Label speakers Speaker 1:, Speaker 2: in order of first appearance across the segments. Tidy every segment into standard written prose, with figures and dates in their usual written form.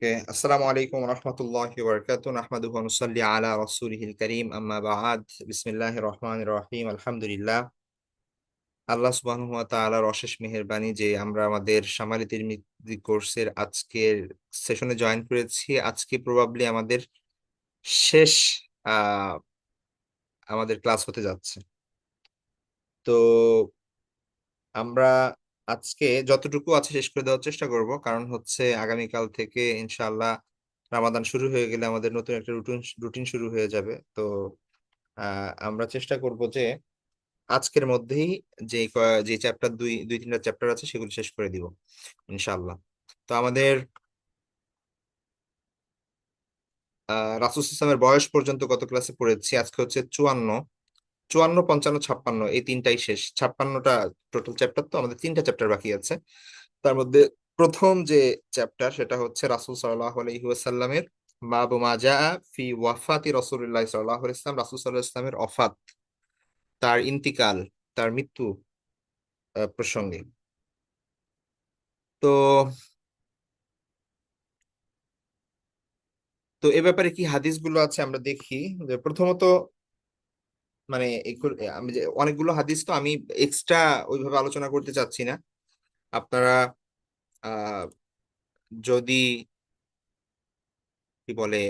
Speaker 1: আসসালামু আলাইকুম রহমতুল্লাহি ওয়া বারাকাতুহু নাহমাদুহু ওয়া নুসাল্লি আলা রাসূলিহিল কারীম আম্মা বা'দ বিসমিল্লাহির রহমানির রহিম আলহামদুলিল্লাহ। আল্লাহ সুবহানাহু ওয়া তাআলার অশেষ মেহেরবানি যে আমরা আমাদের শামালি তিরমিজি কোর্সের আজকের সেশনে জয়েন করেছি। আজকে প্রবাবলি আমাদের শেষ আহ আমাদের ক্লাস হতে যাচ্ছে। তো আমরা আজকে যতটুকু আছে শেষ করে দেওয়ার চেষ্টা করব, কারণ হচ্ছে আগামীকাল থেকে ইনশাআল্লাহ রামাদান শুরু হয়ে গেলে আমাদের নতুন একটা রুটিন রুটিন শুরু হয়ে যাবে। তো আমরা চেষ্টা করব যে আজকের মধ্যেই যে চ্যাপ্টার দুই দুই তিনটা চ্যাপ্টার আছে সেগুলো শেষ করে দিব ইনশাআল্লাহ। তো আমাদের রাসূল ইসলামের বয়স পর্যন্ত কত ক্লাসে পড়েছি? আজকে হচ্ছে 54, 54, 55, 56 এই তিনটাই শেষ। 56টা টোটাল চ্যাপ্টার, তো আমাদের তিনটা চ্যাপ্টার বাকি আছে। তার মধ্যে প্রথম যে চ্যাপ্টার সেটা হচ্ছে রাসূল সাল্লাল্লাহু আলাইহি ওয়াসাল্লামের বাবু মা জাআ ফি ওয়াফাতি রাসূলিল্লাহ সাল্লাল্লাহু আলাইহি ওয়াসাল্লাম, রাসূল সাল্লাল্লাহু আলাইহি ওয়াসাল্লামের ওফাত, তার ইন্তিকাল, তার মৃত্যু প্রসঙ্গে। তো তো এ ব্যাপারে কি হাদিসগুলো আছে আমরা দেখি। যে প্রথমত মানে আমি যে অনেকগুলো হাদিস, তো আমি এক্সট্রা ওইভাবে আলোচনা করতে চাচ্ছি না। আপনারা আহ যদি কি বলে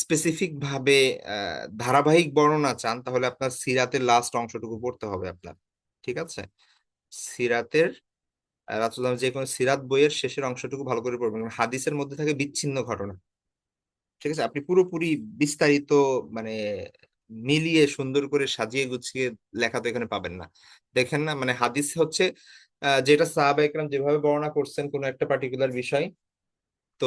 Speaker 1: স্পেসিফিক ভাবে ধারাবাহিক বর্ণনা চান, তাহলে আপনার সিরাতের লাস্ট অংশটুকু পড়তে হবে আপনার। ঠিক আছে? সিরাতের রাসূলুল্লাহ যে কোনো সিরাত বইয়ের শেষের অংশটুকু ভালো করে পড়বেন, কারণ হাদিসের মধ্যে থাকে বিচ্ছিন্ন ঘটনা। ঠিক আছে? আপনি পুরোপুরি বিস্তারিত মানে মিলিয়ে সুন্দর করে সাজিয়ে গুছিয়ে লেখা তো এখানে পাবেন না। দেখেন না, মানে হাদিস হচ্ছে যেটা সাহাবা একরাম যেভাবে বর্ণনা করছেন কোন একটা পার্টিকুলার বিষয়। তো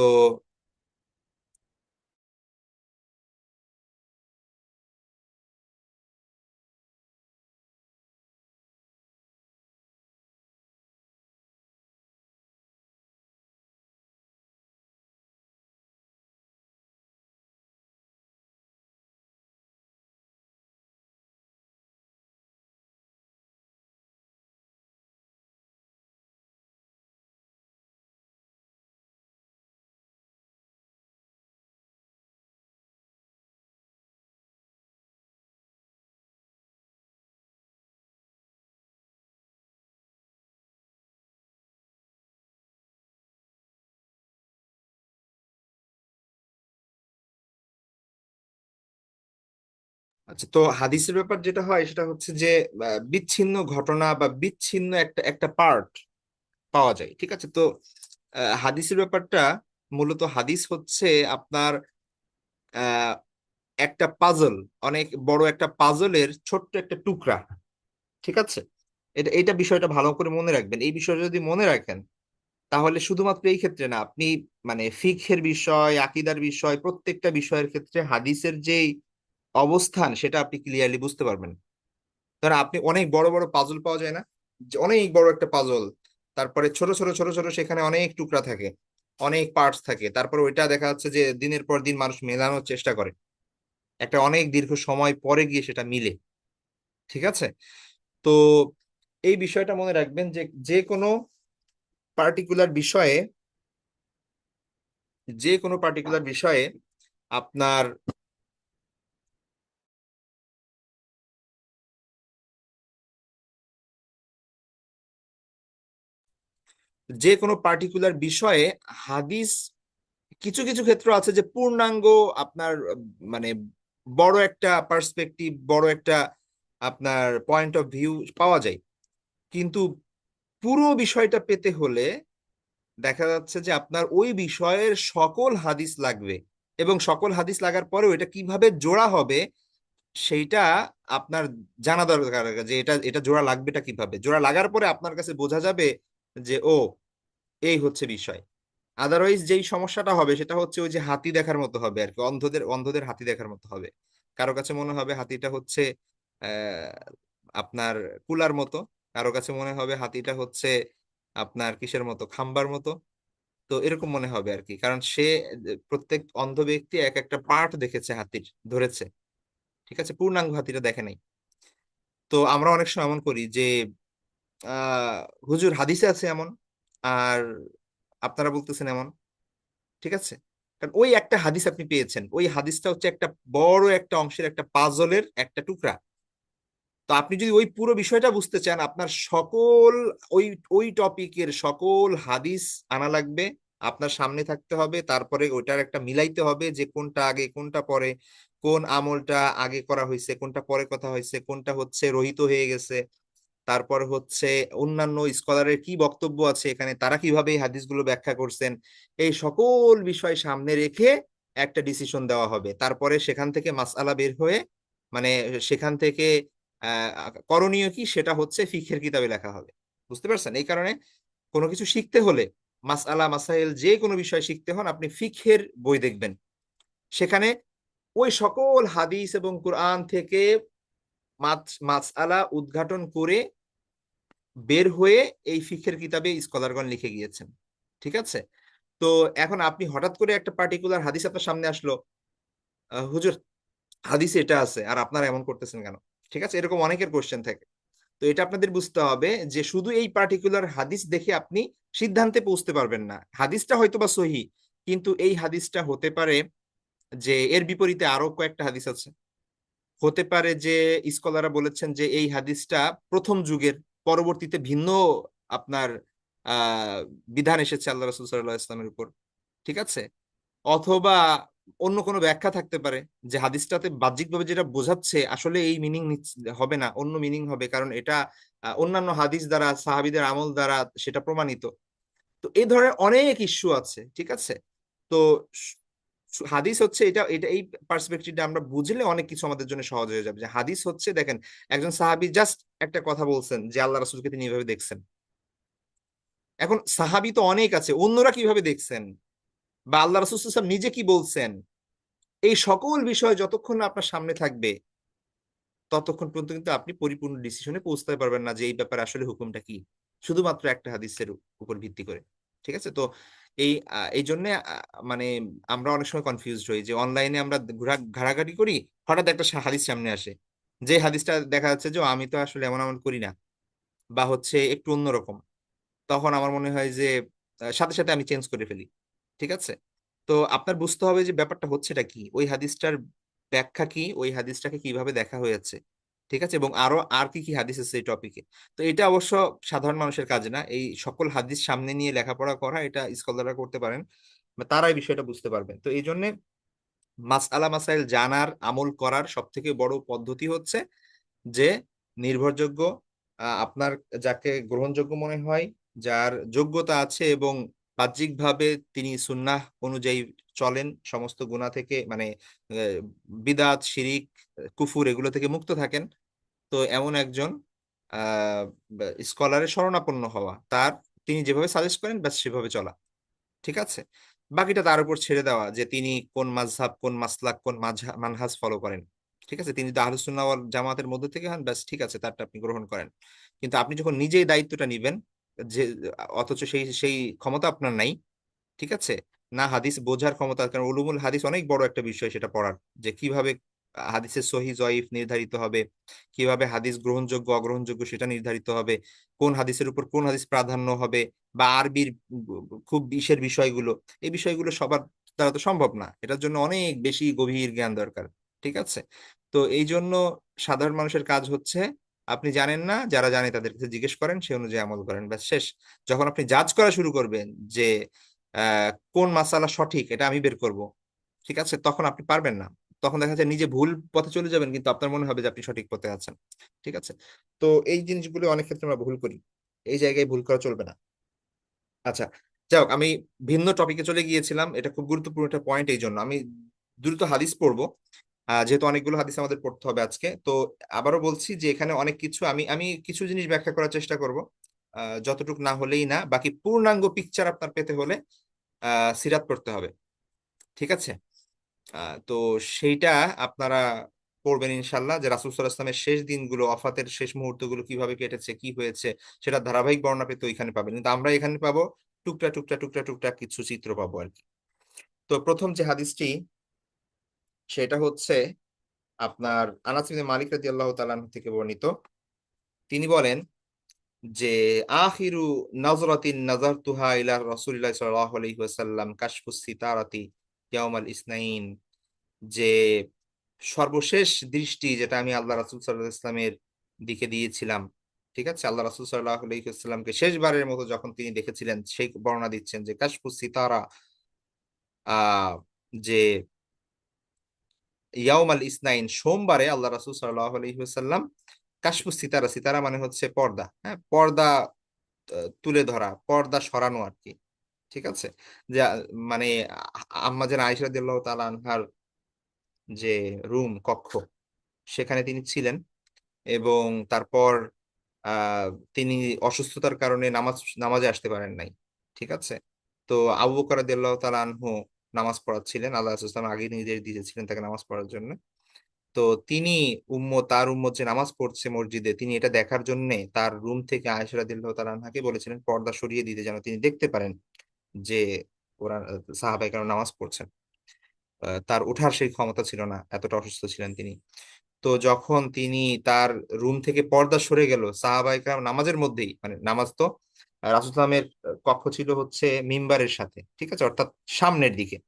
Speaker 1: আচ্ছা, তো হাদিসের ব্যাপার যেটা হয় সেটা হচ্ছে যে বিচ্ছিন্ন ঘটনা বা বিচ্ছিন্ন একটা একটা পার্ট পাওয়া যায়। ঠিক আছে? তো হাদিসের ব্যাপারটা মূলত হাদিস হচ্ছে আপনার আহ একটা পাজল, অনেক বড় একটা পাজলের ছোট্ট একটা টুকরা। ঠিক আছে? এটা বিষয়টা ভালো করে মনে রাখবেন। এই বিষয়টা যদি মনে রাখেন তাহলে শুধুমাত্র এই ক্ষেত্রে না, আপনি মানে ফিকহের বিষয়, আকীদার বিষয়, প্রত্যেকটা বিষয়ের ক্ষেত্রে হাদিসের যেই অবস্থান সেটা আপনি ক্লিয়ারলি বুঝতে পারবেন। ধরেন আপনি অনেক বড় বড় পাজল পাওয়া যায় না, যে অনেক বড় একটা পাজল, তারপরে ছোট ছোট ছোট ছোট সেখানে অনেক টুকরা থাকে, অনেক পার্টস থাকে, তারপর ওইটা দেখা যাচ্ছে যে দিনের পর দিন মানুষ মেলানোর চেষ্টা করে, একটা অনেক দীর্ঘ সময় পরে গিয়ে সেটা মিলে। ঠিক আছে? তো এই বিষয়টা মনে রাখবেন যে যে কোনো পার্টিকুলার বিষয়ে, যে কোনো পার্টিকুলার বিষয়ে আপনার যে কোনো পার্টিকুলার বিষয়ে হাদিস কিছু কিছু ক্ষেত্র আছে যে পূর্ণাঙ্গ আপনার মানে বড় একটা পার্সপেক্টিভ, বড় একটা আপনার পয়েন্ট অফ ভিউ পাওয়া যায়। কিন্তু পুরো বিষয়টা পেতে হলে দেখা যাচ্ছে যে আপনার ওই বিষয়ের সকল হাদিস লাগবে, এবং সকল হাদিস লাগার পরেও এটা কিভাবে জোড়া হবে সেইটা আপনার জানা দরকার, যে এটা এটা জোড়া লাগবেটা কিভাবে। জোড়া লাগার পরে আপনার কাছে বোঝা যাবে যে ও এই হচ্ছে বিষয়। আদারওয়াইজ যেই সমস্যাটা হবে সেটা হচ্ছে ওই যে হাতি দেখার মতো হবে আর কি, অন্ধদের অন্ধদের হাতি দেখার মতো হবে। কারো কাছে মনে হবে হাতিটা হচ্ছে আহ আপনার কুলার মতো, কারো কাছে মনে হবে হাতিটা হচ্ছে আপনার কিসের মতো, খাম্বার মতো। তো এরকম মনে হবে আর কি, কারণ সে প্রত্যেক অন্ধ ব্যক্তি এক একটা পার্ট দেখেছে হাতির, ধরেছে। ঠিক আছে? পূর্ণাঙ্গ হাতিটা দেখে নাই। তো আমরা অনেক সময় এমন করি যে হুজুর হাদিসে আছে এমন, আর আপনারা বলতেছেন এমন, ঠিক আছে? কারণ ওই একটা হাদিস আপনি পেয়েছেন, ওই হাদিসটা হচ্ছে একটা বড় একটা অংশের একটা পাজলের একটা টুকরা। তো আপনি যদি ওই পুরো বিষয়টা বুঝতে চান, আপনার সকল ওই ওই টপিকের সকল হাদিস আনা লাগবে, আপনার সামনে থাকতে হবে, তারপরে ওইটার একটা মিলাইতে হবে যে কোনটা আগে কোনটা পরে, কোন আমলটা আগে করা হয়েছে, কোনটা পরে কথা হয়েছে, কোনটা হচ্ছে রহিত হয়ে গেছে, তারপর হচ্ছে অন্যান্য স্কলারের কি বক্তব্য আছে এখানে, তারা কিভাবে এই হাদিসগুলো ব্যাখ্যা করছেন। এই সকল বিষয় সামনে রেখে একটা ডিসিশন দেওয়া হবে, তারপরে সেখান থেকে মাসআলা বের হয়ে, মানে সেখান থেকে করণীয় কি সেটা হচ্ছে ফিকহের কিতাবে লেখা হবে। বুঝতে পারছেন? এই কারণে কোনো কিছু শিখতে হলে, মাসআলা মাসাইল যে কোনো বিষয় শিখতে হন, আপনি ফিকহের বই দেখবেন। সেখানে ওই সকল হাদিস এবং কোরআন থেকে মাসআলা উদ্ঘাটন করে বের হয়ে এই ফিকহের কিতাবে স্কলারগণ লিখে গিয়েছেন। ঠিক আছে? তো এখন আপনি হঠাৎ করে একটা পার্টিকুলার হাদিস আপনার সামনে আসলো, হুজুর হাদিসে এটা আছে আর আপনারা এমন করতেছেন কেন? ঠিক আছে, এরকম অনেকের কোশ্চেন থাকে। তো এটা আপনাদের বুঝতে হবে যে শুধু এই পার্টিকুলার হাদিস দেখে আপনি সিদ্ধান্তে পৌঁছতে পারবেন না। হাদিসটা হয়তো বা সহিহ, কিন্তু এই হাদিসটা হতে পারে যে এর বিপরীতে আরো কয়েকটা হাদিস আছে। হতে পারে যে স্কলাররা বলেছেন যে এই হাদিসটা প্রথম যুগের, পরবর্তীতে ভিন্ন আপনার বিধান এসেছে আল্লাহ রাসূল সাল্লাল্লাহু আলাইহি ওয়াসাল্লামের উপর। ঠিক আছে? অথবা অন্য কোনো ব্যাখ্যা থাকতে পারে যে হাদিসটাতে বাহ্যিকভাবে যেটা বোঝাচ্ছে আসলে এই মিনিং হবে না, অন্য মিনিং হবে, কারণ এটা অন্যান্য হাদিস দ্বারা, সাহাবীদের আমল দ্বারা সেটা প্রমাণিত। তো এই ধরনের অনেক ইস্যু আছে। ঠিক আছে? তো হাদিস হচ্ছে এটা এটা এই পার্সপেক্টিভটা আমরা বুঝলে অনেক কিছু আমাদের জন্য সহজ হয়ে যাবে। যে হাদিস হচ্ছে, দেখেন, একজন সাহাবী জাস্ট একটা কথা বলছেন যে আল্লাহ রাসূলকে তিনি এভাবে দেখছেন। এখন সাহাবী তো অনেক আছে, অন্যরা কিভাবে দেখছেন, বা আল্লাহ রাসূল সাল্লাল্লাহু আলাইহি ওয়াসাল্লাম নিজে কি বলছেন, এই সকল বিষয় যতক্ষণ না আপনার সামনে থাকবে, ততক্ষণ পর্যন্ত কিন্তু আপনি পরিপূর্ণ ডিসিশনে পৌঁছতে পারবেন না যে এই ব্যাপারে আসলে হুকুমটা কি, শুধুমাত্র একটা হাদিসের উপর ভিত্তি করে। ঠিক আছে? তো এই জন্য মানে আমরা অনেক সময় কনফিউজড হই যে অনলাইনে আমরা ঘাটাঘাটি করি, হঠাৎ একটা হাদিস সামনে আসে, যে হাদিসটা দেখা যাচ্ছে যে আমি তো আসলে এমন এমন করি না, বা হচ্ছে একটু অন্যরকম। তখন আমার মনে হয় যে সাথে সাথে আমি চেঞ্জ করে ফেলি। ঠিক আছে? তো আপনার বুঝতে হবে যে ব্যাপারটা হচ্ছেটা কি, ওই হাদিসটার ব্যাখ্যা কি, ওই হাদিসটাকে কিভাবে দেখা হয়েছে। ঠিক আছে? এবং আরো আর কি কি হাদিস আছে এই টপিকে। তো এটা অবশ্য সাধারণ মানুষের কাজ না, এই সকল হাদিস সামনে নিয়ে লেখাপড়া করা, এটা স্কলাররা করতে পারেন, বা তারা এই বিষয়টা বুঝতে পারবেন। তো এই জন্য মাসআলা মাসাইল জানার, আমল করার সব থেকে বড় পদ্ধতি হচ্ছে যে নির্ভরযোগ্য, আপনার যাকে গ্রহণযোগ্য মনে হয়, যার যোগ্যতা আছে এবং বাহ্যিকভাবে তিনি সুন্নাহ অনুযায়ী চলেন, সমস্ত গুনাহ থেকে, মানে বিদাত, শিরিক, কুফুর এগুলো থেকে মুক্ত থাকেন, তো এমন একজন স্কলারের শরণাপন্ন হওয়া, তার তিনি যেভাবে সাজেস্ট করেন ব্যাস সেভাবে চলা। ঠিক আছে? বাকিটা তার উপর ছেড়ে দেওয়া যে তিনি কোন মাযহাব, কোন মাসলাক, কোন মানহাজ ফলো করেন। ঠিক আছে? তিনি যদি আহলুস সুন্নাহ ওয়াল জামাতের মধ্যে থেকে হন, ব্যাস ঠিক আছে, তারটা আপনি গ্রহণ করেন। কিন্তু আপনি যখন নিজেই দায়িত্বটা নিবেন, যে অথচ সেই সেই ক্ষমতা আপনার নাই, ঠিক আছে, না হাদিস বোঝার ক্ষমতা, কারণ উলুমুল হাদিস অনেক বড় একটা বিষয় সেটা পড়ার, যে কিভাবে হাদিসের সহি জয়ীফ নির্ধারিত হবে, কিভাবে হাদিস গ্রহণযোগ্য অগ্রহণযোগ্য সেটা নির্ধারিত হবে, কোন হাদিসের উপর কোন হাদিস প্রাধান্য হবে, বা আরবির খুব বিশের বিষয়গুলো, এই বিষয়গুলো সবার দ্বারা তো সম্ভব না, এটার জন্য অনেক বেশি গভীর জ্ঞান দরকার। ঠিক আছে? তো এই জন্য সাধারণ মানুষের কাজ হচ্ছে, আপনি জানেন না, যারা জানে তাদের কাছে জিজ্ঞেস করেন, সে অনুযায়ী আমল করেন, ব্যাস শেষ। যখন আপনি জাজ করা শুরু করবেন যে কোন মাসালা সঠিক এটা আমি বের করব, ঠিক আছে, তখন আপনি পারবেন না। তখন দেখা যায় নিজে ভুল পথে চলে যাবেন, কিন্তু আপনার মনে হবে যে আপনি সঠিক পথে আছেন। ঠিক আছে? তো এই জিনিসগুলো অনেক ক্ষেত্রে আমরা ভুল করি, এই জায়গায় ভুল করা চলবে না। আচ্ছা, যাই হোক, আমি ভিন্ন টপিকে চলে গিয়েছিলাম, এটা খুব গুরুত্বপূর্ণ একটা পয়েন্ট, এই জন্য আমি দ্রুত হাদিস পড়বো, যেহেতু অনেকগুলো হাদিস আমাদের পড়তে হবে আজকে। তো আবারও বলছি যে এখানে অনেক কিছু আমি আমি কিছু জিনিস ব্যাখ্যা করার চেষ্টা করব, যতটুকু না হলেই না, বাকি পূর্ণাঙ্গ পিকচার আপনার পেতে হলে সিরাত পড়তে হবে। ঠিক আছে? তো সেইটা আপনারা পড়বেন ইনশাল্লাহ, যে রাসূল সাল্লাল্লাহু আলাইহি ওয়াসাল্লামের শেষ দিনগুলো, ওয়াফাতের শেষ মুহূর্তগুলো কিভাবে কেটেছে, কি হয়েছে, সেটা ধারাবাহিক বর্ণনা পেতে ওইখানে পাবেন, কিন্তু আমরা এখানে পাবো টুকরা টুকরা টুকরা টুকরা কিছু চিত্র পাবো আর কি। তো প্রথম যে হাদিসটি, সেটা হচ্ছে আপনার আনাস ইবনে মালিক রাদিয়াল্লাহু তাআলা আনহু থেকে বর্ণিত। তিনি বলেন, যে আখিরু নজরাতিন নাজারতুহা ইলা রাসূলিল্লাহ সাল্লাল্লাহু আলাইহি ওয়াসাল্লাম কাশফুস সিতারাতি ইয়াউমাল ইসনাইন, যে সর্বশেষ দৃষ্টি যেটা আমি আল্লাহ রাসূল সাল্লাল্লাহু আলাইহি ইসলামের দিকে দিয়েছিলাম, ঠিক আছে, আল্লাহ রাসূল সাল্লাল্লাহু আলাইহি ওয়াসাল্লামকে শেষবারের মতো যখন তিনি দেখেছিলেন সেই বর্ণনা দিচ্ছেন যে কাশফুস সিতারা, আহ যে ইয়াউমাল ইসনাইন সোমবারে আল্লাহ রাসূল সাল্লাল্লাহু আলাইহি ওয়াসাল্লাম কাশফুস সিতারা, সিতারা মানে হচ্ছে পর্দা, হ্যাঁ, পর্দা তুলে ধরা, পর্দা সরানো আর কি, ঠিক আছে, যা মানে আম্মা জান আয়েশা রাদিয়াল্লাহু তাআলা আনহার যে রুম, কক্ষ, সেখানে তিনি ছিলেন। এবং তারপর আহ তিনি অসুস্থতার কারণে নামাজে আসতে পারেন নাই, ঠিক আছে। তো আবু বকর রাদিয়াল্লাহু তাআলা আনহু নামাজ পড়াচ্ছিলেন, আল্লাহ রাসূল সাল্লাল্লাহু আলাইহি ওয়াসাল্লাম আগে নির্দেশ দিয়েছিলেন তাকে নামাজ পড়ার জন্য। তো তিনি তার উম্মত যে নামাজ পড়ছে মসজিদে, তিনি এটা দেখার জন্য তার রুম থেকে আয়েশা রাদিয়াল্লাহু তাআলা আনহাকে বলেছিলেন পর্দা সরিয়ে দিতে, যেন তিনি দেখতে পারেন যে ওরা সাহাবায়ে কেরাম নামাজ পড়ছেন। তার ওঠার সেই ক্ষমতা ছিল না, এতটা অসুস্থ ছিলেন তিনি। তো যখন তিনি তার রুম থেকে পর্দা সরে গেল, সাহাবায়ে কেরাম নামাজের মধ্যেই, মানে নামাজ তো রাসূল সাল্লামের কক্ষ ছিল হচ্ছে মিম্বারের সাথে, ঠিক আছে, অর্থাৎ সামনের দিকে।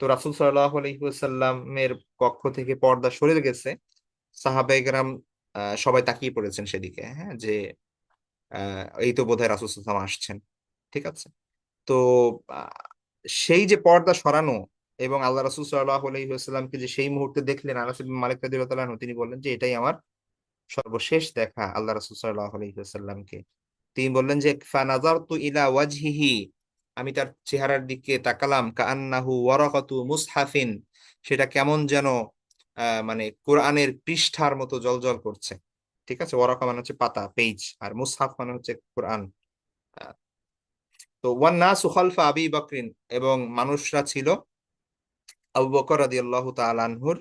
Speaker 1: তো রাসূল সাল্লাল্লাহু আলাইহি ওয়াসাল্লামের কক্ষ থেকে পর্দা সরে গেছে, সাহাবায়ে কেরাম সবাই তাকিয়ে পড়েছেন সেদিকে, হ্যাঁ, যে এই তো বোধহয় রাসূল সাল্লাল্লাহু আলাইহি ওয়াসাল্লাম আসছেন, ঠিক আছে। তো আহ, সেই যে পর্দা সরানো এবং আল্লাহ রাসূল সাল্লাল্লাহু আলাইহি ওয়াসাল্লামকে যে সেই মুহূর্তে দেখলেন, আনাস ইবনে মালিক রাদিয়াল্লাহু তাআলা আনহু, তিনি বললেন যে এটাই আমার সর্বশেষ দেখা আল্লাহ রাসূল সাল্লাল্লাহু আলাইহি ওয়াসাল্লামকে। তিনি বললেন যে ফানাজারতু ইলা ওয়াজহিহি, আমি তার চেহারার দিকে তাকালাম, কাআন্নাহু ওয়ারাকাতু মুসহাফিন, সেটা কেমন যেন মানে কোরআনের পৃষ্ঠার মতো জলজল করছে, ঠিক আছে। ওয়ারাকা মানে হচ্ছে পাতা, পেজ, আর মুসহাফ মানে হচ্ছে কোরআন। আহ, তো ওয়ান নাসু খালফা আবি বকরিন, এবং মানুষরা ছিল আবু বকর রাদিয়াল্লাহু তাআলা আনহুর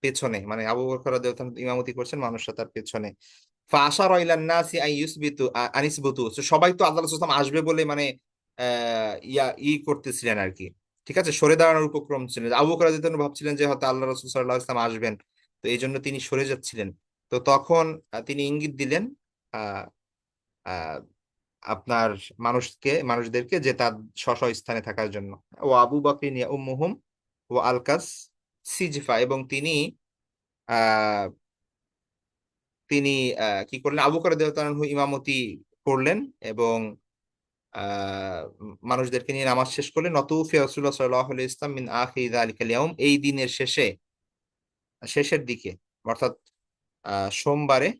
Speaker 1: পেছনে, মানে আবু বকর রাদিয়াল্লাহু তাআলা ইমামতি করছেন, মানুষরা তার পেছনে। ফাআশারা ইলান নাসি আন ইউসবিতু আনিসবুতু, তো সবাই তো আল্লাহ রাসূল সাল্লাল্লাহু আলাইহি ওয়াসাল্লাম আসবে বলে মানে করতেছিলেন আর কি, ঠিক আছে, সরে দাঁড়ানোর উপক্রম ছিলেন। আবু বকর রাদিয়াল্লাহু তাআলা ভাবছিলেন যে হয়তো আল্লাহ রাসূল সাল্লাল্লাহু আলাইহি ওয়াসাল্লাম আসবেন, তো এই জন্য তিনি সরে যাচ্ছিলেন। তো তখন তিনি ইঙ্গিত দিলেন আহ আহ, আপনার মানুষদেরকে যে তার স্ব স্ব স্থানে থাকার জন্য। ও আবু বকরিন ইয়াউম্মুহুম ও আলকাস সিজফা, এবং আহ তিনি কি করলেন, আবু বকর রাদিয়াল্লাহু তাআলা আনহু ইমামতি করলেন এবং মানুষদেরকে নিয়ে নামাজ শেষ করলেন। নতুফি রাসূলুল্লাহ সাল্লাল্লাহু আলাইহি ওয়াসাল্লাম মিন আখিরি যালিকাল ইয়াউম, এই দিনের শেষের দিকে, অর্থাৎ সোমবারে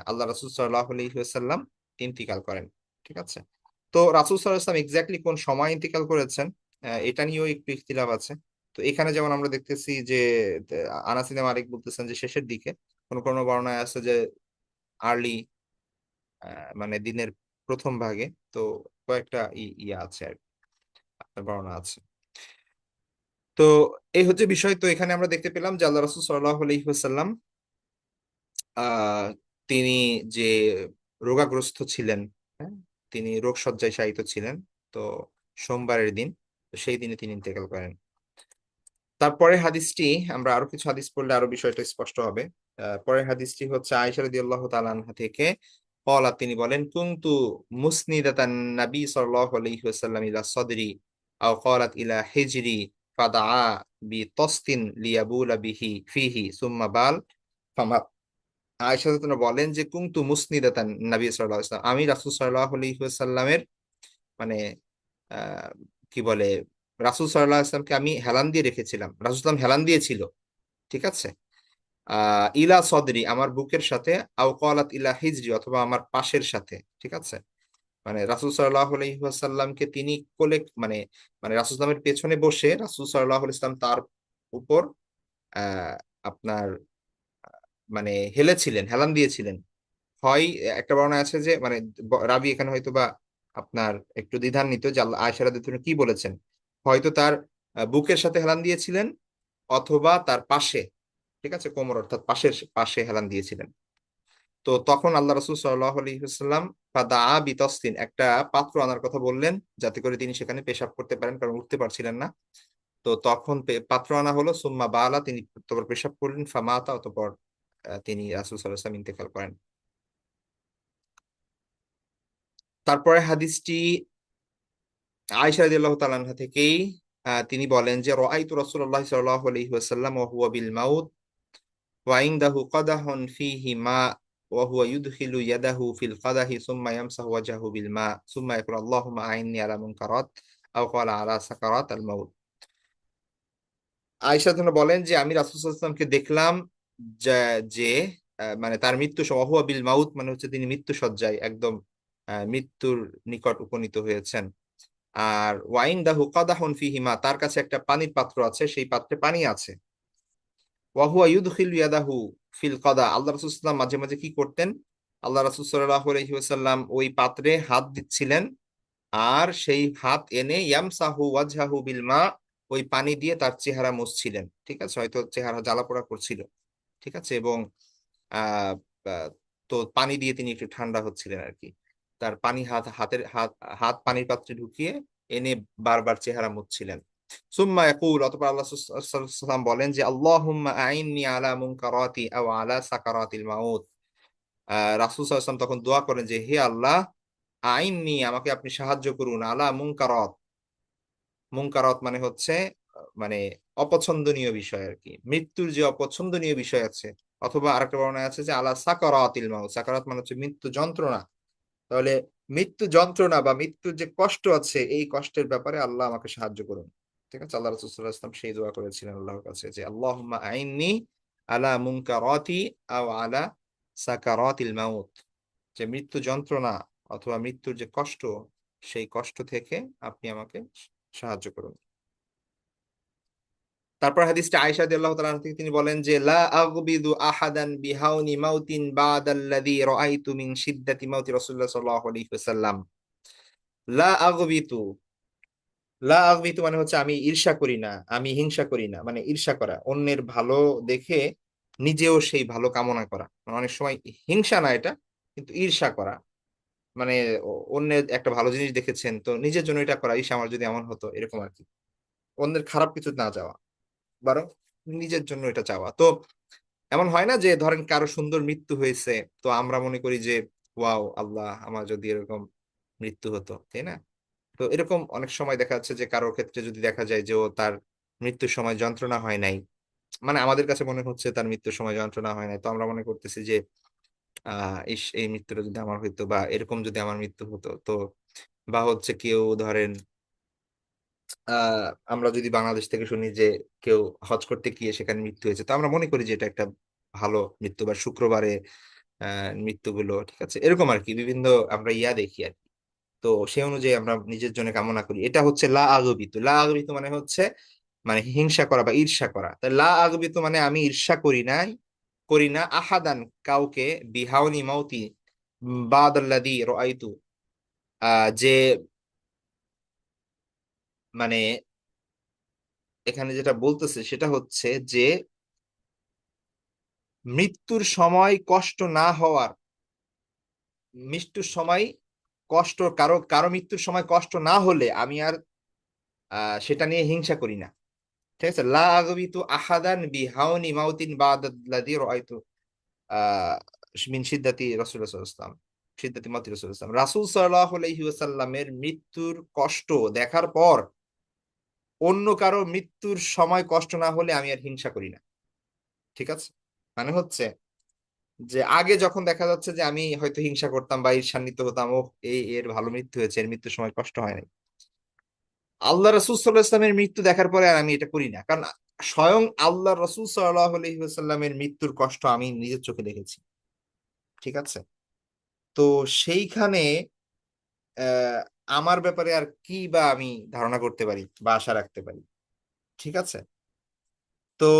Speaker 1: আল্লাহ রাসূল সাল্লাল্লাহু আলাইহি ওয়াসাল্লাম ইন্তিকাল করেন, ঠিক আছে। তো রাসূল সাল্লাল্লাহু আলাইহি ওয়াসাল্লাম এক্স্যাক্টলি কোন সময় ইন্তিকাল করেছেন, এটা নিয়েও একটু ইখতিলাফ আছে। তো এখানে যেমন আমরা দেখতেছি যে আনাস ইবনে মালিক বলতেছেন যে শেষের দিকে, কোন কোন বর্ণনায় আছে যে আর্লি, মানে দিনের প্রথম ভাগে। তো কয়েকটা ইয়ে আছে আর কি, আপনার বর্ণনা আছে। তো এই হচ্ছে বিষয়। তো এখানে আমরা দেখতে পেলাম যে আল্লাহ রাসূল সাল্লাল্লাহু আলাইহি ওয়াসাল্লাম আহ তিনি যে রোগাগ্রস্ত ছিলেন, হ্যাঁ, তিনি রোগ শয্যায় শায়িত ছিলেন। তো সোমবারের দিন, তো সেই দিনে তিনি ইন্তেকাল করেন। তারপরে হাদিসটি, আমরা আরো কিছু হাদিস পড়লে আরো বিষয়টা স্পষ্ট হবে। পরের হাদিসটি হচ্ছে আয়েশা রাদিয়াল্লাহু তাআলা আনহা থেকে, قال, তিনি বলেন, কুনতু মুসনিদাতান নবী সাল্লাল্লাহু আলাইহি ওয়াসাল্লাম ইলা সাদরি আও قالت ইলা হিজরি ফাদাআ বিতাসতিন লিয়াবুলা বিহি ফিহি সুম্মা বাল ফামা। আয়েশা রাদিয়াল্লাহু বলেন যে কুনতু মুসনিদাতান নবী সাল্লাল্লাহু আলাইহি ওয়াসাল্লাম, আমি রাসূল সাল্লাল্লাহু আলাইহি ওয়াসাল্লামের মানে আহ কি বলে, রাসূল সাল্লাল্লাহু আলাইহি ওয়াসাল্লামকে আমি হেলান দিয়ে রেখেছিলাম, রাসূল সাল্লাম হেলান দিয়েছিল, ঠিক আছে, ইলা সদরি, আমার বুকের সাথে, আও ক্বালাত ইলা হিজরি, অথবা আমার পাশের সাথে, ঠিক আছে। মানে রাসূল সাল্লাল্লাহু আলাইহি ওয়াসাল্লামকে তিনি কোলে, মানে মানে রাসূল সাল্লামের পেছনে বসে রাসূল সাল্লাল্লাহু আলাইহি ওয়াসাল্লাম তার উপর আহ আপনার মানে হেলান দিয়েছিলেন। হয় একটা বর্ণনা আছে যে মানে রাবি এখানে হয়তো বা আপনার একটু দ্বিধান্বিত যে আয়েশা রাদিয়াল্লাহু তাআলা কি বলেছেন, হয়তো তার বুকের সাথে হেলান দিয়েছিলেন অথবা তার পাশে, ঠিক আছে, কোমর অর্থাৎ পাশের পাশে হেলান দিয়েছিলেন। তো তখন আল্লাহ রাসূল সাল্লাল্লাহু আলাইহি ওয়াসাল্লাম ফাদাআ বিতাসতিন, একটা পাত্র আনার কথা বললেন যাতে করে তিনি সেখানে পেশাব করতে পারেন, কারণ উঠতে পারছিলেন না। তো তখন পাত্র আনা হলো, সুম্মা বালা, তিনি অতঃপর পেশাব করলেন, ফামাতা, অতঃপর তিনি রাসূল সাল্লাল্লাহু আলাইহি ওয়াসাল্লাম ইন্তেকাল করেন। তারপরে হাদিসটি আয়েশা রাদিয়াল্লাহু তাআলা আনহা থেকেই, তিনি বলেন যে রাআইতু রাসূলুল্লাহ সাল্লাল্লাহু আলাইহি ওয়াসাল্লাম ওয়া হুয়া বিল মাউত ওয়া ইনদাহু কাদাহুন ফীহি মা ওয়া হুয়া ইউদখিলু ইয়াদাহু ফিল কাদাহি সুম্মা ইয়ামসাহু ওয়াজহাহু বিল মা সুম্মা ইয়াকুলু আল্লাহুম্মা আইন্নি আলা মুনকারাত আও ক্বালা আলা সাকারাত আল মাউত। আয়েশা তিনি বলেন যে আমি রাসূল সাল্লাল্লাহু আলাইহি ওয়াসাল্লামকে দেখলাম যে যে মানে তার মৃত্যু সময় হুয়া বিল মাউত মানে হচ্ছে তিনি মৃত্যু সজ্জায় একদম মৃত্যুর নিকট উপনীত হয়েছেন। আর ওয়াইন দাহু কাদাহুন ফিহিমা, তার কাছে একটা পানির পাত্র আছে, সেই পাত্রে পানি আছে। ওয়াহুয়া ইউদখিলু ইয়াদাহু ফিল কাদা, আল্লাহ রাসূল সাল্লাল্লাহু আলাইহি ওয়াসাল্লাম মাঝে মাঝে কি করতেন, আল্লাহ রাসূল সাল্লাল্লাহু আলাইহি ওয়াসাল্লাম ওই পাত্রে হাত দিচ্ছিলেন আর সেই হাত এনে ইয়ামসাহু ওয়াজহাহু বিল মা, ওই পানি দিয়ে তার চেহারা মুছছিলেন। ঠিক আছে, হয়তো চেহারা জ্বালাপোড়া করছিল। ঠিক আছে, এবং আহ আহ, তো পানি দিয়ে তিনি একটু ঠান্ডা হচ্ছিলেন আর কি। তার পানি হাত হাত পানির পাত্রে ঢুকিয়ে এনে বারবার চেহারা মুছছিলেন। সুম্মা ইয়াকুল, অতঃপর আল্লাহ সাল্লাল্লাহু আলাইহি ওয়াসাল্লাম বলেন যে আল্লাহুম্মা আইন্নি আলা মুনকারাতি আও আলা সাকারাতিল মাউত। রাসূল সাল্লাল্লাহু আলাইহি ওয়াসাল্লাম তখন দোয়া করেন যে হে আল্লাহ, আইন্নি, আমাকে আপনি সাহায্য করুন, আলা মুনকারাত, মুনকারাত মানে হচ্ছে মানে অপছন্দনীয় বিষয় আর কি, মৃত্যুর যে অপছন্দনীয় বিষয় আছে। অথবা আরেকটা বর্ণনা আছে যে আলা সাকারাতিল মাউত, সাকারাত মানে হচ্ছে মৃত্যু যন্ত্রণা। তাহলে মৃত্যু যন্ত্রণা বা মৃত্যুর যে কষ্ট আছে, এই কষ্টের ব্যাপারে আল্লাহ আমাকে সাহায্য করুন। ঠিক আছে, আল্লাহ রাসূল সাল্লাল্লাহু আলাইহি ওয়াসাল্লাম সেই দোয়া করেছিলেন আল্লাহর কাছে যে আল্লাহুম্মা আইন্নি আলা মুনকারাতি আও আলা সাকারাতিল মাউত, যে মৃত্যু যন্ত্রণা অথবা মৃত্যুর যে কষ্ট, সেই কষ্ট থেকে আপনি আমাকে সাহায্য করুন। তারপর হাদিসটা আয়েশা রাদিয়াল্লাহু তাআলা আনহা থেকে তিনি বলেন যে লা আগবিদু আহাদান বিহাউনি মাউতিন বাদাল্লাযী রাআইতু মিন শিদ্দাতি মাউতি রাসূলুল্লাহ সাল্লাল্লাহু আলাইহি ওয়াসাল্লাম। লা আগবিতু, লা আগবিতু মানে হচ্ছে আমি ঈর্ষা করি না, আমি হিংসা করি না, মানে ঈর্ষা করা, অন্যের ভালো দেখে নিজেও সেই ভালো কামনা করা। মানে অনেক সময় হিংসা না এটা, কিন্তু ঈর্ষা করা। মানে অন্যের একটা ভালো জিনিস দেখেছেন তো নিজের জন্য এটা করা, ইস আমার যদি এমন হতো, এরকম আর কি। অন্যের খারাপ কিছু না চাওয়া, বরং নিজের জন্য এটা চাওয়া। তো এমন হয় না যে ধরেন কারো সুন্দর মৃত্যু হয়েছে, তো আমরা মনে করি যে ওয়াও আল্লাহ, আমার যদি এরকম মৃত্যু হতো, তাই না? তো এরকম অনেক সময় দেখা যাচ্ছে যে কারোর ক্ষেত্রে যদি দেখা যায় যে ও তার মৃত্যুর সময় যন্ত্রণা হয় নাই, মানে আমাদের কাছে মনে হচ্ছে তার মৃত্যুর সময় যন্ত্রণা হয় নাই, তো আমরা মনে করতেছি যে ইস এই মৃত্যুটা যদি আমার হইতো বা এরকম যদি আমার মৃত্যু হতো তো। বা হচ্ছে কেউ ধরেন আহ আমরা যদি বাংলাদেশ থেকে শুনি যে কেউ হজ করতে গিয়ে সেখানে মৃত্যু হয়েছে, তো আমরা মনে করি যে এটা একটা ভালো মৃত্যু, বা শুক্রবারে মৃত্যুগুলো, ঠিক আছে, এরকম আর কি বিভিন্ন আমরা দেখি আর কি। তো সেই অনুযায়ী আমরা নিজের জন্য কামনা করি। এটা হচ্ছে লা আগবিত, লা আগবিত মানে হচ্ছে মানে হিংসা করা বা ঈর্ষা করা। তাই লা আগবিত মানে আমি ঈর্ষা করি না আহাদান, কাউকে, বিহাউনি মাউতি বাদাল্লাযী রাআইতু, যে মানে এখানে যেটা বলতেছে সেটা হচ্ছে যে মৃত্যুর সময় কষ্ট না হওয়ার, মৃত্যুর সময় কষ্ট, কারো কারো মৃত্যুর সময় কষ্ট না হলে আমি আর সেটা নিয়ে হিংসা করি না। ঠিক আছে, লা আগবিতু আহাদান বিহাউনি মাউতিন বাদাল্লাযী রাআইতু আহ মিন শিদ্দাতি রাসূলুল্লাহ সাল্লাল্লাহু আলাইহি ওয়াসাল্লাম, শিদ্দাতি মাউতি রাসূলুল্লাহ সাল্লাল্লাহু আলাইহি ওয়াসাল্লাম, রাসূল সাল্লাল্লাহু আলাইহি ওয়াসাল্লামের মৃত্যুর কষ্ট দেখার পর অন্য কারো মৃত্যুর সময় কষ্ট না হলে আমি আর হিংসা করি না। ঠিক আছে, মানে হচ্ছে যে আগে যখন দেখা যাচ্ছে যে আমি হয়তো হিংসা করতাম বা ঈর্ষান্বিত হতাম, ও এর ভালো মৃত্যু হয়েছে, এর মৃত্যুর সময় কষ্ট হয় নাই, আল্লাহ রসুল সাল্লাহ ইসলামের মৃত্যু দেখার পরে আর আমি এটা করি না। কারণ স্বয়ং আল্লাহ রসুল সাল্লাহ আলহিহাস্লামের মৃত্যুর কষ্ট আমি নিজের চোখে দেখেছি। ঠিক আছে, তো সেইখানে আহ আমার ব্যাপারে আর কি বা আমি ধারণা করতে পারি বা আশা রাখতে পারি। ঠিক আছে, তো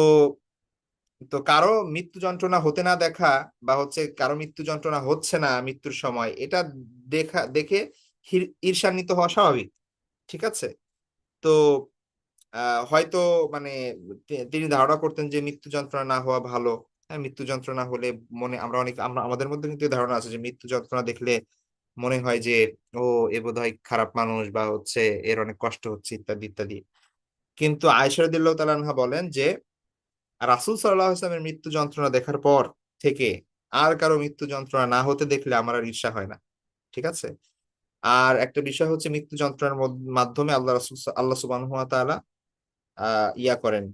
Speaker 1: তো কারো মৃত্যু যন্ত্রণা হতে না দেখা, বা হচ্ছে কারো মৃত্যু যন্ত্রণা হচ্ছে না মৃত্যুর সময়, এটা দেখে ঈর্ষান্বিত হওয়া স্বাভাবিক। ঠিক আছে, তো হয়তো মানে তিনি ধারণা করতেন যে মৃত্যু যন্ত্রণা না হওয়া ভালো। হ্যাঁ, মৃত্যু যন্ত্রণা হলে মনে আমরা আমাদের মধ্যে কিন্তু এই ধারণা আছে যে মৃত্যু যন্ত্রণা দেখলে মনে হয় যে ও এ বোধহয় খারাপ মানুষ, বা হচ্ছে এর অনেক কষ্ট হচ্ছে, ইত্যাদি ইত্যাদি। কিন্তু আয়েশা রাদিয়াল্লাহু তাআলা আনহা বলেন যে রাসূল সাল্লাল্লাহু আলাইহি ওয়াসাল্লামের মৃত্যু যন্ত্রণা দেখার পর থেকে আর কারো মৃত্যু যন্ত্রণা না হতে দেখলে আমার আর ঈর্ষা হয় না। ঠিক আছে, আর একটা বিষয় হচ্ছে মৃত্যু যন্ত্রণার মাধ্যমে আল্লাহ সুবহানাহু ওয়া তাআলা ইয়া করেন,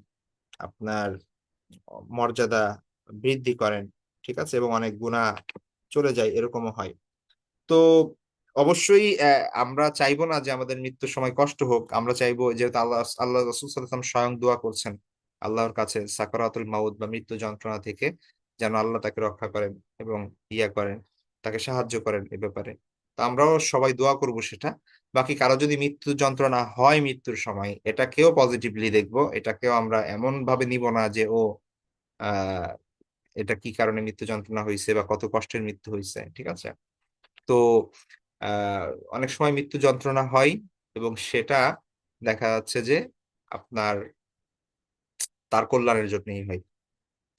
Speaker 1: আপনার মর্যাদা বৃদ্ধি করেন, ঠিক আছে, এবং অনেক গুনাহ চলে যায়, এরকমও হয়। তো অবশ্যই আমরা চাইবো না যে আমাদের মৃত্যুর সময় কষ্ট হোক। আমরা চাইবো, যেহেতু আল্লাহ রাসূল সাল্লাল্লাহু আলাইহি ওয়াসাল্লাম স্বয়ং দোয়া করছেন আল্লাহর কাছে সাকারাতুল মাউত বা মৃত্যু যন্ত্রণা থেকে, যেন আল্লাহ তাকে রক্ষা করেন এবং ইয়া করেন, তাকে সাহায্য করেন এ ব্যাপারে। তো আমরাও সবাই দোয়া করব সেটা। বাকি কারো যদি মৃত্যু যন্ত্রণা হয় মৃত্যুর সময়, এটাকেও পজিটিভলি দেখবো, এটাকেও আমরা এমন ভাবে নিব না যে ও আহ এটা কি কারণে মৃত্যু যন্ত্রণা হয়েছে বা কত কষ্টের মৃত্যু হয়েছে, ঠিক আছে। তো আহ অনেক সময় মৃত্যু যন্ত্রণা হয় এবং সেটা দেখা যাচ্ছে যে আপনার তার কল্যাণের জন্যই হয়।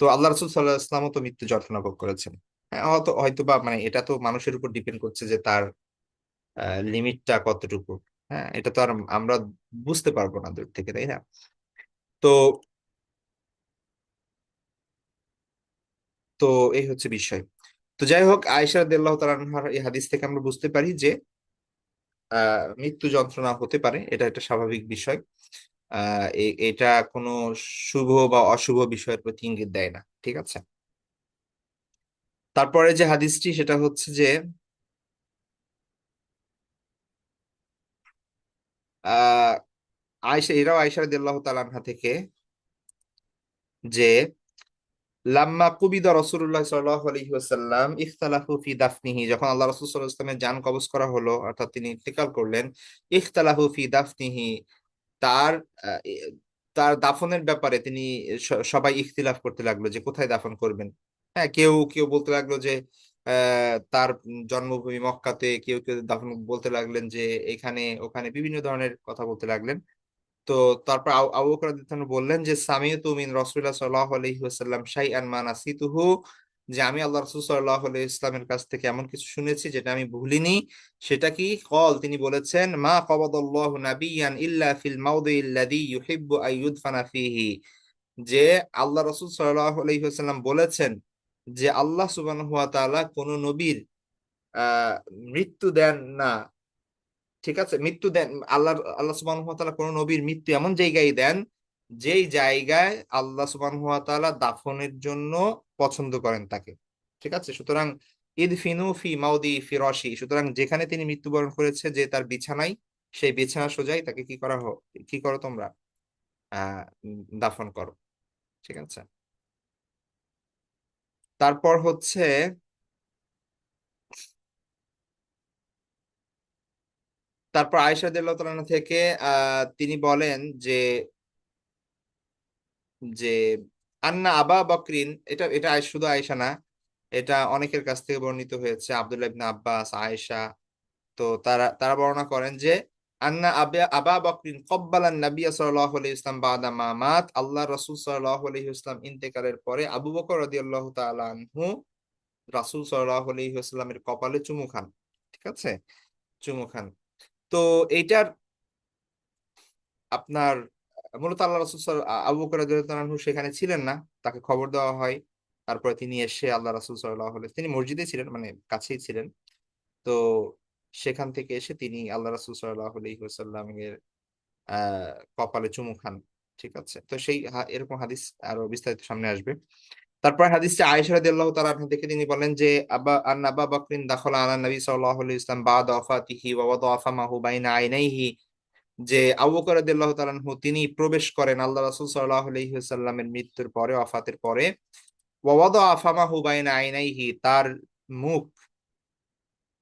Speaker 1: তো আল্লাহ রাসূল সাল্লাল্লাহু আলাইহি ওয়াসাল্লামও তো মৃত্যু যন্ত্রণা ভোগ করেছেন। হ্যাঁ, হয়তো বা মানে এটা তো মানুষের উপর ডিপেন্ড করছে যে তার লিমিটটা কতটুকু। হ্যাঁ, এটা তো আর আমরা বুঝতে পারবো না দূর থেকে, তাই না? তো তো এই হচ্ছে বিষয়। তো যাই হোক, আয়েশা রাদিয়াল্লাহু তাআলা আনহার এই হাদিস থেকে আমরা বুঝতে পারি যে মৃত্যু যন্ত্রণা হতে পারে, এটা একটা স্বাভাবিক বিষয়। এটা কোনো শুভ বা অশুভ বিষয়ের প্রতি ইঙ্গিত দেয় না, ঠিক আছে। তারপরে যে হাদিসটি সেটা হচ্ছে যে আহ আয়েশা রাদিয়াল্লাহু তাআলা আনহা থেকে, যে লাম্মা কুবিদা রাসূলুল্লাহ সাল্লাল্লাহু আলাইহি ওয়াসাল্লাম ইখতালাফু ফি দাফনিহি, যখন আল্লাহ রাসূল সাল্লাল্লাহু আলাইহি ওয়াসাল্লামের জান কবজ করা হলো, অর্থাৎ তিনি ইন্তেকাল করলেন, ইখতালাফু ফি দাফনিহি, তার আহ, এ- তার দাফনের ব্যাপারে তিনি সবাই ইখতিলাফ করতে লাগলো যে কোথায় দাফন করবেন। হ্যাঁ, কেউ কেউ বলতে লাগলো যে তার জন্মভূমি মক্কাতে, কেউ কেউ দাফন বলতে লাগলেন যে এখানে ওখানে, বিভিন্ন ধরনের কথা বলতে লাগলেন। তো তারপর আবু বকর রাদিয়াল্লাহু আনহু বললেন যে সামিউতু মিন রাসূলিল্লাহ সাল্লাল্লাহু আলাইহি ওয়াসাল্লাম শাইআন মা নাসিতুহু, যে আমি আল্লাহ রাসূল সাল্লাল্লাহু আলাইহি ইসলামের কাছ থেকে এমন কিছু শুনেছি যেটা আমি ভুলিনি। সেটা কি? কল, তিনি বলেছেন, মা কবাদাল্লাহু নাবিয়ান ইল্লা ফিল মাউদিল্লাযী ইউহিব্বু আন ইউদফানা ফীহি, যে আল্লাহ রাসূল সাল্লাল্লাহু আলাইহি ওয়াসাল্লাম বলেছেন যে আল্লাহ সুবহানাহু ওয়া তাআলা কোন নবীর আহ মৃত্যু দেন না, ঠিক আছে, মৃত্যু দেন। আল্লাহ সুবহানাহু ওয়া তাআলা কোন নবীর মৃত্যু এমন জায়গায় দেন যেই জায়গায় আল্লাহ সুবহানাহু ওয়া তাআলা দাফনের জন্য পছন্দ করেন তাকে, ঠিক আছে। সুতরাং ইদফিনু ফি মাউদি ফিরাশি, সুতরাং যেখানে তিনি মৃত্যুবরণ করেছে, যে তার বিছানায়, সেই বিছানা সোজাই তাকে কি করো তোমরা, দাফন করো, ঠিক আছে। তারপর হচ্ছে, তারপর আয়েশা রাদিয়াল্লাহু তাআলা আনহা থেকে তিনি বলেন যে যে আন্না আবা বকরিন, এটা এটা শুধু আয়েশা না, এটা অনেকের কাছ থেকে বর্ণিত হয়েছে, আব্দুল্লাহ ইবনে আব্বাস, আয়েশা। তো তারা তারা বর্ণনা করেন যে আন্না আবা বকরিন কব্বালান নবী সাল্লাল্লাহু আলাইহি ওয়াসাল্লাম বাদা মা মাত, আল্লাহ রাসূল সাল্লাল্লাহু আলাইহি ওয়াসাল্লাম ইন্তেকালের পরে আবু বকর রাদিয়াল্লাহু তাআলা আনহু রাসূল সাল্লাল্লাহু আলাইহি ওয়াসাল্লামের কপালে চুমু খান, ঠিক আছে, চুমু খান। তো এইটার আপনার মূলত আল্লাহ রাসূল আবু বকর রাদিয়াল্লাহু আনহু সেখানে ছিলেন না, তাকে খবর দেওয়া হয়। তারপরে তিনি এসে আল্লাহ রাসূল সাল্লাল্লাহু আলাইহি, তিনি মসজিদে ছিলেন, মানে কাছেই ছিলেন। তো সেখান থেকে এসে তিনি আল্লাহ রাসূল সাল্লাল্লাহু আলাইহি ওয়াসাল্লামের কপালে চুমু খান, ঠিক আছে। তো সেই এরকম হাদিস আরো বিস্তারিত সামনে আসবে। তারপর হাদিসে আয়েশা রাদিয়াল্লাহু তাআলা আনহা থেকে তিনি বলেন যে আবা বকরিন দাখালা আলা নবী সাল্লাল্লাহু আলাইহি ওয়াসাল্লাম বাদা ওয়াফাতিহি ওয়া ওয়াদাআ ফামাহু বাইনা আইনাইহি, যে আবু বকর রাদিয়াল্লাহু তাআলা আনহু তিনি প্রবেশ করেন আল্লাহ রাসূল সাল্লাল্লাহু আলাইহি ওয়াসাল্লামের মৃত্যুর পরে, ওয়াফাতের পরে, ওয়া ওয়াদাআ ফামাহু বাইনা আইনাইহি, তার মুখ,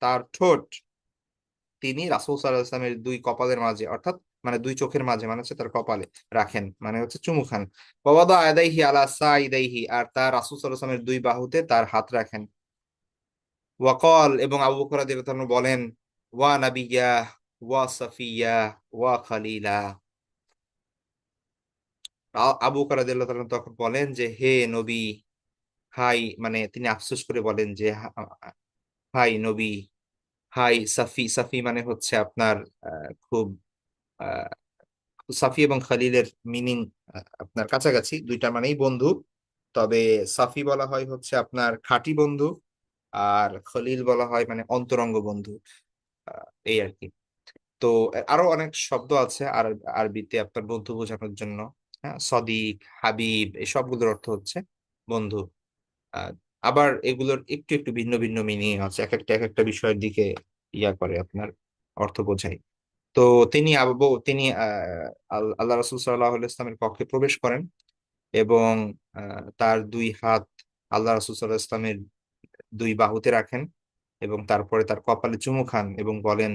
Speaker 1: তার ঠোঁট তিনি রাসূল সাল্লাল্লাহু আলাইহি ওয়াসাল্লামের দুই কপালের মাঝে, অর্থাৎ মানে দুই চোখের মাঝে, মানে হচ্ছে তার কপালে রাখেন, মানে হচ্ছে চুমু খান। ওয়া ওয়াদাআ ইয়াদাইহি আলা সাইদাইহি, আর তার রাসূল সাল্লাল্লাহু আলাইহি ওয়াসাল্লামের দুই বাহুতে তার হাত রাখেন। ওয়াকল, এবং আবু বকর রাদিয়াল্লাহু তাআলা বলেন, ওয়া নাবিয়্যা ওয়া সাফিয়্যা ওয়া খালিলা, আবু বকর রাদিয়াল্লাহু তাআলা তখন বলেন যে হে নবী, হাই, মানে তিনি আফসোস করে বলেন যে হাই নবী, হাই সাফি, সাফি মানে হচ্ছে আপনার খুব আহ, সাফি এবং খালিলের মিনিং আপনার কাছাকাছি, দুইটা মানেই বন্ধু। তবে সাফি বলা হয় হচ্ছে আপনার খাঁটি বন্ধু, আর খলিল বলা হয় মানে অন্তরঙ্গ বন্ধু। এই আর কি। তো আরো অনেক শব্দ আছে আর আরবিতে আপনার বন্ধু বোঝানোর জন্য। হ্যাঁ, সদিক, হাবিব, এই সবগুলোর অর্থ হচ্ছে বন্ধু। আহ, আবার এগুলোর একটু একটু ভিন্ন ভিন্ন মিনিং আছে, এক একটা বিষয়ের দিকে করে আপনার অর্থ বোঝায়। তো তিনি আল্লাহ রাসূল সাল্লাল্লাহু আলাইহি ইসলামের কক্ষে প্রবেশ করেন এবং তার দুই হাত আল্লাহ রাসূল সাল্লাল্লাহু আলাইহি ইসলামের দুই বাহুতে রাখেন এবং তারপরে তার কপালে চুমু খান এবং বলেন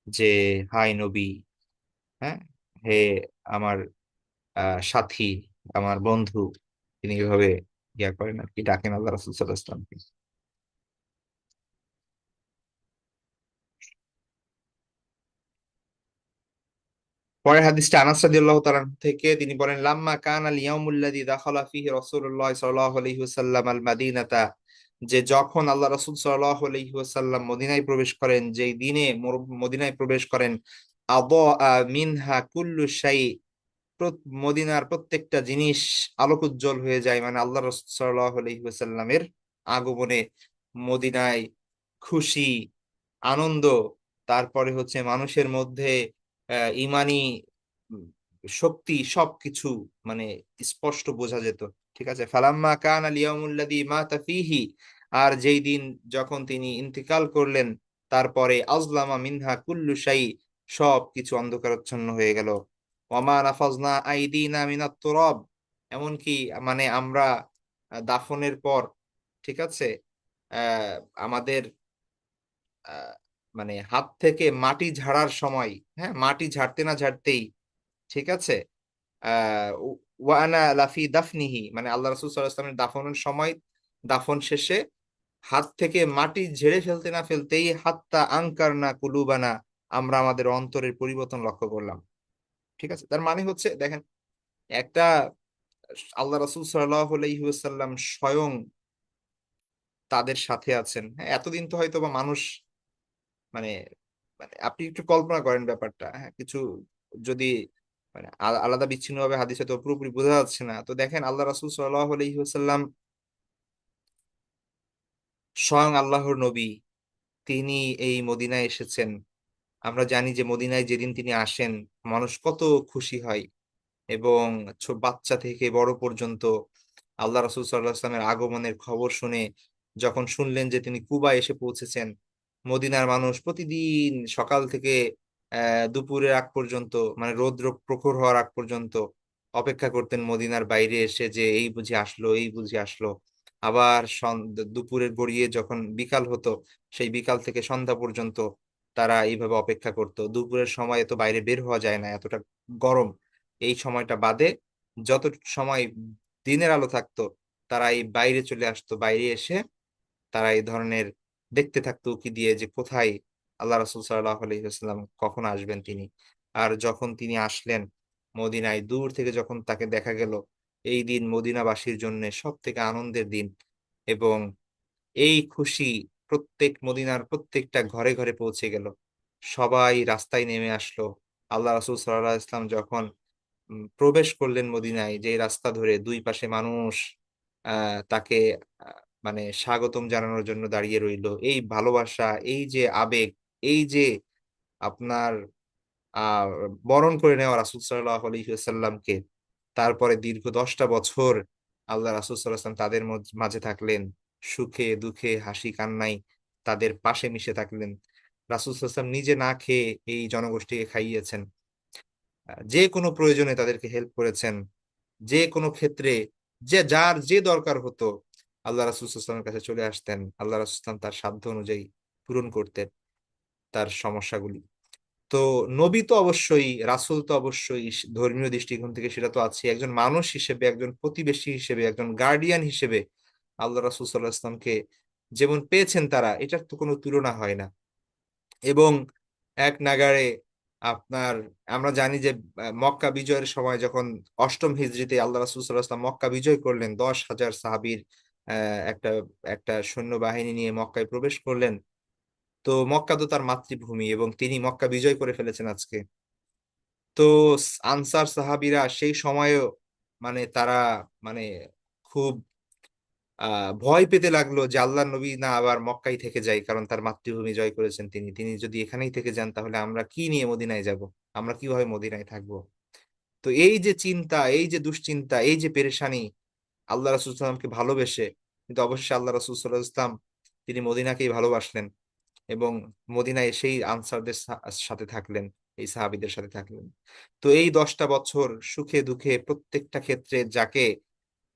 Speaker 1: যে, হাই নবী, হ্যাঁ, হে আমার সাথী, আমার বন্ধু। তিনি এভাবে করেন আর কি, ডাকেন আল্লাহ রাসূল সাল্লাল্লাহু আলাইহি ইসলামকে। পরের হাদিসটা আনাস রাদিয়াল্লাহু তাআলা আনহু থেকে, তিনি বলেন, লাম্মা কান আল ইয়াউমুল্লাযী দাখালা ফীহি রাসূলুল্লাহ সাল্লাল্লাহু আলাইহি ওয়াসাল্লাম আল মাদিনাতা, যে যখন আল্লাহ রাসূল সাল্লাল্লাহু আলাইহি ওয়াসাল্লাম মদিনায় প্রবেশ করেন, যেই দিনে মদিনায় প্রবেশ করেন, আদা মিনহা কুল্লু শাই, মদিনার প্রত্যেকটা জিনিস আলোক উজ্জ্বল হয়ে যায়, মানে আল্লাহ রাসূল সাল্লাল্লাহু আলাইহি ওয়াসাল্লামের আগমনে মদিনায় খুশি, আনন্দ, তারপরে হচ্ছে মানুষের মধ্যে ইমানি উম, শক্তি, সবকিছু মানে স্পষ্ট বোঝা যেত। ঠিক আছে, ফালাম্মা কান আল ইয়াউমুল্লাযী মাতা ফীহি, আর যেই দিন যখন তিনি ইন্তিকাল করলেন, তারপরে আজলামা মিনহা কুল্লু শাই, সবকিছু অন্ধকারাচ্ছন্ন হয়ে গেল। ওয়ামা নাফাজনা আইদিনা মিনাত তুরাব, এমনকি মানে আমরা দাফনের পর, ঠিক আছে, আহ আমাদের আহ, মানে হাত থেকে মাটি ঝাড়ার সময়, হ্যাঁ, মাটি ঝাড়তে না ঝাড়তেই, ঠিক আছে, ওয়ানা লাফি দাফনিহি, মানে আল্লাহ রাসূল সাল্লাল্লাহু আলাইহি ওয়াসাল্লামের দাফনের সময়, দাফন শেষে হাত থেকে মাটি ঝেড়ে ফেলতে না ফেলতেই হাত্তা আনকারনা কুলুবানা, আমরা আমাদের অন্তরের পরিবর্তন লক্ষ্য করলাম। ঠিক আছে, তার মানে হচ্ছে দেখেন, একটা আল্লাহ রাসূল সাল্লাল্লাহু আলাইহি ওয়াসাল্লাম স্বয়ং তাদের সাথে আছেন। হ্যাঁ, এতদিন তো হয়তো বা মানুষ মানে, মানে আপনি একটু কল্পনা করেন ব্যাপারটা, হ্যাঁ, কিছু যদি মানে আলাদা বিচ্ছিন্ন ভাবে হাদিসে তো পুরোপুরি বোঝা যাচ্ছে না, তো দেখেন আল্লাহ রাসূল সাল্লাল্লাহু আলাইহি ওয়াসাল্লাম স্বয়ং আল্লাহর নবী, তিনি এই মদিনায় এসেছেন। আমরা জানি যে মদিনায় যেদিন তিনি আসেন, মানুষ কত খুশি হয়, এবং বাচ্চা থেকে বড় পর্যন্ত আল্লাহ রাসূল সাল্লাল্লাহু আলাইহি ওয়াসাল্লামের আগমনের খবর শুনে যখন শুনলেন যে তিনি কুবায় এসে পৌঁছেছেন, মদিনার মানুষ প্রতিদিন সকাল থেকে দুপুরের আগ পর্যন্ত, মানে রৌদ্র প্রখর হওয়ার আগ পর্যন্ত অপেক্ষা করতেন মদিনার বাইরে এসে, যে এই বুঝি আসলো, এই বুঝি আসলো। আবার দুপুরের গড়িয়ে যখন বিকাল হতো, সেই বিকাল থেকে সন্ধ্যা পর্যন্ত তারা এইভাবে অপেক্ষা করতো। দুপুরের সময় তো বাইরে বের হওয়া যায় না, এতটা গরম। এই সময়টা বাদে যত সময় দিনের আলো থাকতো, তারা এই বাইরে চলে আসতো, বাইরে এসে তারা এই ধরনের দেখতে থাকতো উকি দিয়ে যে কোথায় আল্লাহ রাসূল সাল্লাল্লাহু আলাইহি ওয়াসাল্লাম কখন আসবেন তিনি। আর যখন তিনি আসলেন মদিনায়, দূর থেকে যখন তাকে দেখা গেল, এই দিন মদিনাবাসীর জন্য সব থেকে আনন্দের দিন। এবং এই খুশি মদিনার প্রত্যেকটা ঘরে ঘরে পৌঁছে গেল, সবাই রাস্তায় নেমে আসলো। আল্লাহ রাসূল সাল্লাল্লাহু আলাইহি ওয়াসাল্লাম যখন প্রবেশ করলেন মদিনায়, যে রাস্তা ধরে দুই পাশে মানুষ তাকে মানে স্বাগতম জানানোর জন্য দাঁড়িয়ে রইলো, এই ভালোবাসা, এই যে আবেগ, এই যে আপনার আহ বরণ করে নেওয়া রাসূল সাল্লাল্লাহু আলাইহি ওয়াসাল্লামকে, তারপরে দীর্ঘ 10টা বছর আল্লাহ রাসূল সাল্লাল্লাহু আলাইহি ওয়াসাল্লাম তাদের মাঝে থাকলেন, সুখে দুঃখে হাসি কান্নায় তাদের পাশে মিশে থাকলেন। রাসূল সাল্লাল্লাহু আলাইহি ওয়াসাল্লাম নিজে না খেয়ে এই জনগোষ্ঠীকে খাইয়েছেন, যে কোনো প্রয়োজনে তাদেরকে হেল্প করেছেন, যে কোনো ক্ষেত্রে যে যার যে দরকার হতো, আল্লাহ রাসূল সাল্লাল্লাহু আলাইহি ওয়াসাল্লামের কাছে চলে আসতেন, আল্লাহ রাসূল সাল্লাল্লাহু আলাইহি ওয়াসাল্লাম তার সাধ্য অনুযায়ী পূরণ করতেন তার সমস্যাগুলি। তো নবী তো অবশ্যই, রাসূল তো অবশ্যই, ধর্মীয় দৃষ্টিকোণ থেকে সেটা তো আছে, একজন মানুষ হিসেবে, একজন প্রতিবেশী হিসেবে, একজন গার্ডিয়ান হিসেবে আল্লাহ রাসূল সাল্লাল্লাহু আলাইহি ওয়াসাল্লামকে যেমন পেয়েছেন তারা, এটার তো কোনো তুলনা হয় না। এবং এক নাগাড়ে আপনার, আমরা জানি যে মক্কা বিজয়ের সময় যখন অষ্টম হিজরিতে আল্লাহ রাসূল সাল্লাল্লাহু আলাইহি ওয়াসাল্লাম মক্কা বিজয় করলেন, 10,000 সাহাবীর একটা একটা সৈন্যবাহিনী নিয়ে মক্কায় প্রবেশ করলেন। তো মক্কা তো তার মাতৃভূমি, এবং তিনি মক্কা বিজয় করে ফেলেছেন আজকে। তো আনসার সাহাবীরা সেই সময়েও মানে তারা মানে খুব ভয় পেতে লাগলো যে আল্লাহ নবী না আবার মক্কায় থেকে যায়, কারণ তার মাতৃভূমি জয় করেছেন তিনি, তিনি যদি এখানেই থেকে যান তাহলে আমরা কি নিয়ে মদিনায় যাব, আমরা কিভাবে মদিনায় থাকবো। তো এই যে চিন্তা, এই যে দুশ্চিন্তা, এই যে পেরেশানি, আল্লাহ রাসূল সাল্লামকে ভালোবেসে, কিন্তু অবশেষে আল্লাহ রাসূল সাল্লাল্লাহু আলাইহি ওয়াসাল্লাম তিনি মদিনাকেই ভালোবাসলেন এবং মদিনায় সেই আনসারদের সাথে থাকলেন, এই সাহাবীদের সাথে থাকলেন। তো এই 10টা বছর সুখে দুঃখে প্রত্যেকটা ক্ষেত্রে যাকে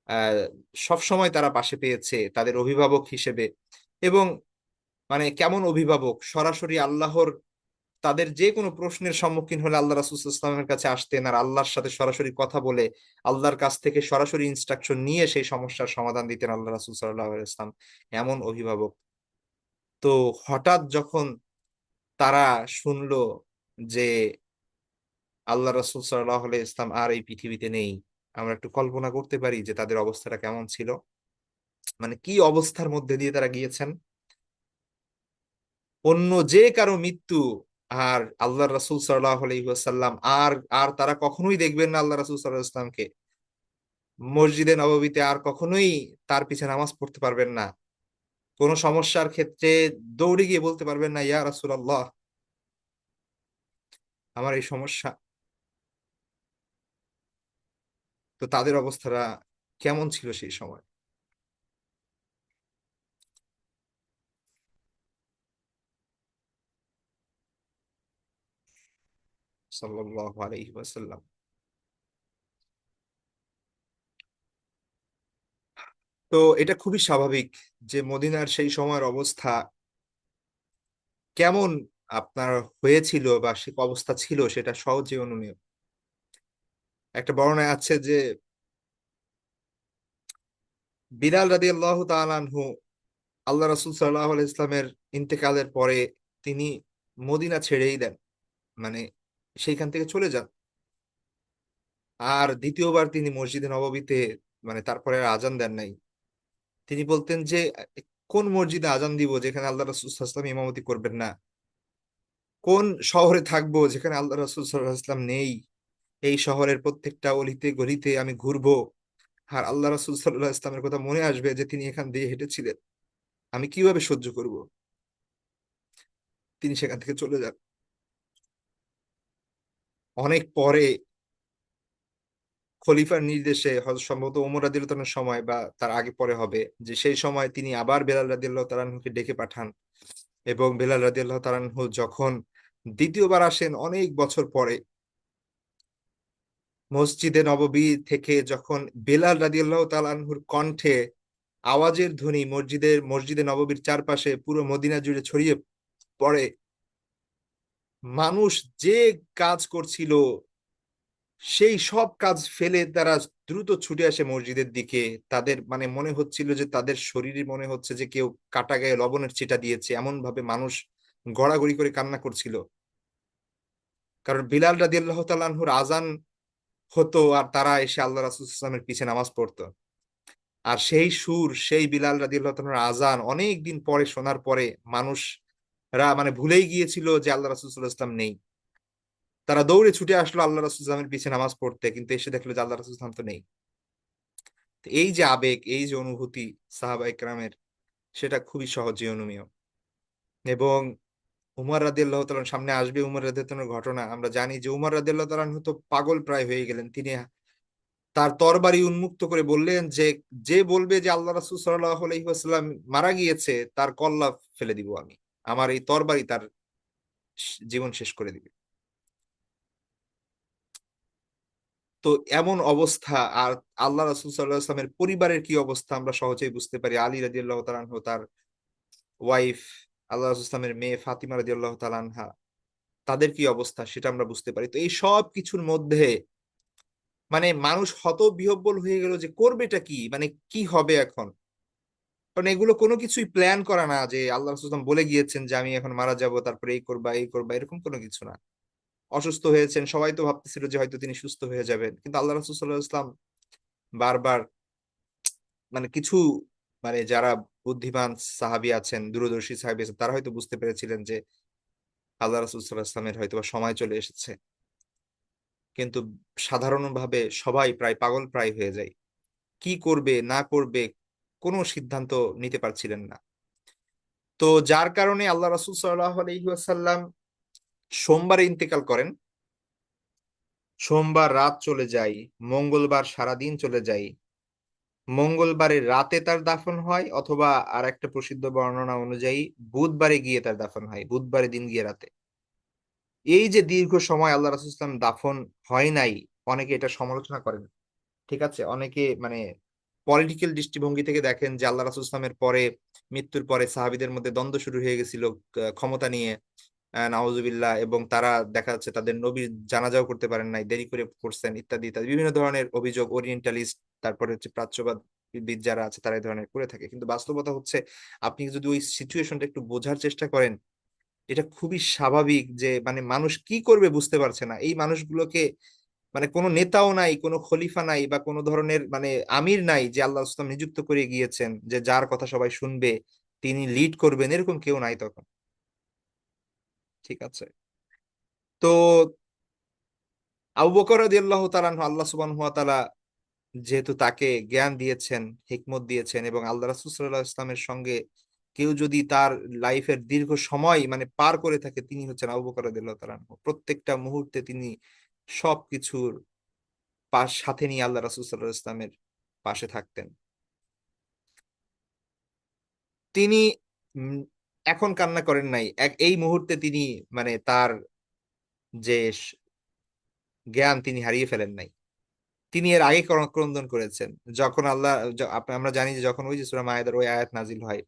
Speaker 1: আহ সব সময় তারা পাশে পেয়েছে তাদের অভিভাবক হিসেবে, এবং মানে কেমন অভিভাবক, সরাসরি আল্লাহর, তাদের যে কোনো প্রশ্নের সম্মুখীন হলে আল্লাহ রাসূল সাল্লাল্লাহু আলাইহি ওয়াসাল্লামের কাছে আসতেন আর আল্লাহর সাথে সরাসরি কথা বলে আল্লাহর কাছ থেকে সরাসরি ইনস্ট্রাকশন নিয়ে সেই সমস্যার সমাধান দিতেন আল্লাহ রাসূল সাল্লাল্লাহু আলাইহি ওয়াসাল্লাম। এমন অভিভাবক। তো হঠাৎ যখন তারা শুনলো যে আল্লাহ রাসূল সাল্লাল্লাহু আলাইহি ওয়াসাল্লাম আর এই পৃথিবীতে নেই, আমরা একটু কল্পনা করতে পারি যে তাদের অবস্থাটা কেমন ছিল, মানে কি অবস্থার মধ্যে দিয়ে তারা গিয়েছেন। অন্য যে কারো মৃত্যু আর আল্লাহ রাসূল সাল্লাল্লাহু আলাইহি ওয়াসাল্লাম আর আর তারা কখনোই দেখবেন না আল্লাহ রাসূল সাল্লাল্লাহু আলাইহি ওয়াসাল্লামকে, মসজিদে নববীতে আর কখনোই তার পিছে নামাজ পড়তে পারবেন না, কোন সমস্যার ক্ষেত্রে দৌড়ে গিয়ে বলতে পারবেন না ইয়া রাসূলুল্লাহ আমার এই সমস্যা। তো তাদের অবস্থাটা কেমন ছিল সেই সময়। সাল্লাল্লাহু আলাইহি ওয়াসাল্লাম। তো এটা খুবই স্বাভাবিক যে মদিনার সেই সময়ের অবস্থা কেমন আপনার হয়েছিল বা সে অবস্থা ছিল সেটা সহজে অনুমেয়। একটা বর্ণনায় আছে যে বিলাল রাদিয়াল্লাহু তাআলা আনহু আল্লাহ রাসূল সাল্লাল্লাহু আলাইহি ইসলামের ইন্তেকালের পরে তিনি মদিনা ছেড়েই দেন, মানে সেইখান থেকে চলে যান। আর দ্বিতীয়বার তিনি মসজিদে নববীতে, মানে তারপরে আর আজান দেন নাই। তিনি বলতেন যে কোন মসজিদে আজান দিব যেখানে আল্লাহ রাসূল সাল্লাল্লাহু আলাইহি ওয়াসাল্লাম ইমামতি করবেন না, কোন শহরে থাকবো যেখানে আল্লাহ রাসূল সাল্লাল্লাহু আলাইহি ওয়াসাল্লাম নেই, এই শহরের প্রত্যেকটা অলিতে গলিতে আমি ঘুরবো আর আল্লাহ রাসূল সাল্লাল্লাহু আলাইহি ওয়াসাল্লামের কথা মনে আসবে যে তিনি এখান দিয়ে হেঁটেছিলেন, আমি কিভাবে সহ্য করব। তিনি সেখান থেকে চলে যান। অনেক পরে খলিফার নির্দেশে, হয়তো সম্ভবত ওমর রাদিয়াল্লাহু তাআলার সময় বা তার আগে পরে হবে, যে সেই সময় তিনি আবার বেলাল রাদিয়াল্লাহু তাআলা আনহুকে ডেকে পাঠান, এবং বেলাল রাদিয়াল্লাহু তাআলা আনহু যখন দ্বিতীয়বার আসেন অনেক বছর পরে, মসজিদে নববী থেকে যখন বেলাল রাদিয়াল্লাহু তাআলা আনহুর কণ্ঠে আওয়াজের ধ্বনি মসজিদে নববীর চারপাশে পুরো মদিনা জুড়ে ছড়িয়ে পড়ে, মানুষ যে কাজ করছিল সেই সব কাজ ফেলে তারা দ্রুত ছুটে আসে মসজিদের দিকে। তাদের মানে মনে হচ্ছিল যে তাদের শরীরে মনে হচ্ছে যে কেউ কাটা গায়ে লবণের ছিটা দিয়েছে, এমন ভাবে মানুষ গড়াগড়ি করে কান্না করছিল। কারণ বিলাল রাদিয়াল্লাহু তাআলা আনহুর আজান হতো আর তারা এসে আল্লাহ রাসূল সাল্লাল্লাহু আলাইহি ওয়াসাল্লামের পিছে নামাজ পড়তো। আর সেই সুর, সেই বিলাল রাদিয়াল্লাহু তাআলার আজান অনেক দিন পরে শোনার পরে মানুষরা মানে ভুলেই গিয়েছিল যে আল্লাহ রাসূল সাল্লাল্লাহু আলাইহি ওয়াসাল্লাম নেই। তারা দৌড়ে ছুটে আসলো আল্লাহ রাসূল সাল্লাল্লাহু আলাইহি ওয়াসাল্লামের পিছে নামাজ পড়তে, কিন্তু এসে দেখলো যে আল্লাহ রাসূল সাল্লাল্লাহু আলাইহি ওয়াসাল্লাম তো নেই। তো এই যে আবেগ, এই যে অনুভূতি সাহাবা ইকরামের, সেটা খুবই সহজে অনুমেয়। এবং উমর রাদিয়াল্লাহু তাআলার সামনে আসবে উমর রাদিয়াল্লাহু তাআলার ঘটনা, আমরা জানি যে উমর রাদিয়াল্লাহু তাআলা তো পাগল প্রায় হয়ে গেলেন। তিনি তার তরবারি উন্মুক্ত করে বললেন যে যে বলবে যে আল্লাহ রাসূল সাল্লাল্লাহু আলাইহি ওয়াসাল্লাম মারা গিয়েছে তার কল্লা ফেলে দিব আমি, আমার এই তরবারি তার জীবন শেষ করে দিবে। তো এমন অবস্থা, আর আল্লাহ রাসূল সাল্লাল্লাহু আলাইহি ওয়াসাল্লামের পরিবারের কি অবস্থা আমরা সহজেই বুঝতে পারি। আলী রাদিয়াল্লাহু তাআলা আনহু, তার ওয়াইফ, আল্লাহ রাসূল সাল্লাল্লাহু আলাইহি ওয়াসাল্লামের মেয়ে ফাতিমা রাদিয়াল্লাহু তাআলা আনহা, তাদের কি অবস্থা সেটা আমরা বুঝতে পারি। তো এই সব কিছুর মধ্যে মানে মানুষ হতবিহ্বল হয়ে গেল যে করবেটা কি, মানে কি হবে এখন। কারণ এগুলো কোনো কিছুই প্ল্যান করা না যে আল্লাহ রাসূল সাল্লাল্লাহু আলাইহি ওয়াসাল্লাম বলে গিয়েছেন যে আমি এখন মারা যাব, তারপরে এই করবা এই করবা, এরকম কোনো কিছু না। অসুস্থ হয়েছেন, সবাই তো ভাবতেছিল যে হয়তো তিনি সুস্থ হয়ে যাবেন, কিন্তু আল্লাহ রাসূল সাল্লাল্লাহু আলাইহি ওয়াসাল্লাম বারবার, মানে কিছু, মানে যারা বুদ্ধিমান সাহাবী আছেন, দূরদর্শী সাহাবী আছেন, তারা হয়তো বুঝতে পেরেছিলেন যে আল্লাহ রাসূল সাল্লাল্লাহু আলাইহি ওয়াসাল্লামের হয়তো সময় চলে এসেছে। কিন্তু সাধারণভাবে সবাই প্রায় পাগল প্রায় হয়ে যায়। কি করবে না করবে, কোনো সিদ্ধান্ত নিতে পারছিলেন না। তো যার কারণে আল্লাহ রাসূল সাল্লাল্লাহু আলাইহি ওয়াসাল্লাম সোমবারে ইন্তেকাল করেন। সোমবার রাত চলে যায়, মঙ্গলবার সারাদিন চলে যায়, মঙ্গলবারে রাতে তার দাফন হয়, অথবা আর একটা প্রসিদ্ধ বর্ণনা অনুযায়ী বুধবারে গিয়ে তার দাফন হয়, বুধবারে দিন গিয়ে রাতে। এই যে দীর্ঘ সময় আল্লাহ রাসূল সাল্লাল্লাহু আলাইহি ওয়াসাল্লাম দাফন হয় নাই, অনেকে এটা সমালোচনা করেন। ঠিক আছে, অনেকে মানে পলিটিক্যাল দৃষ্টিভঙ্গি থেকে দেখেন যে আল্লাহ রাসূল সাল্লাল্লাহু আলাইহি ওয়াসাল্লামের পরে, মৃত্যুর পরে সাহাবীদের মধ্যে দ্বন্দ্ব শুরু হয়ে গেছিল ক্ষমতা নিয়ে, নাউজুবিল্লাহ, এবং তারা দেখা যাচ্ছে তাদের নবীর জানাজাও করতে পারেন নাই, দেরি করে করছেন, ইত্যাদি ইত্যাদি বিভিন্ন ধরনের অভিযোগ ওরিয়েন্টালিস্ট, তারপরে হচ্ছে প্রাচ্যবাদবিদ যারা আছে তারা এই ধরনের করে থাকে। কিন্তু বাস্তবতা হচ্ছে, আপনি যদি ওই সিচুয়েশনটা একটু বোঝার চেষ্টা করেন, এটা খুবই স্বাভাবিক যে মানে মানুষ কি করবে বুঝতে পারছে না। এই মানুষগুলোকে মানে কোনো নেতাও নাই, কোনো খলিফা নাই, বা কোনো ধরনের মানে আমির নাই যে আল্লাহ ইসলাম নিযুক্ত করে গিয়েছেন, যে যার কথা সবাই শুনবে, তিনি লিড করবেন, এরকম কেউ নাই তখন। ঠিক আছে। তো আবু বকর রাদিয়াল্লাহু তাআলা আনহু, আল্লাহ সুবহানাহু ওয়া তাআলা যেহেতু তাকে জ্ঞান দিয়েছেন, হিকমত দিয়েছেন, এবং আল্লাহ রাসূল সাল্লাল্লাহু আলাইহি ওয়াসাল্লামের সঙ্গে কেউ যদি তার লাইফের দীর্ঘ সময় মানে পার করে থাকে, তিনি হচ্ছেন আবু বকর রাদিয়াল্লাহু তাআলা আনহু। প্রত্যেকটা মুহূর্তে তিনি সবকিছুর সাথে নিয়ে আল্লাহ রাসূল সাল্লাল্লাহু আলাইহি ওয়াসাল্লামের পাশে থাকতেন। তিনি উম, এখন কান্না করেন নাই, এই মুহূর্তে তিনি মানে তার যে জ্ঞান তিনি হারিয়ে ফেলেন নাই। তিনি এর আগে ক্রন্দন করেছেন, যখন আল্লাহ আমরা জানি যে যখন ওই যে সূরা মায়েদার ওই আয়াত নাজিল হয়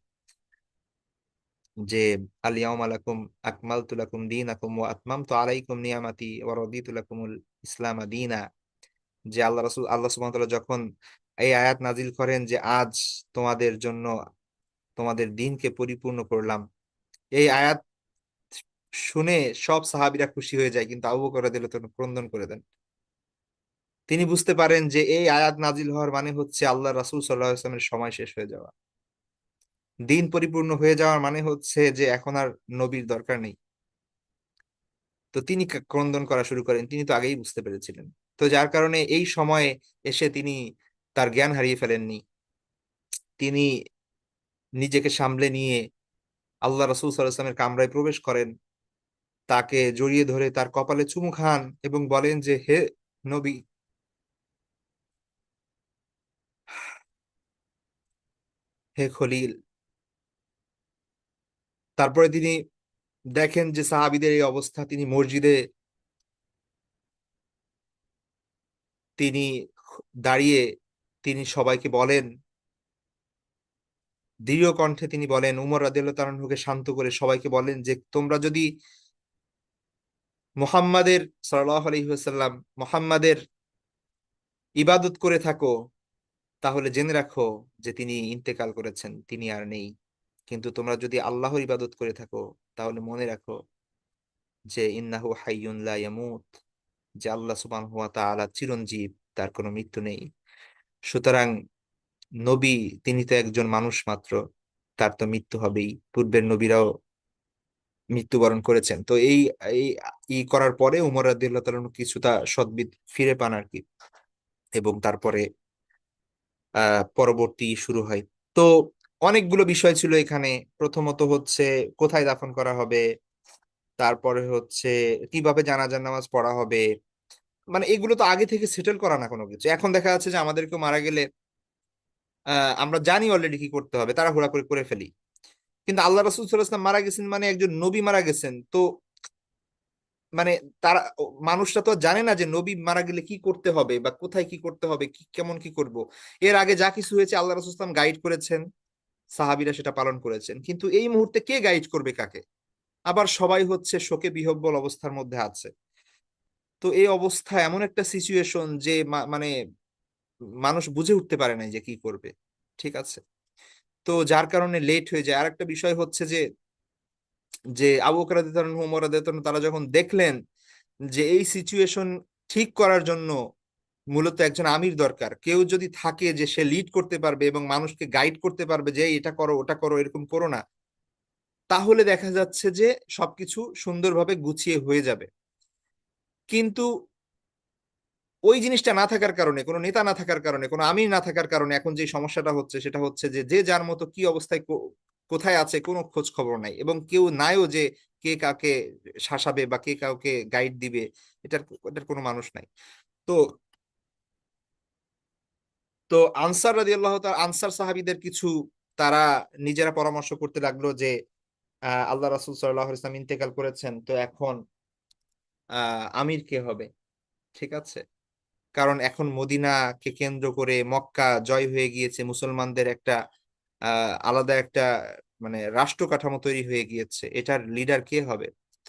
Speaker 1: যে আল ইয়াউমা লাকুম আকমালতু লাকুম দীনাকুম ওয়া আতমামতু আলাইকুম নিয়ামাতি ওয়া রাদিতু লাকুমুল ইসলামা দীনা, যে আল্লাহ সুবহানাহু ওয়া তাআলা যখন এই আয়াত নাজিল করেন যে আজ তোমাদের জন্য তোমাদের দিনকে পরিপূর্ণ করলাম, এই আয়াত শুনে সব সাহাবীরা খুশি হয়ে যায়, কিন্তু আবু বকর রাদিয়াল্লাহু তাআলা ক্রন্দন করে দেন। তিনি বুঝতে পারেন যে এই আয়াত নাজিল হওয়ার মানে হচ্ছে আল্লাহ রাসূল সাল্লাল্লাহু আলাইহি ওয়াসাল্লামের সময় শেষ হয়ে যাওয়া, দিন পরিপূর্ণ হয়ে যাওয়ার মানে হচ্ছে যে এখন আর নবীর দরকার নেই। তো তিনি ক্রন্দন করা শুরু করেন, তিনি তো আগেই বুঝতে পেরেছিলেন। তো যার কারণে এই সময়ে এসে তিনি তার জ্ঞান হারিয়ে ফেলেননি। তিনি নিজেকে সামলে নিয়ে আল্লাহ রাসূল সাল্লাল্লাহু আলাইহি ওয়াসাল্লামের কামরায় প্রবেশ করেন, তাকে জড়িয়ে ধরে তার কপালে চুমু খান এবং বলেন যে হে নবী, হে খলিল। তারপরে তিনি দেখেন যে সাহাবীদের এই অবস্থা, তিনি মসজিদে তিনি দাঁড়িয়ে তিনি সবাইকে বলেন, দৃঢ় কণ্ঠে তিনি বলেন, উমর রাদিয়াল্লাহু তাআলা আনহুকে শান্ত করে সবাইকে বলেন যে তোমরা যদি মুহাম্মাদের সাল্লাল্লাহু আলাইহি ওয়াসাল্লাম মুহাম্মাদের ইবাদত করে থাকো, তাহলে জেনে রাখো যে তিনি ইন্তেকাল করেছেন, তিনি আর নেই। কিন্তু তোমরা যদি আল্লাহর ইবাদত করে থাকো, তাহলে মনে রাখো যে ইন্নাহু হাইয়ুন লা ইয়ামুত, যে আল্লাহ সুবহানাহু ওয়া তাআলা চিরঞ্জীব, তার কোনো মৃত্যু নেই। সুতরাং নবী, তিনি তো একজন মানুষ মাত্র, তার তো মৃত্যু হবেই, পূর্বের নবীরাও মৃত্যুবরণ করেছেন। তো এই এই ই করার পরে উমর রাদিয়াল্লাহু তাআলা আনহু কিছুটা সদ্বিদ ফিরে পান আর কি, এবং তারপরে পরবর্তী শুরু হয়। তো অনেকগুলো বিষয় ছিল এখানে। প্রথমত হচ্ছে কোথায় দাফন করা হবে, তারপরে হচ্ছে কিভাবে জানাজার নামাজ পড়া হবে, মানে এগুলো তো আগে থেকে সেটেল করা না কোনো কিছু। এখন দেখা যাচ্ছে যে আমাদের কেউ মারা গেলে আমরা জানি অলরেডি কি করতে হবে, তারা হুড়া করে করে ফেলি। কিন্তু আল্লাহ রাসূল সাল্লাল্লাহু আলাইহি ওয়াসাল্লাম মারা গেছেন মানে একজন নবী মারা গেছেন, তো মানে তারা মানুষরা তো আর জানে না যে নবী মারা গেলে কি করতে হবে, বা কোথায় কি করতে হবে, কি কেমন কি করব। এর আগে যা কিছু হয়েছে আল্লাহ রাসূল সাল্লাল্লাহু আলাইহি ওয়াসাল্লাম গাইড করেছেন, সাহাবীরা সেটা পালন করেছেন, কিন্তু এই মুহূর্তে কে গাইড করবে কাকে? আবার সবাই হচ্ছে শোকে বিহ্বল অবস্থার মধ্যে আছে। তো এই অবস্থা এমন একটা সিচুয়েশন যে মানে মানুষ বুঝে উঠতে পারে না যে কি করবে। ঠিক আছে। তো যার কারণে লেট হয়ে যায়। আরেকটা বিষয় হচ্ছে যে যে আবু বকর রাদিয়াল্লাহু আনহু, ওমর রাদিয়াল্লাহু আনহু তারা যখন দেখলেন যে এই সিচুয়েশন ঠিক করার জন্য মূলত একজন আমির দরকার, কেউ যদি থাকে যে সে লিড করতে পারবে এবং মানুষকে গাইড করতে পারবে যে এটা করো ওটা করো এরকম করো না, তাহলে দেখা যাচ্ছে যে সবকিছু সুন্দরভাবে গুছিয়ে হয়ে যাবে। কিন্তু ওই জিনিসটা না থাকার কারণে, কোনো নেতা না থাকার কারণে, কোনো আমির না থাকার কারণে এখন যে সমস্যাটা হচ্ছে সেটা হচ্ছে যে যে যার মতো কি অবস্থায় কোথায় আছে কোনো খোঁজ খবর নাই, এবং কেউ নাইও যে কে কাকে শাসাবে বা কে কাউকে গাইড দিবে, এটার এটার কোনো মানুষ নাই। তো তো আনসার রাদিয়াল্লাহু তাআলা, আনসার সাহাবীদের কিছু, তারা নিজেরা পরামর্শ করতে লাগলো যে আল্লাহ রাসূল সাল্লাল্লাহু আলাইহি ওয়াসাল্লাম ইন্তেকাল করেছেন, তো এখন আমির কে হবে? ঠিক আছে, কারণ এখন মদিনাকে কেন্দ্র করে মক্কা জয় হয়ে গিয়েছে, মুসলমানদের একটা আলাদা একটা মানে রাষ্ট্র কাঠামো তৈরি হয়ে গিয়েছে, এটার লিডার কে হবে?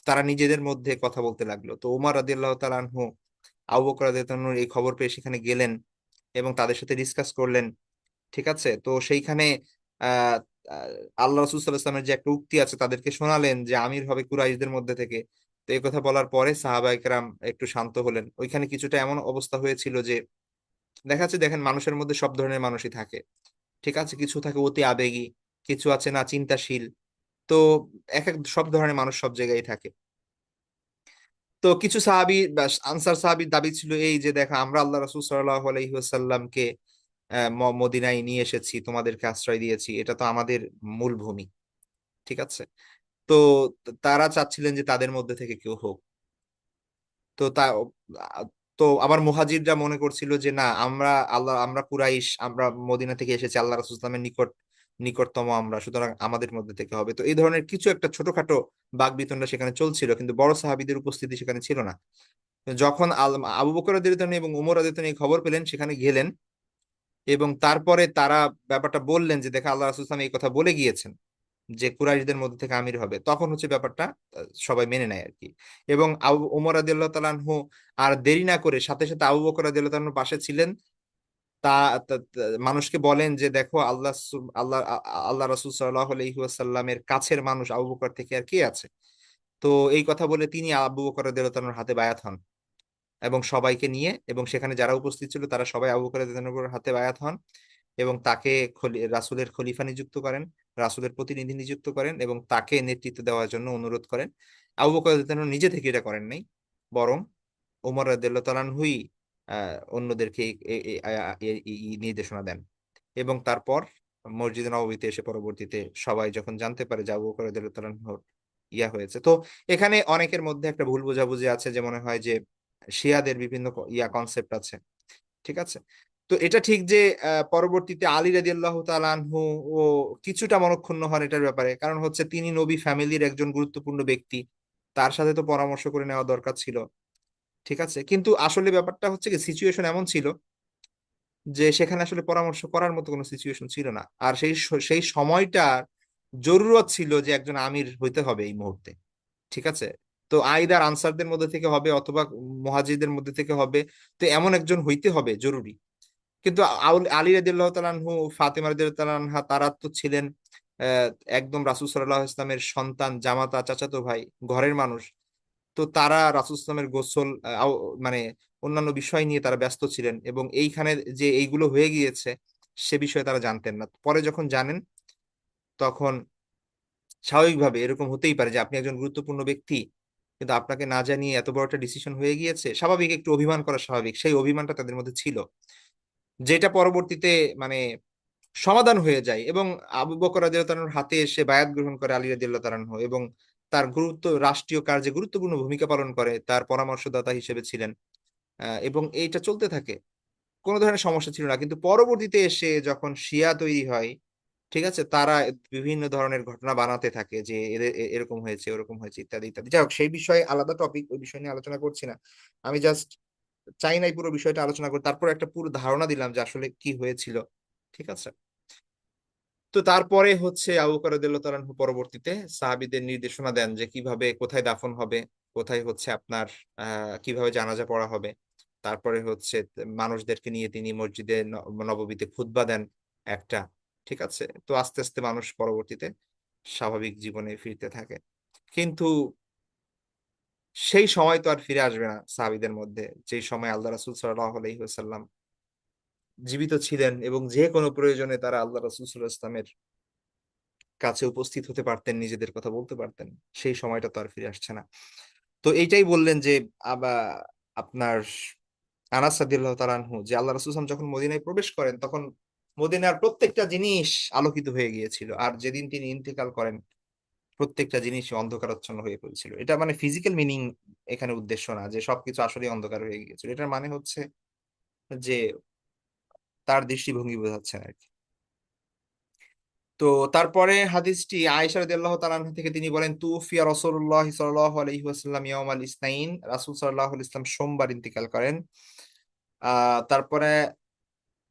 Speaker 1: তারা নিজেদের মধ্যে কথা বলতে লাগলো। তো ওমর রাদিয়াল্লাহু তাআলা আনহু, আবু বকর রাদিয়াল্লাহু তাআলা আনহু এই খবর পেয়ে সেখানে গেলেন এবং তাদের সাথে ডিসকাস করলেন। ঠিক আছে, তো সেইখানে আহ আহ, আল্লাহ রাসূল সাল্লাল্লাহু আলাইহি ওয়াসাল্লামের যে একটা উক্তি আছে তাদেরকে শোনালেন যে আমির হবে কুরাইশদের মধ্যে থেকে। তো এই কথা বলার পরে সাহাবায়ে কেরাম একটু শান্ত হলেন। ওইখানে কিছুটা এমন অবস্থা হয়েছিল যে দেখা যাচ্ছে, দেখেন মানুষের মধ্যে সব ধরনের মানুষই থাকে। ঠিক আছে, কিছু থাকে অতি আবেগী, কিছু আছে না চিন্তাশীল। তো এক এক সব ধরনের মানুষ সব জায়গায় থাকে। তো কিছু সাহাবী বা আনসার সাহাবীর দাবি ছিল এই যে, দেখো আমরা আল্লাহ রাসূল সাল্লাল্লাহু আলাইহি ওয়াসাল্লামকে মদিনায় নিয়ে এসেছি, তোমাদেরকে আশ্রয় দিয়েছি, এটা তো আমাদের মূল ভূমি। ঠিক আছে, তো তারা চাচ্ছিলেন যে তাদের মধ্যে থেকে কেউ হোক। তো তো আবার মুহাজিররা মনে করছিল যে না, আমরা কুরাইশ, আমরা মদিনা থেকে এসেছি, আল্লাহ রাসূল সাল্লাল্লাহু আলাইহি ওয়াসাল্লামের নিকটতম আমরা, সুতরাং আমাদের মধ্যে থেকে হবে। তো এই ধরনের কিছু একটা ছোটখাটো বাকবিতণ্ডা সেখানে চলছিল, কিন্তু বড় সাহাবীদের উপস্থিতি সেখানে ছিল না। যখন আবু বকর রাদিয়াল্লাহু আনহু এবং উমর রাদিয়াল্লাহু আনহু এই খবর পেলেন, সেখানে গেলেন এবং তারপরে তারা ব্যাপারটা বললেন যে দেখা, আল্লাহ রাসূল সাল্লাল্লাহু আলাইহি ওয়াসাল্লাম এই কথা বলে গিয়েছেন যে কুরাইশদের মধ্যে থেকে আমির হবে। তখন হচ্ছে ব্যাপারটা সবাই মেনে নেয় আর কি। এবং ওমর রাদিয়াল্লাহু তাআলা আনহু আর দেরি না করে সাথে সাথে আবু বকর রাদিয়াল্লাহু তাআলার পাশে ছিলেন। তা মানুষকে বলেন যে দেখো, আল্লাহ আল্লাহ রাসূল সাল্লাল্লাহু আলাইহি ওয়াসাল্লামের কাছের মানুষ আবু বকর থেকে আর কে আছে? তো এই কথা বলে তিনি আবু বকর রাদিয়াল্লাহু তাআলার হাতে বায়াত হন এবং সবাইকে নিয়ে, এবং সেখানে যারা উপস্থিত ছিল তারা সবাই আবু বকর রাদিয়াল্লাহু তাআলার হাতে বায়াত হন এবং তাকে রাসূলের খলিফা নিযুক্ত করেন, রাসূলের প্রতিনিধি নিযুক্ত করেন এবং তাকে নেতৃত্ব দেওয়ার জন্য অনুরোধ করেন। আবু বকর রাদিয়াল্লাহু তাআলা নিজে থেকে এটা করেন নাই, বরং ওমর রাদিয়াল্লাহু তাআলা আনহুই অন্যদেরকে এই নির্দেশনা দেন। এবং তারপর মসজিদে নববীতে এসে পরবর্তীতে সবাই যখন জানতে পারে যে আবু বকর রাদিয়াল্লাহু তাআলা আনহুর ইয়া হয়েছে, তো এখানে অনেকের মধ্যে একটা ভুল বোঝাবুঝি আছে, যে মনে হয় যে শিয়াদের বিভিন্ন কনসেপ্ট আছে। ঠিক আছে, তো এটা ঠিক যে পরবর্তীতে আলী রাদিয়াল্লাহু তাআলা আনহু ও কিছুটা মনক্ষুণ্ণ হন এটার ব্যাপারে, কারণ হচ্ছে তিনি নবী ফ্যামিলির একজন গুরুত্বপূর্ণ ব্যক্তি, তার সাথে তো পরামর্শ করে নেওয়া দরকার ছিল। ঠিক আছে, কিন্তু আসলে ব্যাপারটা হচ্ছে কি, সিচুয়েশন এমন ছিল যে সেখানে আসলে পরামর্শ করার মতো কোনো সিচুয়েশন ছিল না, আর সেই সময়টা জরুরত ছিল যে একজন আমির হইতে হবে এই মুহূর্তে। ঠিক আছে, তো আইদার আনসারদের মধ্যে থেকে হবে অথবা মুহাজিরদের মধ্যে থেকে হবে, তো এমন একজন হইতে হবে জরুরি। কিন্তু আলী রাদিয়াল্লাহু তাআলা আনহু, ফাতেমা রাদিয়াল্লাহু তাআলা আনহা, তারা তো ছিলেন আহ, একদম রাসূল সাল্লাল্লাহু আলাইহি ইসলামের সন্তান, জামাতা, চাচাতো ভাই, ঘরের মানুষ। তো তারা রাসূল ইসলামের গোসল মানে অন্যান্য বিষয় নিয়ে তারা ব্যস্ত ছিলেন, এবং এইখানে যে এইগুলো হয়ে গিয়েছে সে বিষয়ে তারা জানতেন না। পরে যখন জানেন, তখন স্বাভাবিকভাবে এরকম হতেই পারে যে আপনি একজন গুরুত্বপূর্ণ ব্যক্তি, কিন্তু আপনাকে না জানিয়ে এত বড় একটা ডিসিশন হয়ে গিয়েছে, স্বাভাবিক একটু অভিমান করা স্বাভাবিক। সেই অভিমানটা তাদের মধ্যে ছিল, যেটা পরবর্তীতে মানে সমাধান হয়ে যায়, এবং আবু বকর রাদিয়াল্লাহু তাআলার হাতে এসে বায়াত গ্রহণ করে আলী রাদিয়াল্লাহু তাআলা আনহু, এবং তার রাষ্ট্রীয় কার্যে গুরুত্বপূর্ণ ভূমিকা পালন করে, তার পরামর্শদাতা হিসেবে ছিলেন। এবং এইটা চলতে থাকে, কোনো ধরনের সমস্যা ছিল না। কিন্তু পরবর্তীতে এসে যখন শিয়া তৈরি হয়, ঠিক আছে, তারা বিভিন্ন ধরনের ঘটনা বানাতে থাকে যে এদের এরকম হয়েছে, ওরকম হয়েছে, ইত্যাদি ইত্যাদি। যাই হোক, সেই বিষয়ে আলাদা টপিক, ওই বিষয় নিয়ে আলোচনা করছি না। আমি জাস্ট চাই নাই পুরো বিষয়টা আলোচনা করি, তারপর একটা পুরো ধারণা দিলাম যে আসলে কি হয়েছিল। ঠিক আছে, তো তারপরে হচ্ছে আবু বকর রাদিয়াল্লাহু তাআলা আনহু পরবর্তীতে সাহাবীদের নির্দেশনা দেন যে কিভাবে কোথায় দাফন হবে, কোথায় হচ্ছে আপনার কিভাবে জানাজা পড়া হবে। তারপরে হচ্ছে মানুষদেরকে নিয়ে তিনি মসজিদে নববীতে খুতবা দেন একটা। ঠিক আছে, তো আস্তে আস্তে মানুষ পরবর্তীতে স্বাভাবিক জীবনে ফিরতে থাকে। কিন্তু সেই সময় তো আর ফিরে আসবে না সাহাবীদের মধ্যে, যেই সময় আল্লাহ রাসূল সাল্লাল্লাহু আলাইহি ওয়াসাল্লাম জীবিত ছিলেন এবং যে কোনো প্রয়োজনে তারা আল্লাহ রাসূল সাল্লাল্লাহু আলাইহি ওয়াসাল্লামের কাছে উপস্থিত হতে পারতেন, নিজেদের কথা বলতে পারতেন। সেই সময়টা তো আর ফিরে আসছে না। তো এইটাই বললেন যে আবার আপনার আনাস রাদিয়াল্লাহু তাআলা আনহু, যে আল্লাহ রাসূল সাল্লাল্লাহু আলাইহি ওয়াসাল্লাম যখন মদিনায় প্রবেশ করেন তখন মদিনার প্রত্যেকটা জিনিস আলোকিত হয়ে গিয়েছিল, আর যেদিন তিনি ইন্তেকাল করেন প্রত্যেকটা জিনিস অন্ধকারাচ্ছন্ন হয়ে পড়েছিল। এটা মানে ফিজিক্যাল মিনিং এখানে উদ্দেশ্য না যে সবকিছু আসলে অন্ধকার হয়ে গিয়েছিল, এটার মানে হচ্ছে যে তার দৃষ্টিভঙ্গি বোঝাচ্ছেন আর কি। তো তারপরে হাদিসটি আয়েশা রাদিয়াল্লাহু তাআলা আনহা থেকে, তিনি বলেন তুফিয়া রাসূলুল্লাহ সাল্লাল্লাহু আলাইহি ওয়াসাল্লাম ইয়াউমাল ইসনাইন, রাসূল সাল্লাল্লাহু আলাইহি ওয়াসাল্লাম সোমবার ইন্তেকাল করেন। তারপরে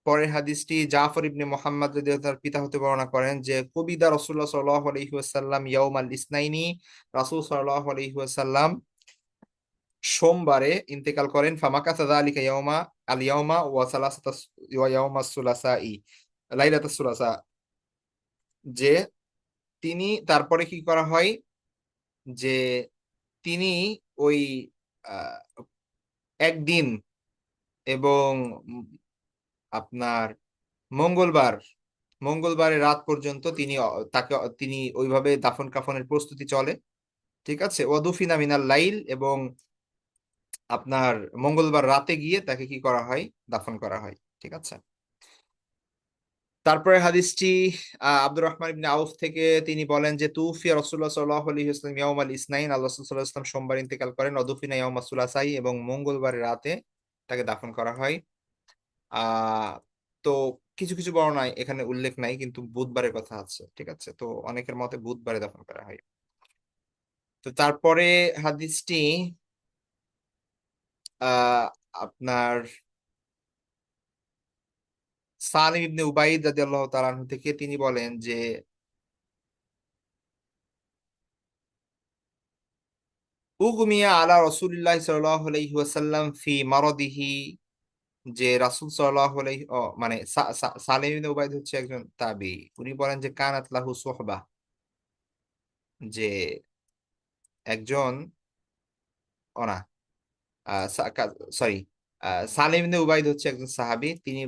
Speaker 1: পরের হাদিসটি জাফর ইবনে মুহাম্মদ রাদিয়াল্লাহু তার পিতা হতে বর্ণনা করেন যে কবিদা রাসূলুল্লাহ সাল্লাল্লাহু আলাইহি ওয়াসাল্লাম ইয়াউমাল ইসনাইনি, রাসূল সাল্লাল্লাহু আলাইহি ওয়াসাল্লাম সোমবারে ইন্তেকাল করেন। ফামাকাসা যালিকা ইয়াউমা আল ইয়াউমা ওয়া সালাসাতা ওয়া ইয়াউমাস সুলাসাই, লাইলাতাস সুলাসা, যে তিনি তারপরে কি করা হয় যে তিনি ওই আহ, একদিন এবং আপনার মঙ্গলবার মঙ্গলবারের রাত পর্যন্ত তিনি ওইভাবে দাফন কাফনের প্রস্তুতি চলে, ঠিক আছে। ওয়াদুফিনা মিনাল লাইল, এবং আপনার মঙ্গলবার রাতে গিয়ে তাকে কি করা হয়, দাফন করা হয়, ঠিক আছে। তারপরে হাদিসটি আব্দুর রহমান ইবনে আউফ থেকে, তিনি বলেন যে তুফিয়া রাসূলুল্লাহ সাল্লাল্লাহু আলাইহি ওয়াসাল্লাম ইয়াউমাল ইসনাইন, আল্লাহ রাসূল সাল্লাল্লাহু আলাইহি ওয়াসাল্লাম সোমবার ইন্তেকাল করেন। ওয়াদুফিনা ইয়াউমাস সুলাসাই, এবং মঙ্গলবার রাতে তাকে দাফন করা হয়। আহ তো কিছু কিছু বর্ণনায় এখানে উল্লেখ নাই, কিন্তু বুধবারের কথা আছে, ঠিক আছে। তো অনেকের মতে বুধবারে দাফন করা হয়। তো তারপরে হাদিসটি আহ আপনার সালিম ইবনে উবাইদ রাদিয়াল্লাহু তাআলা আনহু থেকে, তিনি বলেন যে উগমিয়া আলা রাসূলিল্লাহ সাল্লাল্লাহু আলাইহি ওয়াসাল্লাম ফি মারাদিহি, যে রাসূল সাল্লাল্লাহু আলাইহি মানে সালিম ইবনে উবাইদ হচ্ছে একজন তাবী। উনি বলেন যে কানাত লাহু সুহবাহ, যে একজন না, সরি, সালিম ইবনে উবাইদ হচ্ছে একজন সাহাবী। তিনি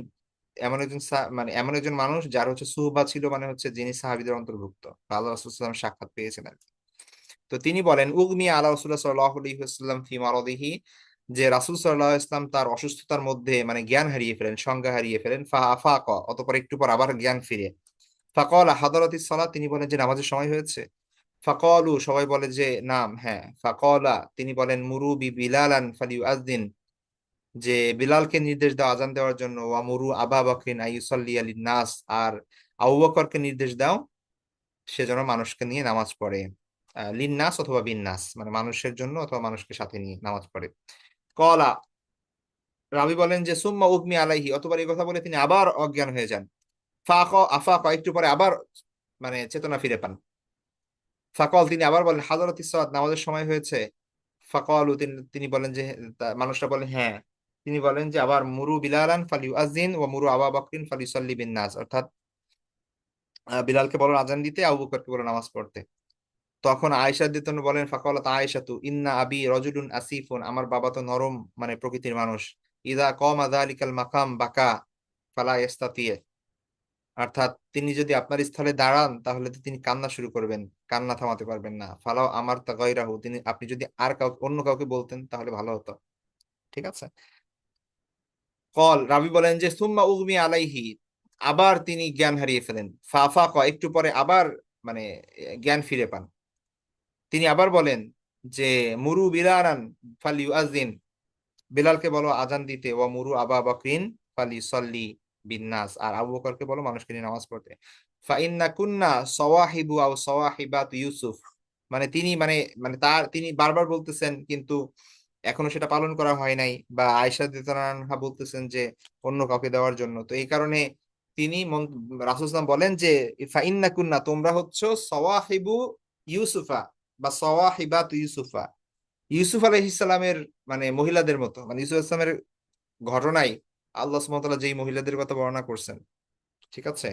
Speaker 1: এমন একজন মানে এমন একজন মানুষ যার হচ্ছে সুহবা ছিল, মানে হচ্ছে যিনি সাহাবীদের অন্তর্ভুক্ত, বা আল্লাহ রাসূল সাল্লাল্লাহু আলাইহি ওয়াসাল্লাম সাক্ষাৎ পেয়েছেন আর কি। তো তিনি বলেন উগমি আলা রাসূলুল্লাহ সাল্লাল্লাহু আলাইহি ওয়াসাল্লাম ফি মারাদিহি, যে রাসূল সাল্লাল্লাহু আলাইহি ওয়াসাল্লাম তার অসুস্থতার মধ্যে মানে জ্ঞান হারিয়ে ফেলেন, সংজ্ঞা হারিয়ে ফেলেন। ফা আফাকা, অতঃপর একটু পর আবার জ্ঞান ফিরে। ফাকালা হাদারাতিস সালাত, তিনি বলেন যে নামাজের সময় হয়েছে। ফাকালু, সবাই বলে যে নাম, হ্যাঁ। ফাকালা, তিনি বলেন মুরু বি বিলালান ফালিউআযযিন, যে বিলালকে নির্দেশ দাও আজান দেওয়ার জন্য। ওয়া মুরু আবা বকরিন আইয়ুসাল্লি আলিন নাস, আর আবু বকরকে নির্দেশ দাও সে যেন মানুষকে নিয়ে নামাজ পড়ে। লিন্নাস অথবা বিন্নাস, মানে মানুষের জন্য অথবা মানুষকে সাথে নিয়ে নামাজ পড়ে। কলা, রাবি বলেন যে সুম্মা উগমি আলাইহি, অতবার এই কথা বলে তিনি আবার অজ্ঞান হয়ে যান। আফাক, একটু পরে আবার মানে চেতনা ফিরে পান। ফাকল, তিনি আবার বলেন হাজরাতিস সালাত, নামাজের সময় হয়েছে। ফাকলু, তিনি বলেন যে মানুষরা বলেন হ্যাঁ। তিনি বলেন যে আবার মুরু বিলালান ফালিউআযযিন ওয়া মুরু আবা বকরিন ফালিউসাল্লি বিন নাস, অর্থাৎ বিলালকে বলেন আজান দিতে, আবু বকরকে বলেন নামাজ পড়তে। তখন আয়েশা রাদিয়াল্লাহু বলেন ফাকালাত আয়েশা তু ইন্না আবি রাজুলুন আসিফুন, আমার বাবা তো নরম মানে প্রকৃতির মানুষ। ইদা কামা যালিকাল মাকাম বাকা ফালা ইস্তাতি, অর্থাৎ তিনি যদি আপনার স্থলে দাঁড়ান তাহলে তো তিনি কান্না শুরু করবেন, কান্না থামাতে পারবেন না। ফালাও আমার তা গায়রাহু, তিনি আপনি যদি আর কাউকে অন্য কাউকে বলতেন তাহলে ভালো হতো, ঠিক আছে। কল, রাবি বলেন যে সুম্মা উগমি আলাইহি, আবার তিনি জ্ঞান হারিয়ে ফেলেন। ফাফাক, একটু পরে আবার মানে জ্ঞান ফিরে পান। তিনি আবার বলেন যে মুরু বিলালান ফালিউআযিন, বিলালকে বলো আজান দিতে। ওয়া মুরু আবা বকরিন ফালিউসাল্লি বিন্নাস, আর আবু বকরকে বলো মানুষকে নিয়ে নামাজ পড়তে। ফাইন্না কুন্না সওয়াহিবু আও সওয়াহিবাত ইউসুফ, মানে তিনি মানে মানে তিনি বারবার বলতেছেন কিন্তু এখনো সেটা পালন করা হয় নাই, বা আয়েশা রাদিয়াল্লাহু আনহা বলতেছেন যে অন্য কাউকে দেওয়ার জন্য। তো এই কারণে তিনি রাসূল সাল্লাল্লাহু আলাইহি ওয়াসাল্লাম বলেন যে ফাইন্না কুন্না, তোমরা হচ্ছে সওয়াহিবু ইউসুফা বা সওয়াহিবাত ইউসুফা, ইউসুফ আলাইহিস সালামের মানে মহিলাদের মতো, মানে ইউসুফ আলাইহিস সালামের ঘটনায় আল্লাহ সুবহানাহু ওয়া তাআলা যেই মহিলাদের কথা বর্ণনা করছেন, ঠিক আছে,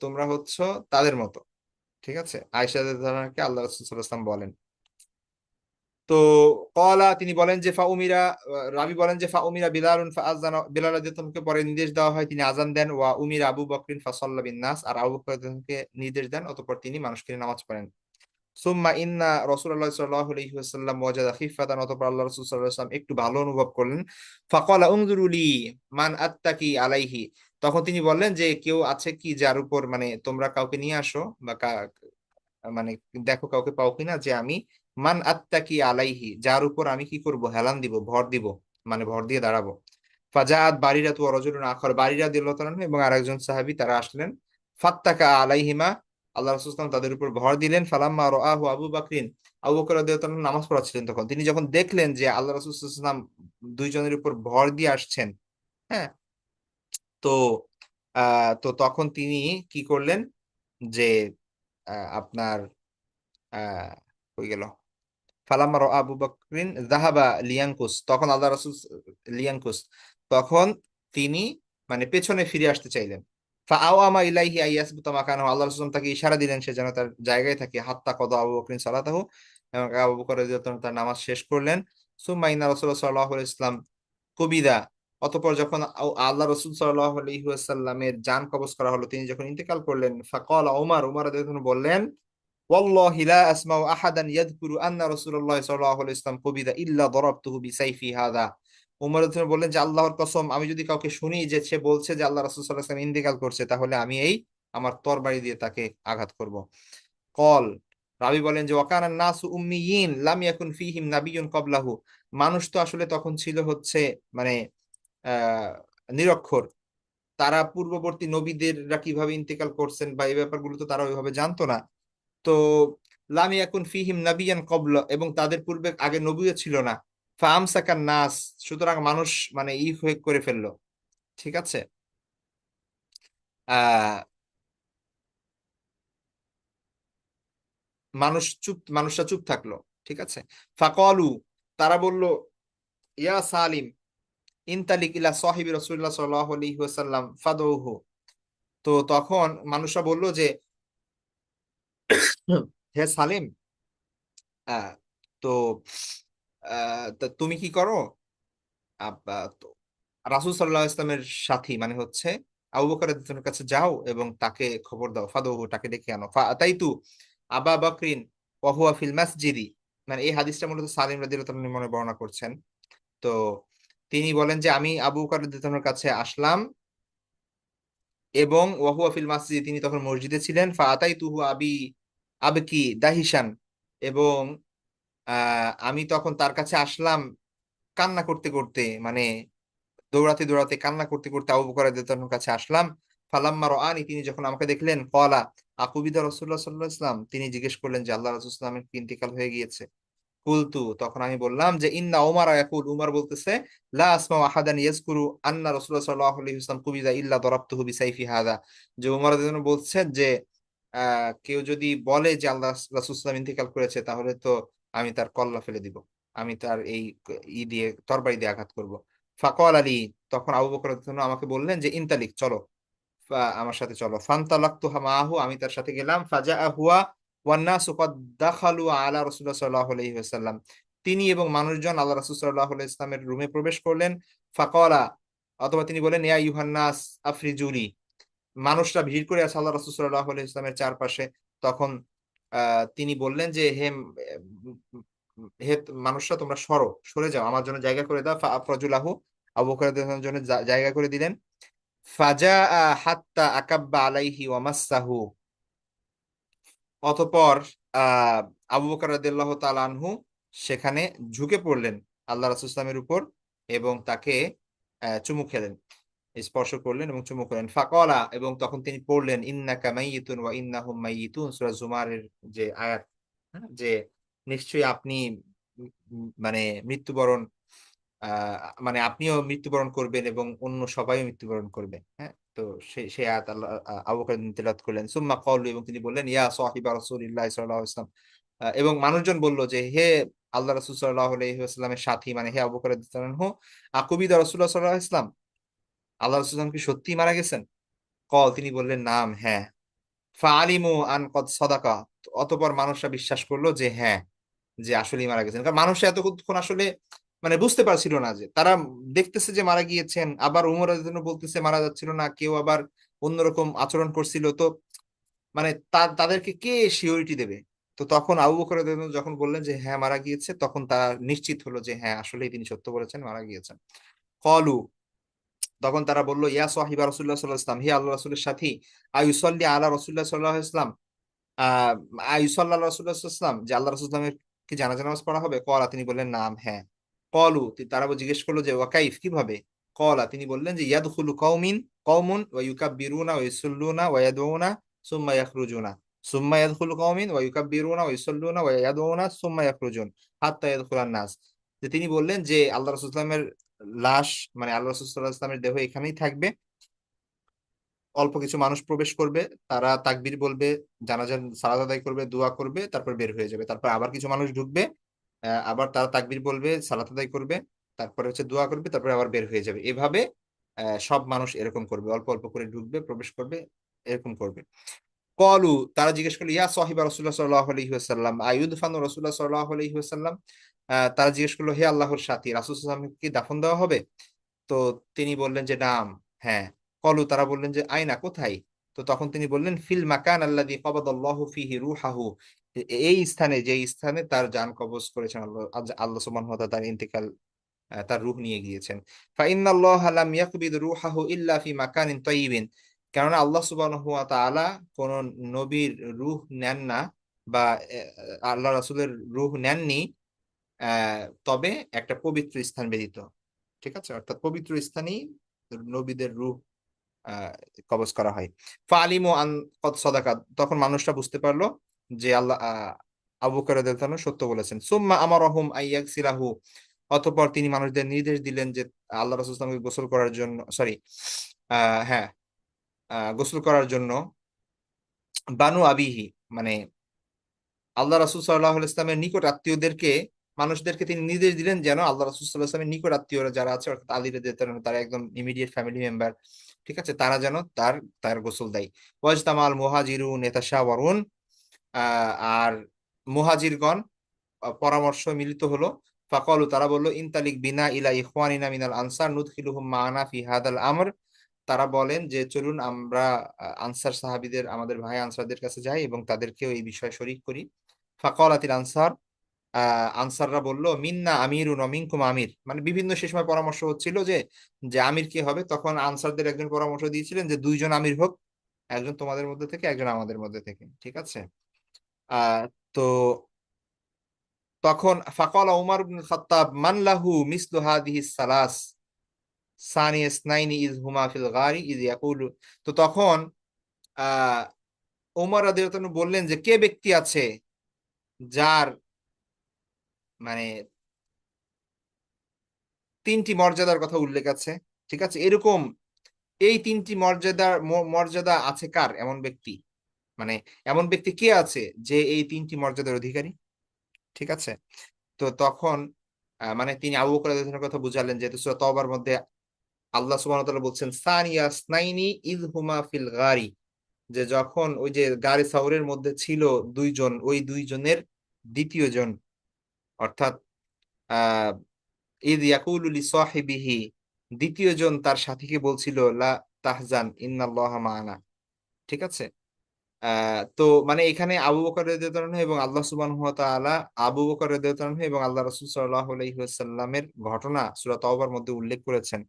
Speaker 1: তোমরা হচ্ছে তাদের মতো, ঠিক আছে। আয়েশা রাদিয়াল্লাহু আনহাকে আল্লাহ রাসূল সাল্লাল্লাহু আলাইহি ওয়াসাল্লাম বলেন। তো কলা, তিনি বলেন যে ফাউমিরা, রাবি বলেন যে ফাউমিরা বিলালুন ফাআযানা, বিলাল রাদিয়াল্লাহু আনহুকে পরে নির্দেশ দেওয়া হয়, তিনি আজান দেন। ওয়া উমিরা আবু বকরিন ফাসাল্লা বিন নাস, আর আবু বকর রাদিয়াল্লাহু আনহুকে নির্দেশ দেন, অতঃপর তিনি মানুষকে নিয়ে নামাজ পড়েন। সুম্মা ইন্না রাসূলুল্লাহ সাল্লাল্লাহু আলাইহি ওয়াসাল্লাম ওয়াজাদা খিফাতান, অতঃপর আল্লাহ রাসূল সাল্লাল্লাহু আলাইহি ওয়াসাল্লাম একটু ভালো অনুভব করলেন। ফাকালা উনজুরু লি মান আত্তাকি আলাইহি, তখন তিনি বললেন যে কেউ আছে কি যার উপর, মানে তোমরা কাউকে নিয়ে আসো বা মানে দেখো কাউকে পাও কিনা যে আমি মান আত্তাকি আলাইহি, যার উপর আমি কি করব, হেলান দিব, ভর দিব, মানে ভর দিয়ে দাঁড়াবো। ফাজাআত বারিরা তু রাজুলুন আখর, বারিরা রাদিয়াল্লাহু তাআলা আনহু এবং আরেকজন সাহাবী তারা আসলেন। ফাত্তাকা আলাইহিমা, আল্লাহ রাসূল সাল্লাল্লাহু আলাইহি ওয়াসাল্লাম তাদের উপর ভর দিলেন। ফালাম্মা রাআহু আবু বকরিন, আবু বকর রাদিয়াল্লাহু তাআলা নামাজ পড়াচ্ছিলেন, তখন তিনি যখন দেখলেন যে আল্লাহ রাসূল সাল্লাল্লাহু আলাইহি ওয়াসাল্লাম দুইজনের উপর ভর দিয়ে আসছেন, হ্যাঁ, তো তখন তিনি কি করলেন যে আপনার হয়ে গেল, ফালাম্মা রাআ আবু বকরিন যাহাবা লিয়ানকুস, তখন আল্লাহ রাসূল লিয়ানকুস, তখন তিনি মানে পেছনে ফিরে আসতে চাইলেন। ফাআওয়ামা ইলাইহি আইয়াসবুতা মাকানাহু, আল্লাহ রাসূল তাকে ইশারা দিলেন সে যেন তার জায়গায় থাকে। হাত্তা কদা আবু বকরিন সালাতাহু, এবং আবু বকর রাদিয়াল্লাহু তাআলা তার নামাজ শেষ করলেন। সুম্মা ইন্না রাসূলুল্লাহ সাল্লাল্লাহু আলাইহি ওয়াসাল্লাম কুবিদা, অতঃপর যখন আল্লাহ রাসূল সাল্লাল্লাহু আলাইহি ওয়াসাল্লামের জান কবজ করা হলো, তিনি যখন ইন্তেকাল করলেন, ফাকালা উমর রাদিয়াল্লাহু আনহু বললেন, ওয়াল্লাহি লা আসমাউ আহাদান ইয়াযকুরু আন্না রাসূলুল্লাহ সাল্লাল্লাহু আলাইহি ওয়াসাল্লাম কুবিদা ইল্লা দারাবতুহু বিসাইফি হাদা। উমর রাদিয়াল্লাহু আনহু বললেন যে আল্লাহর কসম, আমি যদি কাউকে শুনি যে সে বলছে যে আল্লাহ রাসূল সাল্লাল্লাহু আলাইহি ওয়াসাল্লাম ইন্তেকাল করছে, তাহলে আমি এই আমার তরবারি দিয়ে তাকে আঘাত করব। কল, রাবি বলেন যে ওয়াকানান নাসু উম্মিয়িন লাম ইয়াকুন ফীহিম নাবিয়্যুন ক্বাবলাহু, মানুষ তো আসলে তখন ছিল হচ্ছে মানে আহ নিরক্ষর, তারা পূর্ববর্তী নবীদেররা কিভাবে ইন্তেকাল করছেন বা এই ব্যাপারগুলো তো তারা ওইভাবে জানতো না। তো লাম ইয়াকুন ফিহিম নাবিয়ান কবল, এবং তাদের পূর্বে আগে নবীও ছিল না। ফাআমসাকান নাস, সুতরাং মানুষ মানে হয়ে করে ফেললো, ঠিক আছে। আহ মানুষরা চুপ থাকলো, ঠিক আছে। ফাকালু, তারা বলল, ইয়া সালিম ইনতালিক ইলা সাহিবি রাসূলুল্লাহ সাল্লাল্লাহু আলাইহি ওয়াসাল্লাম ফাদউহু, তো তখন মানুষরা বলল যে হে সালিম, আহ, তো তা তুমি কি করো, তো রাসূল সাল্লাল্লাহু আলাইহি ইসলামের সাথী মানে হচ্ছে আবু বকর রাদিয়াল্লাহু আনহুর কাছে যাও এবং তাকে খবর দাও, ফাদহু, তাকে ডেকে আনো। ফাআতাইতু আবা বকরিন ওয়া হুয়া ফিল মাসজিদি, মানে এই হাদিসটা মূলত সালিম রাদিয়াল্লাহু তাআলা মনে বর্ণনা করছেন। তো তিনি বলেন যে আমি আবু বকর রাদিয়াল্লাহু আনহুর কাছে আসলাম এবং ওয়া হুয়া ফিল মাসজিদ, তিনি তখন মসজিদে ছিলেন। ফাআতাইতুহু আবকি দাহিশান, এবং আমি তখন তার কাছে আসলাম কান্না করতে করতে, মানে দৌড়াতে দৌড়াতে কান্না করতে করতে আবু বকর রাদিয়াল্লাহু আনহুর কাছে আসলাম। ফালাম্মা রাআনি, তিনি যখন আমাকে দেখলেন, ক্বালা আকুবিদা রাসূলুল্লাহ সাল্লাল্লাহু আলাইহি ওয়াসাল্লাম, তিনি জিজ্ঞেস করলেন যে আল্লাহ রাসূল সাল্লাল্লাহু আলাইহি ওয়াসাল্লামের কি ইন্তেকাল হয়ে গিয়েছে। কুলতু, তখন আমি বললাম যে ইন্না ওমর ইয়াকুল, উমর বলতেছে, লা আসমাউ আহাদান ইয়াজকুরু আন্না রাসূলুল্লাহ সাল্লাল্লাহু আলাইহি ওয়াসাল্লাম কুবিদা ইল্লা দারাবতুহু বিসাইফি হাদা, যে উমর রাদিয়াল্লাহু আনহু বলছেন যে কেউ যদি বলে যে আল্লাহ রাসূল সাল্লাল্লাহু আলাইহি ওয়াসাল্লাম ইন্তেকাল করেছে, তাহলে তো আমি তার কল্লা ফেলে দিব, আমি তার এই দিয়ে তরবারি দিয়ে আঘাত করব। ফাকাল আলী, তখন আবু বকর রাদিয়াল্লাহু আনহু আমাকে বললেন যে ইনতালিক, চলো, আমার সাথে চলো। ফান্তালাক্তু মাআহু, আমি তার সাথে গেলাম। ফাজাআ হুয়া ওয়ান নাসু ক্বাদ দাখালু আলা রাসূলুল্লাহ সাল্লাল্লাহু আলাইহি ওয়াসাল্লাম, তিনি এবং মানুষজন আল্লাহ রাসূল সাল্লাল্লাহু আলাইহি ওয়াসাল্লামের রুমে প্রবেশ করলেন। ফাকালা, অথবা তিনি বলেন, ইয়া ইউহান নাস আফরিজুলি, মানুষরা ভিড় করে আছে আল্লাহ রাসূল সাল্লাল্লাহু আলাইহি ওয়াসাল্লামের চারপাশে। তখন তিনি বললেন যে হে মানুষরা, তোমরা সরে যাও, আমার জন্য জায়গা করে দাও। ফাআফরাজুলাহু, আবু বকর রাদিয়াল্লাহু আনহুর জন্য জায়গা করে দিলেন। ফাজা হাত্তা আকাব্বা আলাইহি ওয়া মাসসাহু, অতঃপর আহ আবু বকর রাদিয়াল্লাহু তাআলা আনহু সেখানে ঝুঁকে পড়লেন আল্লাহ রাসূল সাল্লামের উপর এবং তাকে চুমু খেলেন, স্পর্শ করলেন এবং চুমু খেলেন। ফাকালা, এবং তখন তিনি পড়লেন, ইন্নাকা মাইয়িতুন ওয়া ইন্নাহুম মাইয়িতুন, সূরা জুমারের যে আয়াত, হ্যাঁ, যে নিশ্চয়ই আপনি মানে মৃত্যুবরণ, আহ মানে আপনিও মৃত্যুবরণ করবেন এবং অন্য সবাই মৃত্যুবরণ করবে, হ্যাঁ। তো সেই আয়াত আল্লাহ আবু বকর তিলাওয়াত করলেন। সুম্মা ক্বালু, এবং তিনি বললেন, ইয়া সাহিবা রাসূলিল্লাহ সাল্লাল্লাহু আলাইহি ওয়াসাল্লাম, এবং মানুষজন বলল যে হে আল্লাহ রাসূল সাল্লাল্লাহু আলাইহি ওয়াসাল্লামের সাথী, মানে হে আবু বকর রাদিয়াল্লাহু আনহু, আকুবিদা রাসূলুল্লাহ সাল্লাল্লাহু আলাইহি ওয়াসাল্লাম, আল্লাহ রাসূল সাল্লাল্লাহু আলাইহি ওয়াসাল্লাম কি সত্যিই মারা গেছেন। কল, তিনি বললেন, নাম, হ্যাঁ। ফাআলিমু আন কদ সাদাকা, অতঃপর মানুষরা বিশ্বাস করলো যে হ্যাঁ, যে আসলেই মারা গেছেন। কারণ মানুষ এতক্ষণ আসলে মানে বুঝতে পারছিল না, যে তারা দেখতেছে যে মারা গিয়েছেন, আবার উমর রাদিয়াল্লাহু আনহু বলতেছে মারা যাচ্ছিল না, কেউ আবার অন্যরকম আচরণ করছিল, তো মানে তাদেরকে কে সিওরিটি দেবে। তো তখন আবু বকর রাদিয়াল্লাহু আনহু যখন বললেন যে হ্যাঁ মারা গিয়েছে, তখন তারা নিশ্চিত হলো যে হ্যাঁ আসলেই তিনি সত্য বলেছেন, মারা গিয়েছেন। কলু, তখন তারা বলল, ইয়া সাহিবা রাসূলুল্লাহ সাল্লাল্লাহু আলাইহি ওয়াসাল্লাম, হে আল্লাহ রাসূলের সাথী, আয়ুসাল্লি আলা রাসূলুল্লাহ সাল্লাল্লাহু আলাইহি ওয়াসাল্লাম, আয়ুসাল্লাহ রাসূলুল্লাহ সাল্লাল্লাহু আলাইহি ওয়াসাল্লাম, যে আল্লাহ রাসূল সাল্লাল্লাহু আলাইহি ওয়াসাল্লামের কি জানাজা নামাজ পড়া হবে? কলা, তিনি বললেন নাম, হ্যাঁ। কলু, তারা জিজ্ঞেস করলো যে ওয়াকাইফ, কিভাবে? কলা, তিনি বললেন যে ইয়াদখুলু কওমুন ওয়া ইউকাব্বিরুনা ওয়া ইউসাল্লুনা ওয়া ইয়াদউনা সুম্মা ইয়াখরুজুনা, সুম্মা ইয়াদখুলু কওমিন ওয়া ইউকাব্বিরুনা ওয়া ইউসাল্লুনা ওয়া ইয়াদউনা সুম্মা ইয়াখরুজুন হাত্তা ইয়াদখুলান নাস। যে তিনি বললেন যে আল্লাহ রাসূল সাল্লাল্লাহু আলাইহি ওয়াসাল্লামের লাশ, মানে আল্লাহ রাসূল সাল্লাল্লাহু আলাইহি ওয়াসাল্লামের দেহ এখানেই থাকবে, অল্প কিছু মানুষ প্রবেশ করবে, তারা তাকবীর বলবে, জানাজার সালাত আদায় করবে, দোয়া করবে, তারপর বের হয়ে যাবে। তারপর আবার কিছু মানুষ ঢুকবে, আবার তারা তাকবীর বলবে, সালাত আদায় করবে, তারপরে দোয়া করবে, তারপরে আবার বের হয়ে যাবে। এভাবে সব মানুষ এরকম করবে, অল্প অল্প করে ঢুকবে, প্রবেশ করবে, এরকম করবে। কলু, তারা জিজ্ঞেস করলো, ইয়া সাহিবা রাসূলুল্লাহ সাল্লাল্লাহু আলাইহি ওয়াসাল্লাম, আয়ুদফানু রাসূলুল্লাহ সাল্লাল্লাহু আলাইহি ওয়াসাল্লাম, তারা জিজ্ঞেস করলো, হে আল্লাহর সাথী, রাসূল সাল্লাল্লাহু আলাইহি ওয়াসাল্লামকে কি দাফন দেওয়া হবে? তো তিনি বললেন যে নাম, হ্যাঁ। কলু, তারা বললেন যে আইনা, কোথায়? তো তখন তিনি বললেন, ফিল মাকান আল্লাযী কবাদাল্লাহু ফীহি রূহাহু, এই স্থানে, যে স্থানে তার জান কবজ করেছেন আল্লাহ, আল্লাহ সুবহানাহু ওয়া তাআলা তার ইন্তেকাল, তার রূহ নিয়ে গিয়েছেন। ফা ইন্নাল্লাহা লাম ইয়াকবিদ রূহাহু ইল্লা ফি মাকানিন তাইয়িবিন, কেননা আল্লাহ সুবহানাহু ওয়া তাআলা কোন নবীর রূহ নেন না, বা আল্লাহ রাসূলের রূহ নেননি, তবে একটা পবিত্র স্থান ব্যতীত। ঠিক আছে, অর্থাৎ পবিত্র স্থানেই নবীদের রূহ আহ কবজ করা হয়। ফালিমু আন কদ সাদাকা, তখন মানুষরা বুঝতে পারলো যে আল্লাহ, আবু বকর রাদিয়াল্লাহু আনহু সত্য বলেছেন। সুম্মা আমারহুম আইয়াগসিলাহু, অতঃপর তিনি মানুষদের নির্দেশ দিলেন যে আল্লাহ রাসূল সাল্লাল্লাহু আলাইহি ওয়াসাল্লামকে গোসল করার জন্য, সরি, হ্যাঁ, গোসল করার জন্য। বানু আবিহি, মানে আল্লাহ রাসূল সাল্লাল্লাহু আলাইহি ওয়াসাল্লামের নিকট আত্মীয়দেরকে, মানুষদেরকে তিনি নির্দেশ দিলেন যেন আল্লাহ রাসূল সাল্লাল্লাহু আলাইহি ওয়াসাল্লামের নিকট আত্মীয়রা যারা আছে, অর্থাৎ আলী রাদিয়াল্লাহু আনহু, তারা একদম ইমিডিয়েট ফ্যামিলি মেম্বার, ঠিক আছে, তারা যেন তার তার গোসল দেয়। ওয়াজতামাল মুহাজিরুন ইয়াতাশাওয়ারুন, আর মুহাজিরগণ পরামর্শ মিলিত হলো। ফাকালু, তারা বলল, ইনতালিক বিনা ইলা ইখওয়ানিনা মিনাল আনসার নুদখিলুহুম মা'ানা ফি হাদাল আমর, তারা বলেন যে চলুন আমরা আনসার সাহাবীদের, আমাদের ভাই আনসারদের কাছে যাই এবং তাদেরকেও এই বিষয়ে শরীক করি। ফাকালাতিল আনসার, আনসাররা বলল, মিন্না আমিরুন ওয়া মিনকুম আমির, মানে বিভিন্ন সে সময় পরামর্শ হচ্ছিল যে যে আমির কে হবে। তখন আনসারদের একজন পরামর্শ দিয়েছিলেন যে দুইজন আমির হোক, একজন তোমাদের মধ্যে থেকে, একজন আমাদের মধ্যে থেকে, ঠিক আছে। আহ তো তখন ফাকালা উমর ইবনুল খাত্তাব, মান লাহু মিসলু হাদিহিস সালাস সানি ইসনাইনি ইজ হুমা ফিল গারি ইজ ইয়াকুলু, তো তখন আহ ওমর রাদিয়াল্লাহু আনহু বললেন যে কে ব্যক্তি আছে যার, মানে তিনটি মর্যাদার কথা উল্লেখ আছে, ঠিক আছে, এরকম এই তিনটি মর্যাদা আছে কার, এমন ব্যক্তি, মানে এমন ব্যক্তি কে আছে যে এই তিনটি মর্যাদার অধিকারী, ঠিক আছে। তো তখন মানে তিনি আবু বকর রাদিয়াল্লাহু আনহুর কথা বুঝালেন, যেহেতু সূরা তওবার মধ্যে আল্লাহ সুবহানাহু ওয়া তাআলা বলছেন সানিয়া ইসনাইনি ইয হুমা ফিল গারি, যে যখন ওই যে গারে সাউরের মধ্যে ছিল দুইজন, ওই দুইজনের দ্বিতীয় জন, অর্থাৎ আহ ইয ইয়াকুলু লি সাহিবিহি, দ্বিতীয় জন তার সাথীকে বলছিল, লা তাহজান ইন্নাল্লাহা মা'ানা, ঠিক আছে। তো মানে এখানে আবু বকর রাদিয়াল্লাহু আনহু এবং আল্লাহ সুবহানাহু ওয়া তাআলা, আবু বকর রাদিয়াল্লাহু আনহু এবং আল্লাহ রাসূল সাল্লাল্লাহু আলাইহি ওয়াসাল্লামের ঘটনা সূরা তওবার মধ্যে উল্লেখ করেছেন।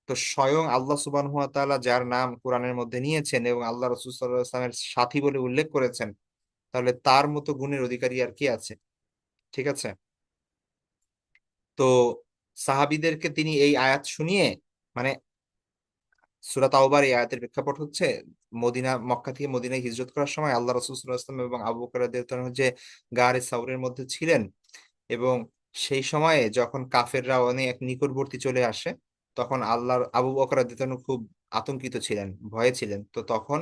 Speaker 1: তো স্বয়ং আল্লাহ সুবহানাহু ওয়া তাআলা যার নাম কোরআনের মধ্যে নিয়েছেন এবং আল্লাহ রাসূল সাল্লাল্লাহু আলাইহি ওয়াসাল্লামের সাথী বলে উল্লেখ করেছেন, তাহলে তার মতো গুণের অধিকারী আর কি আছে, ঠিক আছে। তো সাহাবীদেরকে তিনি এই আয়াত শুনিয়ে, মানে সূরা তাওবার এই আয়াতের প্রেক্ষাপট হচ্ছে মক্কা থেকে মদিনায় হিজরত করার সময় আল্লাহ রাসূল সাল্লাল্লাহু আলাইহি ওয়াসাল্লাম এবং আবু বকর রাদিয়াল্লাহু আনহু যে গারে সাউরের মধ্যে ছিলেন, এবং সেই সময়ে যখন কাফেররা অনেক নিকটবর্তী চলে আসে, তখন আবু বকর রাদিয়াল্লাহু আনহু খুব আতঙ্কিত ছিলেন, ভয়ে ছিলেন। তো তখন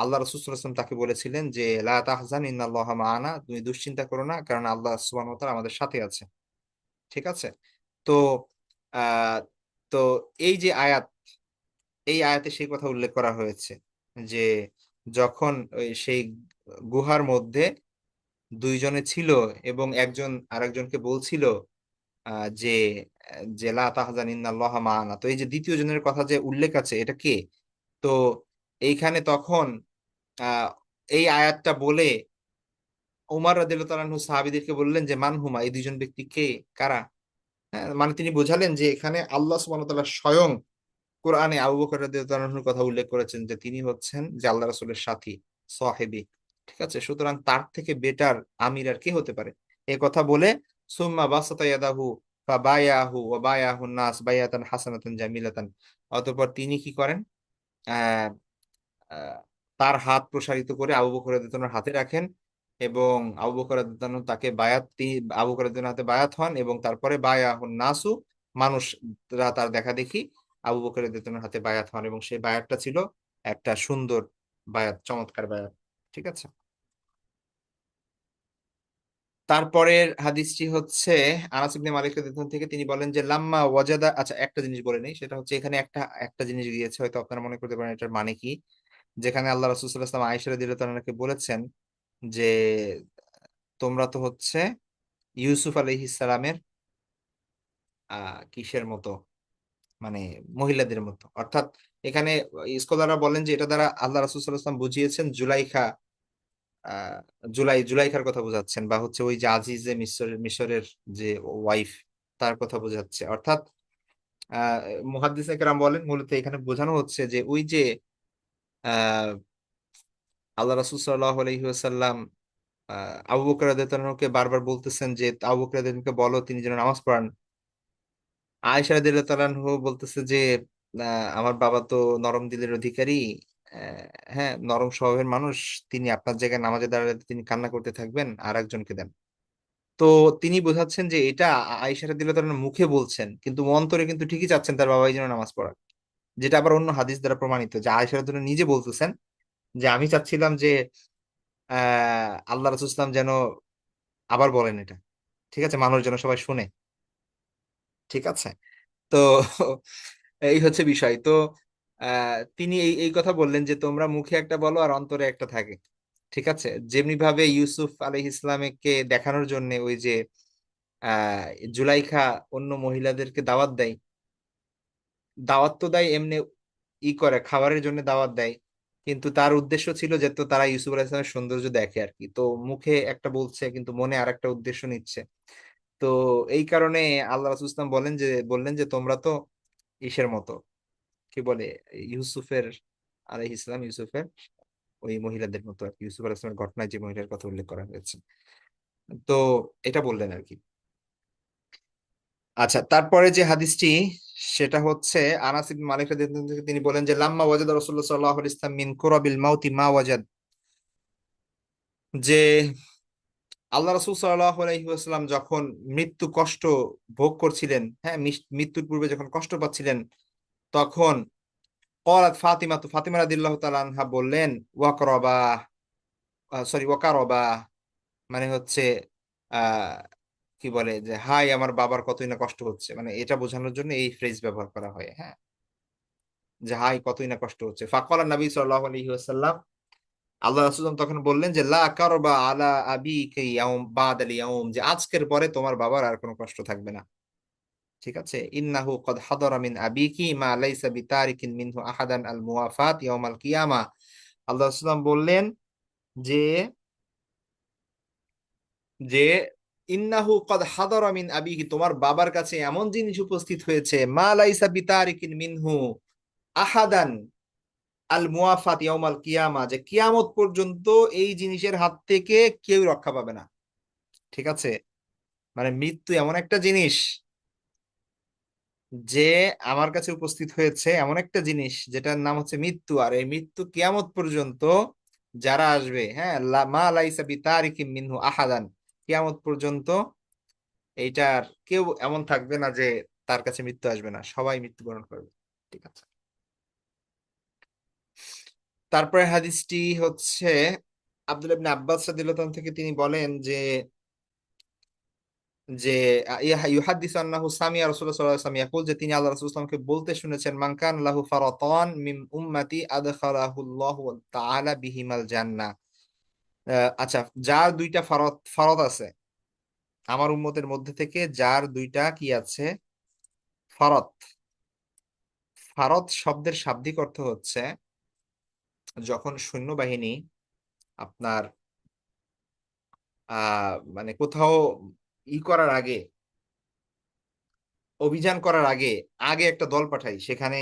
Speaker 1: আল্লাহ রাসূল সাল্লাল্লাহু আলাইহি ওয়াসাল্লাম তাকে বলেছিলেন যে লা তাহজান ইন্নাল্লাহা মা'ানা, তুমি দুশ্চিন্তা করো না, কারণ আল্লাহ সুবহানাহু ওয়া তাআলা আমাদের সাথে আছে, ঠিক আছে। তো আহ তো এই যে আয়াত, এই আয়াতে সেই কথা উল্লেখ করা হয়েছে যে যখন ওই সেই গুহার মধ্যে দুইজনে ছিল এবং একজন আরেকজনকে বলছিল যে লা তাহজান ইন্নাল্লাহা মা'ানা, তো এই যে দ্বিতীয় জনের কথা যে উল্লেখ আছে, এটা কে? তো এইখানে তখন আহ এই আয়াতটা বলে উমর রাদিয়াল্লাহু তাআলা আনহু সাহাবীদেরকে বললেন যে মান হুমা, এই দুইজন ব্যক্তি কে, কারা? হ্যাঁ, মানে তিনি বোঝালেন যে এখানে আল্লাহ সুবহানাহু ওয়া তাআলা স্বয়ং কোরআনে আবু বকর রাদিয়াল্লাহু আনহুর কথা উল্লেখ করেছেন যে তিনি হচ্ছেন যে আল্লাহ রাসূলের সাথী, সাহেবী। ঠিক আছে, সুতরাং তার থেকে বেটার আমির আর কে হতে পারে? এ কথা বলে সুম্মা বাসাতা ইয়াদাহু ফাবায়াহু ওয়া বায়াহু নাস বায়াতান হাসানাতান জামিলাতান। অতঃপর তিনি কি করেন? আহ আহ, তার হাত প্রসারিত করে আবু বকর রাদিয়াল্লাহু আনহুর হাতে রাখেন এবং আবু বকর রাদিয়াল্লাহু আনহু তাকে বায়াত, তিনি আবু বকর রাদিয়াল্লাহু আনহুর হাতে বায়াত হন এবং তারপরে বায়াহুন নাসু, মানুষরা তার দেখা দেখি আবু বকর রাদিয়াল্লাহু আনহুর হাতে বায়াত হন এবং সেই বায়াতটা ছিল একটা সুন্দর বায়াত, চমৎকার বায়াত। ঠিক আছে, তারপরের হাদিসটি হচ্ছে আনাস ইবনে মালিক রাদিয়াল্লাহু আনহু থেকে, তিনি বলেন যে লাম্মা ওয়াজাদা, আচ্ছা একটা জিনিস বলে নেই, সেটা হচ্ছে এখানে একটা একটা জিনিস দিয়েছে, হয়তো আপনারা মনে করতে পারেন এটার মানে কি। যেখানে আল্লাহ রাসূল সাল্লাল্লাহু আলাইহি ওয়াসাল্লাম আয়েশা রাদিয়াল্লাহু তাআলাকে বলেছেন যে তোমরা তো হচ্ছে ইউসুফ আলাইহিস সালামের কিসের মতো, মানে মহিলাদের মতো, অর্থাৎ এখানে স্কলাররা বলেন যে এটা দ্বারা আল্লাহ রাসূল সাল্লাল্লাহু আলাইহি ওয়াসাল্লাম বুঝিয়েছেন জুলাইখা, আহ জুলাইখার কথা বোঝাচ্ছেন, বা হচ্ছে ওই যে আজিজে মিশরের যে ওয়াইফ, তার কথা বোঝাচ্ছে। অর্থাৎ আহ মুহাদ্দিস একরাম বলেন মূলত এখানে বোঝানো হচ্ছে যে ওই যে আহ আল্লাহ রাসূল সাল্লাল্লাহু আলাইহি ওয়াসাল্লাম আবু বকর রাদিয়াল্লাহু আনহুকে বারবার বলতেছেন যে আবু বকর রাদিয়াল্লাহু আনহুকে বলো তিনি যেন নামাজ পড়ান। আয়েশা রাদিয়াল্লাহু তাআলা আনহু বলতেছে যে আমার বাবা তো নরম দিলের অধিকারী, আহ, হ্যাঁ নরম স্বভাবের মানুষ, তিনি আপনার জায়গায় নামাজে দাঁড়ালে তিনি কান্না করতে থাকবেন, আর একজনকে দেন। তো তিনি বোঝাচ্ছেন যে এটা আয়েশা রাদিয়াল্লাহু তাআলা আনহার মুখে বলছেন, কিন্তু মন্তরে কিন্তু ঠিকই চাচ্ছেন তার বাবাই যেন নামাজ পড়ান। যেটা আবার অন্য হাদিস দ্বারা প্রমাণিত যে আয়েশা রাদিয়াল্লাহু তাআলা নিজে বলতেছেন যে আমি চাচ্ছিলাম যে আল্লাহ রাসূল সাল্লাল্লাহু আলাইহি ওয়াসাল্লাম যেন আবার বলেন এটা, ঠিক আছে, মানুষ যেন সবাই শুনে। ঠিক আছে, তো এই হচ্ছে বিষয়। তো তিনি এই এই কথা বললেন যে তোমরা মুখে একটা বলো আর অন্তরে একটা থাকে। ঠিক আছে, যেমনি ভাবে ইউসুফ আলাইহিস ইসলামকে দেখানোর জন্য ওই যে আহ জুলাইখা অন্য মহিলাদেরকে দাওয়াত দেয়, দাওয়াত তো দেয় এমনি করে খাবারের জন্য দাওয়াত দেয়, কিন্তু তার উদ্দেশ্য ছিল যে তো তারা ইউসুফ আলাইহিস ইসলামের সৌন্দর্য দেখে আর কি, তো মুখে একটা বলছে কিন্তু মনে আর একটা উদ্দেশ্য নিচ্ছে। তো এই কারণে আল্লাহ রাসূল ইসলাম বললেন যে তোমরা তো ইসের মতো, কি বলে, ইউসুফের ইউসুফের ওই মহিলাদের মতো আর কি, ইউসুফ আলাইহিস সালামের ঘটনায় যে মহিলার কথা উল্লেখ করা হয়েছে। তো এটা বললেন আর কি। আচ্ছা, তারপরে যে হাদিসটি সেটা হচ্ছে আনাস ইবনে মালিক রাদিয়াল্লাহু আনহু থেকে, তিনি বলেন যে লাম্মা ওয়াজাদা রাসূলুল্লাহ সাল্লাল্লাহু আলাইহি ওয়াসাল্লাম মিন কুরাবিল মাউতি মা ওয়াজাদ, যে আল্লাহ রাসূল সাল্লাল্লাহু আলাইহি ওয়াসাল্লাম যখন মৃত্যু কষ্ট ভোগ করছিলেন, হ্যাঁ মৃত্যুর পূর্বে যখন কষ্ট পাচ্ছিলেন, তখন ক্বালাত ফাতিমা, তো ফাতিমা রাদিয়াল্লাহু তাআলা আনহা বললেন ওয়াকরাবা, ওয়াকারবা, মানে হচ্ছে আহ কি বলে যে হাই আমার বাবার কতই না কষ্ট হচ্ছে, মানে এটা বোঝানোর জন্য এই ফ্রেজ ব্যবহার করা হয়, হ্যাঁ, যে হাই কতই না কষ্ট হচ্ছে। ফাকালা নবী সাল্লাল্লাহু আলাইহি ওয়াসাল্লাম, আল্লাহ রাসূল তখন বললেন যে লা কারবা আলা আবিকা ইয়াউম বাদাল ইয়াউম, যে আজকের পরে তোমার বাবার আর কোনো কষ্ট থাকবে না। ঠিক আছে, ইন্নাহু কদ হাদারা মিন আবিকি মা লাইসা বিতারিকিন মিনহু আহাদান আল মুওয়াফাত ইয়াউমাল কিয়ামা। আল্লাহ রাসূল বললেন যে যে ইন্নাহু কদ হাদারা মিন আবিহি, তোমার বাবার কাছে এমন জিনিস উপস্থিত হয়েছে মা লাইসা বিতারিকিন মিনহু আহাদান আল মুআফাত ইয়াউমাল কিয়ামা, যে কিয়ামত পর্যন্ত এই জিনিসের হাত থেকে কেউ রক্ষা পাবে না। ঠিক আছে, মানে মৃত্যু এমন একটা জিনিস যে আমার কাছে উপস্থিত হয়েছে, এমন একটা জিনিস যেটার নাম হচ্ছে মৃত্যু, আর এই মৃত্যু কিয়ামত পর্যন্ত যারা আসবে, হ্যাঁ মা লাইসা বিতারিকিন মিনহু আহাদান, কিয়ামত পর্যন্ত এইটার কেউ এমন থাকবে না যে তার কাছে মৃত্যু আসবে না, সবাই মৃত্যুবরণ করবে। ঠিক আছে, তারপরে হাদিসটি হচ্ছে আব্দুল্লাহ ইবনে আব্বাস রাদিয়াল্লাহু আনহু থেকে, তিনি বলেন যে ইউহাদ্দিসু আন্নাহু সামিয়া রাসূলুল্লাহ সাল্লাল্লাহু আলাইহি ওয়াসাল্লাম ইয়াকুল, যে তিনি আল্লাহ রাসূল সাল্লাল্লাহু আলাইহি ওয়াসাল্লামকে বলতে শুনেছেন মান কান লাহু ফারাতান মিন উম্মতি আদখালাহুল্লাহু তাআলা বিহিমাল জান্নাহ। আচ্ছা, যার দুইটা ফরজ ফরজ আছে, আমার উম্মতের মধ্যে থেকে যার দুইটা কি আছে, ফরজ। ফারদ শব্দের শাব্দিক অর্থ হচ্ছে যখন সৈন্যবাহিনী আপনার মানে কোথাও করার আগে, অভিযান করার আগে আগে একটা দল পাঠাই সেখানে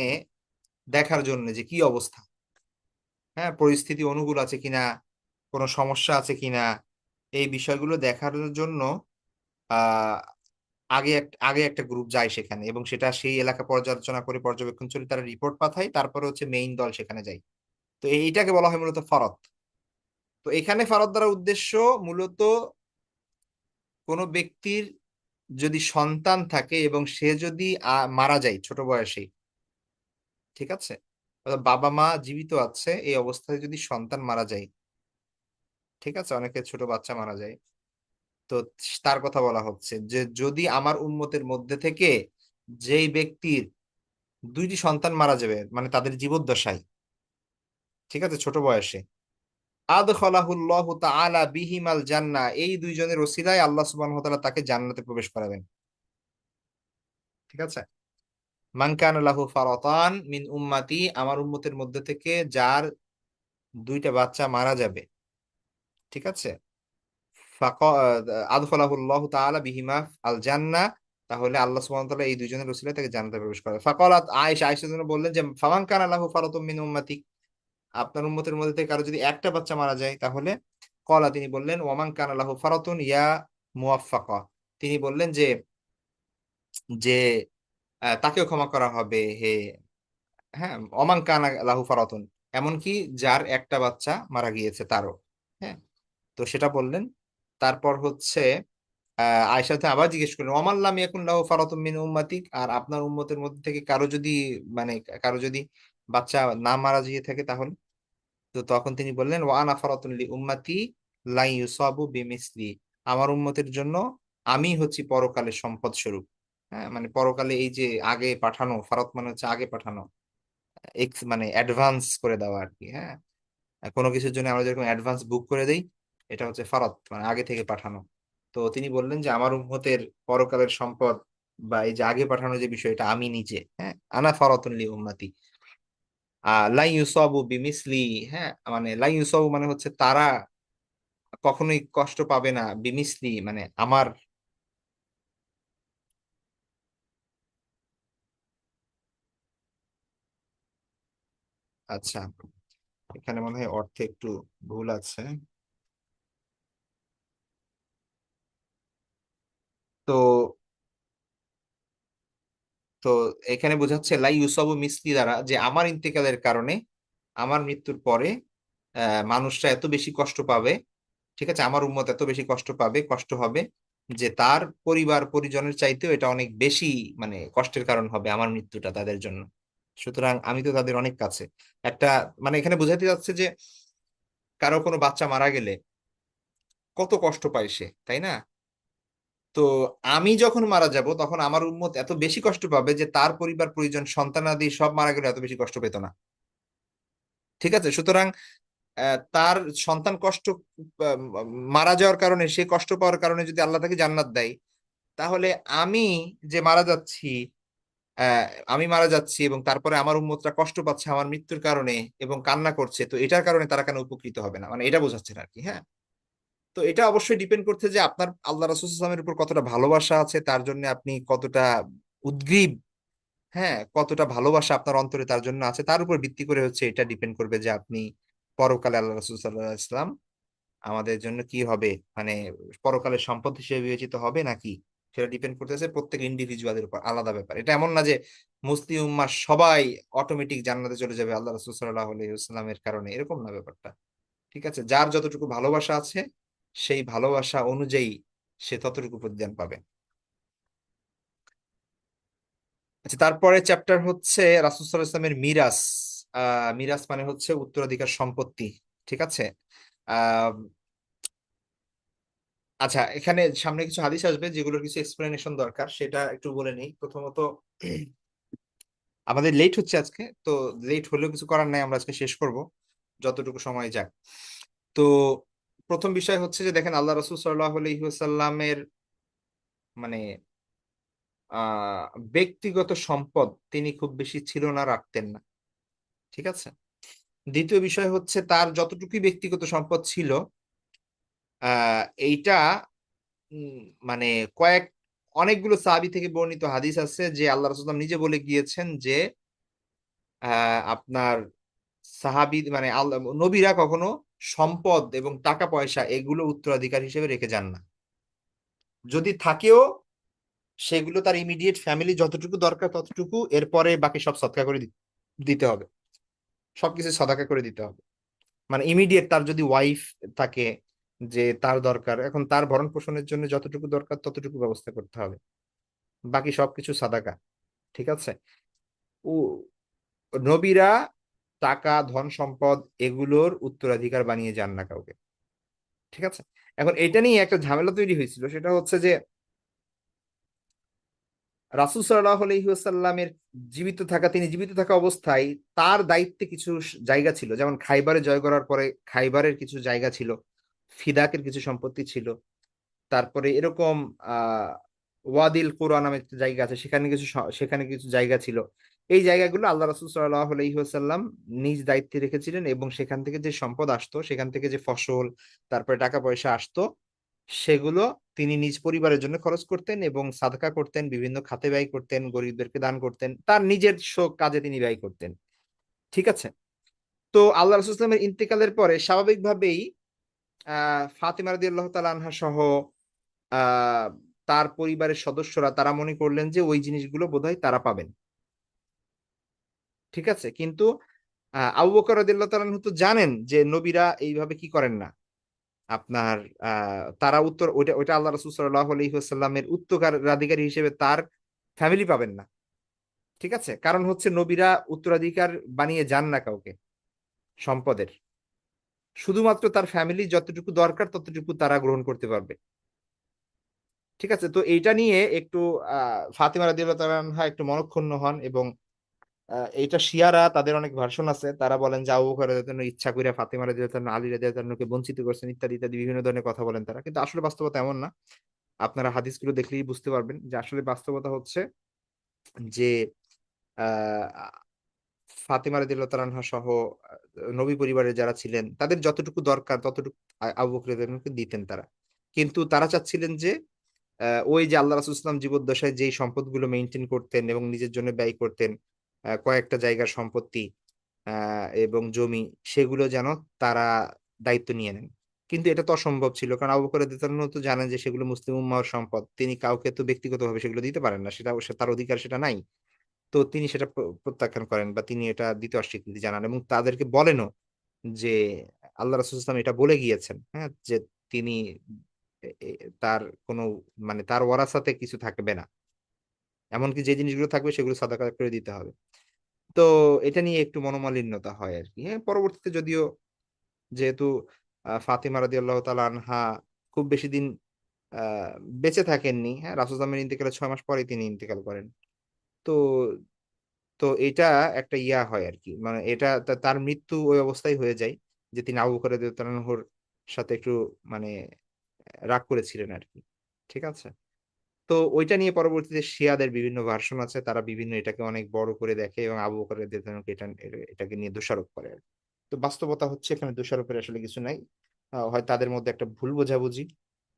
Speaker 1: দেখার জন্য যে কি অবস্থা, হ্যাঁ, পরিস্থিতি অনুকূল আছে কিনা, কোনো সমস্যা আছে কিনা, এই বিষয়গুলো দেখার জন্য আহ আগে একটা গ্রুপ যায় সেখানে, এবং সেটা সেই এলাকা পর্যালোচনা করে পর্যবেক্ষণ করে তারা রিপোর্ট পাঠায়, তারপরে হচ্ছে মেইন দল সেখানে যায়। তো এইটাকে বলা হয় মূলত ফরদ। তো এখানে ফরদ দ্বারা উদ্দেশ্য মূলত কোনো ব্যক্তির যদি সন্তান থাকে এবং সে যদি মারা যায় ছোট বয়সে, ঠিক আছে, অর্থাৎ বাবা মা জীবিত আছে এই অবস্থায় যদি সন্তান মারা যায়, ঠিক আছে, অনেকে ছোট বাচ্চা মারা যায়, তো তার কথা বলা হচ্ছে যে যদি আমার উম্মতের মধ্যে থেকে যেই ব্যক্তির দুইটি সন্তান মারা যাবে মানে তাদের জীবদ্দশায়, ঠিক আছে, ছোট বয়সে, আদখালাহুল্লাহু তাআলা বিহিমাল জান্নাহ, এই দুইজনের ওসিলায় আল্লাহ সুবহানাহু ওয়া তাআলা তাকে জান্নাতে প্রবেশ করাবেন। ঠিক আছে, মান কানা লাহু ফারাতান মিন উম্মতি, আমার উম্মতের মধ্যে থেকে যার দুইটা বাচ্চা মারা যাবে, ঠিক আছে, আদখালাহুল্লাহু তাআলা বিহিমা আল জান্নাহ, তাহলে আল্লাহ সুবহানাহু ওয়া তাআলা এই দুইজনের ওসিলায় তাকে জান্নাতে প্রবেশ করাবে। ফাকালাত আয়েশা, আয়েশা যেন বললেন যে ফামান কানা লাহু ফারাতুম মিন উম্মতি, আপনার উম্মতের মধ্যে থেকে কারো যদি একটা বাচ্চা মারা যায় তাহলে, কলা, তিনি বললেন ওয়ামান কানা লাহু ফারাতুন ইয়া মুওয়াফফাকা, তিনি বললেন যে যে তাকেও ক্ষমা করা হবে হে, হ্যাঁ, ওমান কানা লাহু ফারাতুন, এমনকি যার একটা বাচ্চা মারা গিয়েছে তারও, হ্যাঁ, তো সেটা বললেন। তারপর হচ্ছে আয়েশাতে আবার জিজ্ঞেস করলেন ওমান লাম ইয়াকুন লাহু ফারাতুম মিন উম্মাতিক, আর আপনার উম্মতের মধ্যে থেকে কারো যদি, মানে কারো যদি বাচ্চা না মারা গিয়ে থাকে তাহলে, তো তখন তিনি বললেন ওয়া আনা ফারাতুন লি উম্মতি লা ইউসাবু বিমিসলি, আমার উম্মতের জন্য আমি হচ্ছি পরকালের সম্পদ স্বরূপ। হ্যাঁ, মানে পরকালে এই যে আগে পাঠানো, ফারাত মানে হচ্ছে আগে পাঠানো, এক্স মানে অ্যাডভান্স করে দেওয়া আর কি, হ্যাঁ, কোনো কিছুর জন্য আমরা যেরকম অ্যাডভান্স বুক করে দেই, এটা হচ্ছে ফারাত মানে আগে থেকে পাঠানো। তো তিনি বললেন যে আমার উম্মতের পরকালের সম্পদ বা এই যে আগে পাঠানো যে বিষয়, এটা আমি নিজে, হ্যাঁ, আনা ফারাতুন লি উম্মতি লাই ইউসাবু বিমিসলি, হ্যাঁ, মানে লাই ইউসাবু মানে হচ্ছে তারা কখনোই কষ্ট পাবে না, বিমিসলি মানে আমার, আচ্ছা, এখানে মনে হয় অর্থে একটু ভুল আছে। তো তো এখানে বোঝাচ্ছে লাই ইউসাবু মিসলি দ্বারা যে আমার ইন্তেকালের কারণে, আমার মৃত্যুর পরে মানুষরা এত বেশি কষ্ট পাবে, ঠিক আছে, আমার উম্মত এত বেশি কষ্ট পাবে, কষ্ট হবে যে তার পরিবার পরিজনের চাইতেও এটা অনেক বেশি মানে কষ্টের কারণ হবে আমার মৃত্যুটা তাদের জন্য। সুতরাং আমি তো তাদের অনেক কাছে একটা, মানে এখানে বোঝাতে যাচ্ছে যে কারো কোনো বাচ্চা মারা গেলে কত কষ্ট পায় সে, তাই না? তো আমি যখন মারা যাব তখন আমার উম্মত এত বেশি কষ্ট পাবে যে তার পরিবার পরিজন সন্তানাদি সব মারা গেলে এত বেশি কষ্ট পেত না। ঠিক আছে, সুতরাং তার সন্তান কষ্ট আহ, মারা যাওয়ার কারণে, সে কষ্ট পাওয়ার কারণে যদি আল্লাহ তাকে জান্নাত দেয়, তাহলে আমি যে মারা যাচ্ছি, আহ, আমি মারা যাচ্ছি এবং তারপরে আমার উম্মতরা কষ্ট পাচ্ছে আমার মৃত্যুর কারণে এবং কান্না করছে, তো এটার কারণে তারা কেন উপকৃত হবে না, মানে এটা বোঝাচ্ছেন আর কি, হ্যাঁ। তো এটা অবশ্যই ডিপেন্ড করছে যে আপনার আল্লাহ রাসূল সাল্লাল্লাহু আলাইহি ওয়াসাল্লামের উপর কতটা ভালোবাসা আছে, তার জন্য আপনি কতটা উদ্গ্রীব, হ্যাঁ, কতটা ভালোবাসা আপনার অন্তরে তার জন্য আছে, তার উপর ভিত্তি করে হচ্ছে এটা ডিপেন্ড করবে যে আপনি পরকালে আল্লাহ রাসূল সাল্লাল্লাহু আলাইহি ওয়াসাল্লাম আমাদের জন্য কি হবে, মানে পরকালের সম্পদ হিসেবে বিবেচিত হবে নাকি, সেটা ডিপেন্ড করতেছে প্রত্যেক ইন্ডিভিজুয়ালের উপর, আলাদা ব্যাপার। এটা এমন না যে মুসলিম উম্মাহ সবাই অটোমেটিক জান্নাতে চলে যাবে আল্লাহ রাসূল সাল্লাল্লাহু আলাইহি ওয়াসাল্লামের কারণে, এরকম না ব্যাপারটা। ঠিক আছে, যার যতটুকু ভালোবাসা আছে সেই ভালোবাসা অনুযায়ী সে ততটুকু প্রতিদান পাবে। আচ্ছা, তারপরে চ্যাপ্টার হচ্ছে রাসূল সাল্লাল্লাহু আলাইহি ওয়াসাল্লামের মিরাস। মিরাস মানে হচ্ছে উত্তরাধিকার সম্পত্তি, ঠিক আছে। আহ আচ্ছা, এখানে সামনে কিছু হাদিস আসবে যেগুলোর কিছু এক্সপ্লেনেশন দরকার, সেটা একটু বলে নিই। প্রথমত আমাদের লেট হচ্ছে আজকে, তো লেট হলেও কিছু করার নাই, আমরা আজকে শেষ করব যতটুকু সময় যাক। তো প্রথম বিষয় হচ্ছে যে দেখেন আল্লাহ রাসূল সাল্লাল্লাহু আলাইহি ওয়াসাল্লামের মানে আহ ব্যক্তিগত সম্পদ তিনি খুব বেশি ছিল না, রাখতেন না, ঠিক আছে। দ্বিতীয় বিষয় হচ্ছে তার যতটুকুই ব্যক্তিগত সম্পদ ছিল এইটা উম, মানে কয়েক অনেকগুলো সাহাবী থেকে বর্ণিত হাদিস আছে যে আল্লাহ রাসূল নিজে বলে গিয়েছেন যে আপনার সাহাবী মানে আল্লাহ নবীরা কখনো সম্পদ এবং টাকা পয়সা এগুলো উত্তরাধিকার হিসেবে রেখে যান না। যদি থাকেও সেগুলো তার ইমিডিয়েট ফ্যামিলি যতটুকু দরকার ততটুকু, এরপরে বাকি সব সদকা করে দিতে হবে, সবকিছু সদাকা করে দিতে হবে। মানে ইমিডিয়েট তার যদি ওয়াইফ থাকে, যে তার দরকার এখন তার ভরণ পোষণের জন্য যতটুকু দরকার ততটুকু ব্যবস্থা করতে হবে, বাকি সবকিছু সাদাকা। ঠিক আছে। ও নবীরা টাকা ধন সম্পদ এগুলোর উত্তরাধিকার বানিয়ে যান না কাউকে। ঠিক আছে। এখন এটা নিয়ে একটা ঝামেলা তৈরি হয়েছিল, সেটা হচ্ছে যে রাসূল সাল্লাল্লাহু আলাইহি ওয়াসাল্লামের জীবিত থাকা, তিনি জীবিত থাকা অবস্থায় তার দায়িত্বে কিছু জায়গা ছিল, যেমন খাইবারে জয় করার পরে খাইবারের কিছু জায়গা ছিল, ফিদাকের কিছু সম্পত্তি ছিল, তারপরে এরকম আহ ওয়াদিল কোরআন নামে একটা জায়গা আছে, সেখানে কিছু জায়গা ছিল। এই জায়গাগুলো আল্লাহ রাসূল সাল্লাল্লাহু আলাইহি ওয়াসাল্লাম নিজ দায়িত্বে রেখেছিলেন, এবং সেখান থেকে যে সম্পদ আসতো, সেখান থেকে যে ফসল তারপরে টাকা পয়সা আসতো, সেগুলো তিনি নিজ পরিবারের জন্য খরচ করতেন এবং সাদকা করতেন, বিভিন্ন খাতে ব্যয় করতেন, গরিবদেরকে দান করতেন, তার নিজের কাজে তিনি ব্যয় করতেন। ঠিক আছে। তো আল্লাহ রাসূল সাল্লাল্লাহু আলাইহি ওয়াসাল্লামের ইন্তেকালের পরে স্বাভাবিকভাবেই ফাতিমা রাদিয়াল্লাহু তাআলা আনহা সহ আহ তার পরিবারের সদস্যরা তারা মনে করলেন যে ওই জিনিসগুলো বোধহয় তারা পাবেন। ঠিক আছে। কিন্তু আবু বকর রাদিয়াল্লাহু তাআলা আনহু তো জানেন যে নবীরা এইভাবে কি করেন না, আপনার তারা উত্তর ওইটা ওইটা আল্লাহ রাসূল সাল্লাল্লাহু আলাইহি ওয়াসাল্লামের উত্তরাধিকারী হিসেবে তার ফ্যামিলি পাবেন না। ঠিক আছে। কারণ হচ্ছে নবীরা উত্তরাধিকার বানিয়ে যান না কাউকে সম্পদের, শুধুমাত্র তার ফ্যামিলি যতটুকু দরকার ততটুকু তারা গ্রহণ করতে পারবে। ঠিক আছে। তো এইটা নিয়ে একটু ফাতিমা রাদিয়াল্লাহু তাআলা আনহা একটু মনঃক্ষুণ্ণ হন, এবং এইটা শিয়ারা তাদের অনেক ভার্সন আছে, তারা বলেন যে আবু বকর রাদিয়াল্লাহু তাআলা ইচ্ছা করে ফাতিমা রাদিয়াল্লাহু তাআলা আলী রাদিয়াল্লাহু তাআলাকে বঞ্চিত করছেন, ইত্যাদি ইত্যাদি বিভিন্ন ধরনের কথা বলেন তারা, কিন্তু আসলে বাস্তবতা এমন না। আপনারা হাদিসগুলো দেখলেই বুঝতে পারবেন যে আসলে বাস্তবতা হচ্ছে যে আহ ফাতিমা রাদিয়াল্লাহু তাআলা আনহা সহ নবী পরিবারের যারা ছিলেন তাদের যতটুকু দরকার ততটুকু আবু বকর রাদিয়াল্লাহু তাআলাকে দিতেন তারা। কিন্তু তারা চাচ্ছিলেন যে ওই যে আল্লাহ রাসূল সাল্লাল্লাহু আলাইহি ওয়াসাল্লাম জীবদ্দশায় যেই সম্পদগুলো মেইনটেইন করতেন এবং নিজের জন্য ব্যয় করতেন, কয়েকটা জায়গার সম্পত্তি এবং জমি, সেগুলো যেন তারা দায়িত্ব নিয়ে নেন। কিন্তু এটা তো অসম্ভব ছিল, কারণ আবু বকর রাদিয়াল্লাহু তাআলা তো জানেন যে সেগুলো মুসলিম উম্মাহর সম্পদ, তিনি কাউকে তো ব্যক্তিগতভাবে সেগুলো দিতে পারেন না, সেটা তার অধিকার সেটা নাই। তো তিনি সেটা প্রত্যাখ্যান করেন, বা তিনি এটা দিতে অস্বীকৃতি জানান এবং তাদেরকে বলেনও যে আল্লাহ রাসূল সাল্লাল্লাহু আলাইহি ওয়াসাল্লাম এটা বলে গিয়েছেন, হ্যাঁ, যে তিনি তার কোনো মানে তার ওয়ারাসাতে কিছু থাকবে না, এমনকি যে জিনিসগুলো থাকবে সেগুলো সাদাকা করে দিতে হবে। তো এটা নিয়ে একটু মনোমালিন্যতা হয় আর কি। হ্যাঁ, পরবর্তীতে যদিও যেহেতু ফাতিমা রাদিয়াল্লাহু তাআলা আনহা খুব বেশি দিন আহ বেঁচে থাকেননি, হ্যাঁ, রাসূল সাল্লাল্লাহু আলাইহি ওয়াসাল্লামের ইন্তেকালের ৬ মাস পরেই তিনি ইন্তেকাল করেন। তো তো এটা একটা ইয়া হয় আর কি, মানে এটা তার মৃত্যু ওই অবস্থায় হয়ে যায় যে তিনি আবু বকর রাদিয়াল্লাহু তাআলার সাথে একটু মানে রাগ করেছিলেন আর কি। ঠিক আছে। তো ওইটা নিয়ে পরবর্তীতে শিয়াদের বিভিন্ন ভার্সন আছে, তারা বিভিন্ন এটাকে অনেক বড় করে দেখে এবং আবু বকর রাদিয়াল্লাহু তাআলাকে এটাকে নিয়ে দোষারোপ করে আর কি। তো বাস্তবতা হচ্ছে এখানে দোষারোপের আসলে কিছু নাই। হয় তাদের মধ্যে একটা ভুল বোঝাবুঝি,